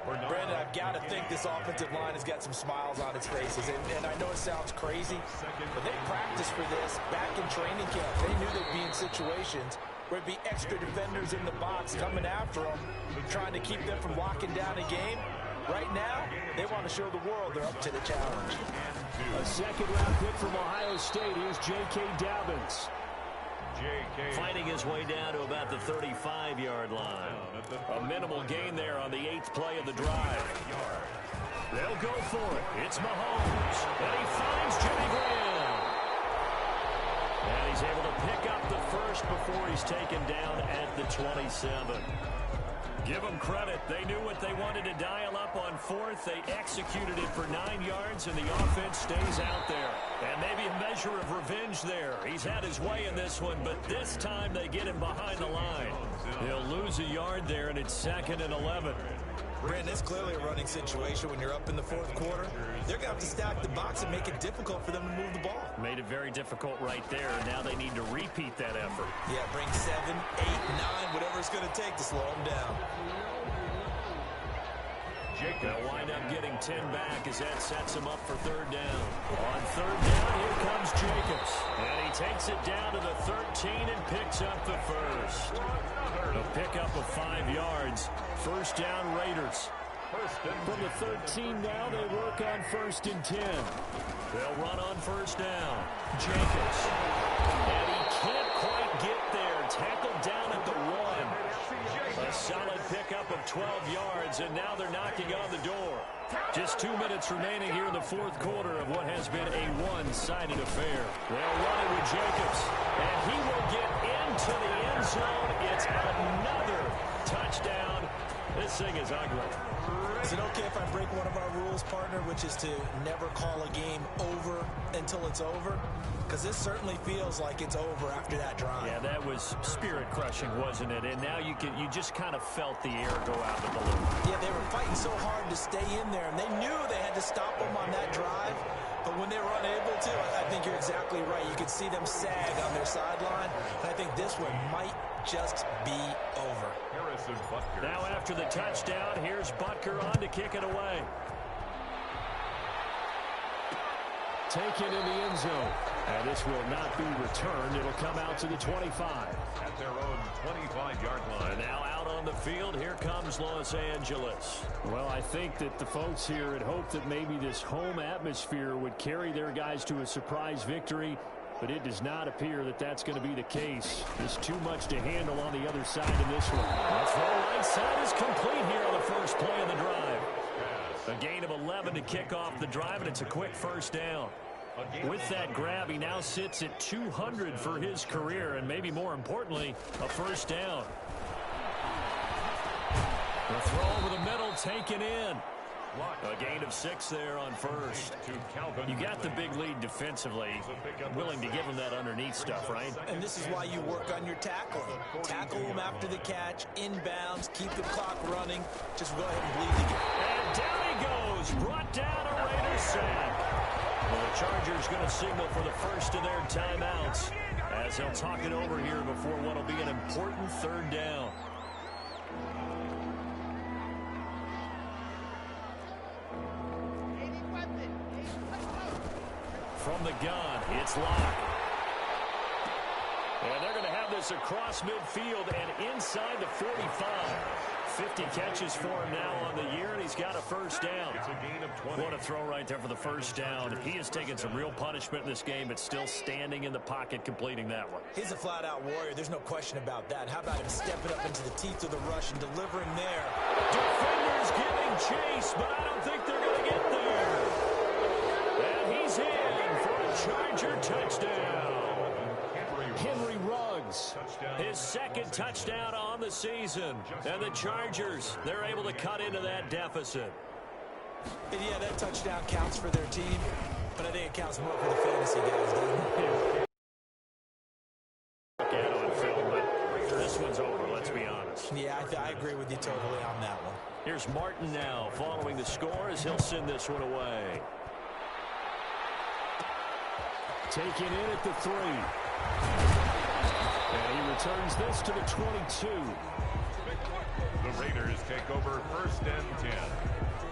[SPEAKER 3] Brandon, I've got to think this offensive line has got some smiles on its faces. And I know it sounds crazy, but they practiced for this back in training camp. They knew they'd be in situations where it'd be extra defenders in the box coming after them, trying to keep them from locking down a game. Right now, they want to show the world they're up to the challenge.
[SPEAKER 1] A second-round pick from Ohio State. Here's J.K. Dobbins. Fighting his way down to about the 35-yard line. A minimal gain there on the 8th play of the drive. They'll go for it. It's Mahomes. And he finds Jimmy Graham. And he's able to pick up the first before he's taken down at the 27. Give them credit. They knew what they wanted to dial up on 4th. They executed it for 9 yards, and the offense stays out there. And maybe a measure of revenge there. He's had his way in this one, but this time they get him behind the line. He'll lose a yard there, and it's 2nd and 11.
[SPEAKER 3] Brandon, it's clearly a running situation when you're up in the 4th quarter. They're going to have to stack the box and make it difficult for them to move the ball.
[SPEAKER 1] Made it very difficult right there. Now they need to repeat that effort.
[SPEAKER 3] Yeah, bring 7, 8, 9, whatever it's going to take to slow them down.
[SPEAKER 1] They'll wind up getting 10 back as that sets him up for 3rd down. On 3rd down, here comes Jacobs. And he takes it down to the 13 and picks up the first. A pickup of 5 yards. First down, Raiders. From the 13 now, they work on 1st and 10. They'll run on first down. Jacobs. And he can't quite get there. Tackled down at the 1. A solid pickup of 12 yards, and now they're knocking on the door. Just 2 minutes remaining here in the 4th quarter of what has been a one-sided affair. They'll run it with Jacobs, and he will get into the end zone. It's another touchdown. The This thing is ugly.
[SPEAKER 3] Is it okay if I break one of our rules, partner, which is to never call a game over until it's over? Because this certainly feels like it's over after that drive.
[SPEAKER 1] Yeah, that was spirit-crushing, wasn't it? And now you just kind of felt the air go out the balloon.
[SPEAKER 3] Yeah, they were fighting so hard to stay in there, and they knew they had to stop them on that drive. But when they were unable to, I think you're exactly right. You could see them sag on their sideline. And I think this one might just be over.
[SPEAKER 1] Now after the touchdown, here's Butker on to kick it away. Taken in the end zone. And this will not be returned. It'll come out to the 25.
[SPEAKER 2] At their own 25-yard line.
[SPEAKER 1] And now out on the field, here comes Los Angeles. Well, I think that the folks here had hoped that maybe this home atmosphere would carry their guys to a surprise victory, but it does not appear that that's going to be the case. There's too much to handle on the other side in this one. The throw right side is complete here on the first play of the drive. A gain of 11 to kick off the drive, and it's a quick first down. With that grab, he now sits at 200 for his career, and maybe more importantly, a first down. The throw over the middle, taken in. A gain of 6 there on first. You got the big lead defensively. Willing to give him that underneath stuff, right?
[SPEAKER 3] And this is why you work on your tackling. Tackle him after the catch, inbounds, keep the clock running. Just go ahead and bleed the game.
[SPEAKER 1] And down he goes. Brought down a Raider sack. Well, the Chargers going to signal for the first of their timeouts as they'll talk it over here before what will be an important third down. From the gun, it's Locke. And they're going to have this across midfield and inside the 45. 50 catches for him now on the year, and he's got a first down.
[SPEAKER 2] It's a gain of 20.
[SPEAKER 1] What a throw right there for the first down. He has taken some real punishment in this game, but still standing in the pocket, completing that one.
[SPEAKER 3] He's a flat-out warrior. There's no question about that. How about him stepping up into the teeth of the rush and delivering there?
[SPEAKER 1] Defenders giving chase, but I don't think they're going to get there. And he's in for a Charger touchdown. Henry Ruggs, his second touchdown on the season. And the Chargers, they're able to cut into that deficit.
[SPEAKER 3] And yeah, that touchdown counts for their team, but I think it counts more for the fantasy guys, doesn't it?
[SPEAKER 1] Look at it on film, but this one's over, let's be honest.
[SPEAKER 3] Yeah, I agree with you totally on that one.
[SPEAKER 1] Here's Martin now, following the score as he'll send this one away. Taken in at the 3. And he returns this to the 22.
[SPEAKER 2] The Raiders take over first and 10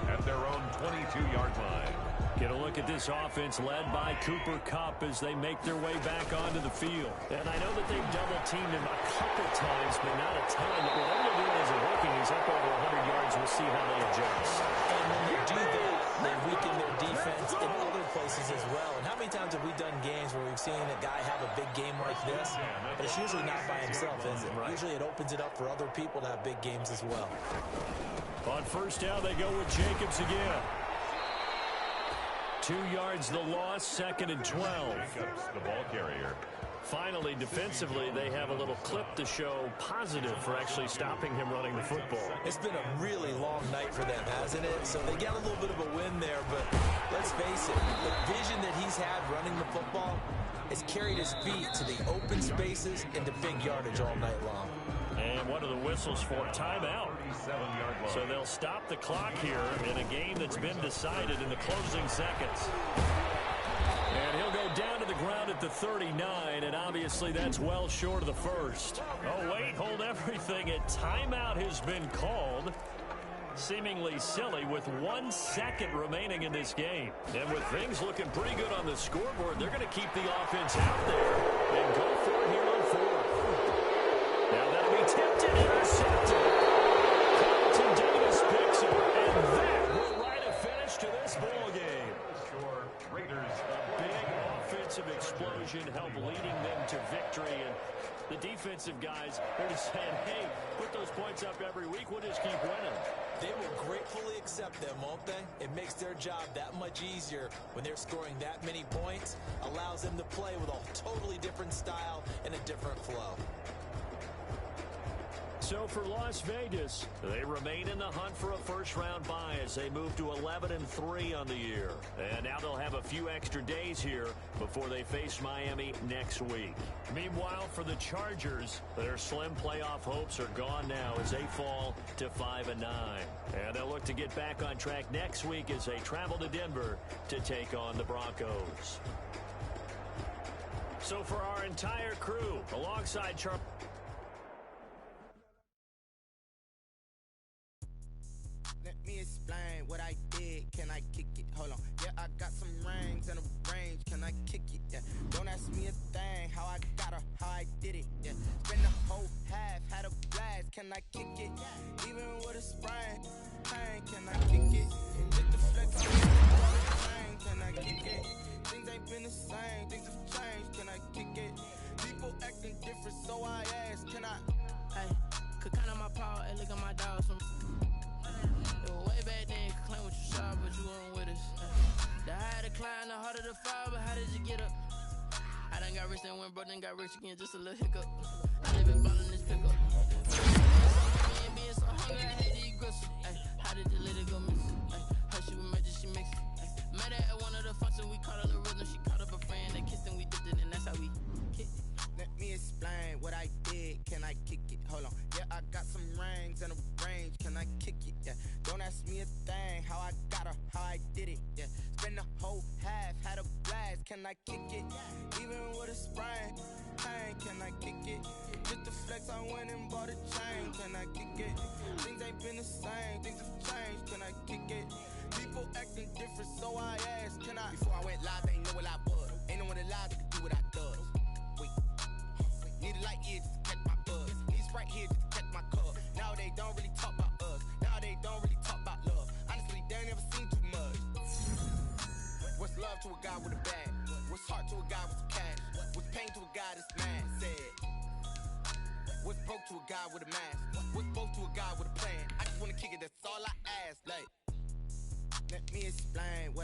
[SPEAKER 2] at their own 22-yard line.
[SPEAKER 1] Get a look at this offense led by Cooper Kupp as they make their way back onto the field. And I know that they've double-teamed him a couple times, but not a ton. But whatever they're doing as a rookie, he's up over 100 yards. We'll see how they adjust.
[SPEAKER 3] And when they do that, they weaken their defense in other places as well. And how many times have we done games where we've seen a guy have a big game like this? But it's usually not by himself, is it? Right. Usually it opens it up for other people to have big games as well.
[SPEAKER 1] On first down, they go with Jacobs again. 2 yards the loss, 2nd and 12.
[SPEAKER 2] Jacobs, the ball carrier.
[SPEAKER 1] Finally, defensively, they have a little clip to show positive for actually stopping him running the football.
[SPEAKER 3] It's been a really long night for them, hasn't it? So they got a little bit of a win there, but let's face it, the vision that he's had running the football has carried his feet to the open spaces and to big yardage all night long.
[SPEAKER 1] And what are the whistles for? Timeout. So they'll stop the clock here in a game that's been decided in the closing seconds. And he'll go down to the ground at the 39, and obviously that's well short of the first. Oh, wait, hold everything. A timeout has been called. Seemingly silly with 1 second remaining in this game. And with things looking pretty good on the scoreboard, they're going to keep the offense out there and go for it here on 4th. Now that'll be tipped and intercepted. Carlton Davis picks it, and that will write a finish to this ball game.
[SPEAKER 2] Raiders.
[SPEAKER 1] A big offensive explosion helped leading them to victory, and the defensive guys, they're just saying, hey, put those points up every week, we'll just keep winning.
[SPEAKER 3] They will gratefully accept them, won't they? It makes their job that much easier when they're scoring that many points, allows them to play with a totally different style and a different flow.
[SPEAKER 1] So for Las Vegas, they remain in the hunt for a first-round bye as they move to 11-3 on the year. And now they'll have a few extra days here before they face Miami next week. Meanwhile, for the Chargers, their slim playoff hopes are gone now as they fall to 5-9. And they'll look to get back on track next week as they travel to Denver to take on the Broncos. So for our entire crew, alongside Charles.
[SPEAKER 10] Let me explain what I did. Can I kick it? Hold on. Yeah, I got some rings and a range. Can I kick it? Yeah. Don't ask me a thing. How I got her, how I did it. Yeah. Spend the whole half, had a blast. Can I kick it? Even with a sprain. Pain, can I kick it? Just the flex on the can I kick it? Things ain't been the same. Things have changed. Can I kick it? People acting different, so I ask. Can I?
[SPEAKER 5] Hey, could count on my power and look at my dogs from. Way back then, you could claim what you saw, but you weren't with us. The higher the climb, the harder the fall, but how did you get up? I done got rich, then went broke, then got rich again, just a little hiccup. I live in ballin' this pickup. Being so hungry, I hate to eat gristle. How did you let it go miss? How she was magic, she mixed it. Met her at one of the functions, we caught her the rhythm. She caught up a friend, they kissed and we dipped it, and that's how we kicked it.
[SPEAKER 10] Let me explain what I did. Can I kick it? Hold on. Yeah, I got some rings and a range. Can I kick it? Yeah. Don't ask me a thing. How I got her, how I did it. Yeah. Spend the whole half, had a blast. Can I kick it? Even with a sprain. Pain, can I kick it? Just the flex, I went and bought a chain. Can I kick it? Things ain't been the same. Things have changed. Can I kick it? People acting different, so I asked. Can I? Before I went live, they ain't know what I was. Ain't no one alive that could do what I does. Need a light here just to catch my buzz. Need Sprite here just to catch my cup. Now they don't really talk about us. Now they don't really talk about love. Honestly, they ain't never seen too much. What's love to a guy with a bag? What's heart to a guy with some cash? What's pain to a guy that's mad? Said. What's broke to a guy with a mask? What's both to a guy with a plan? I just wanna kick it, that's all I ask. Like, let me explain what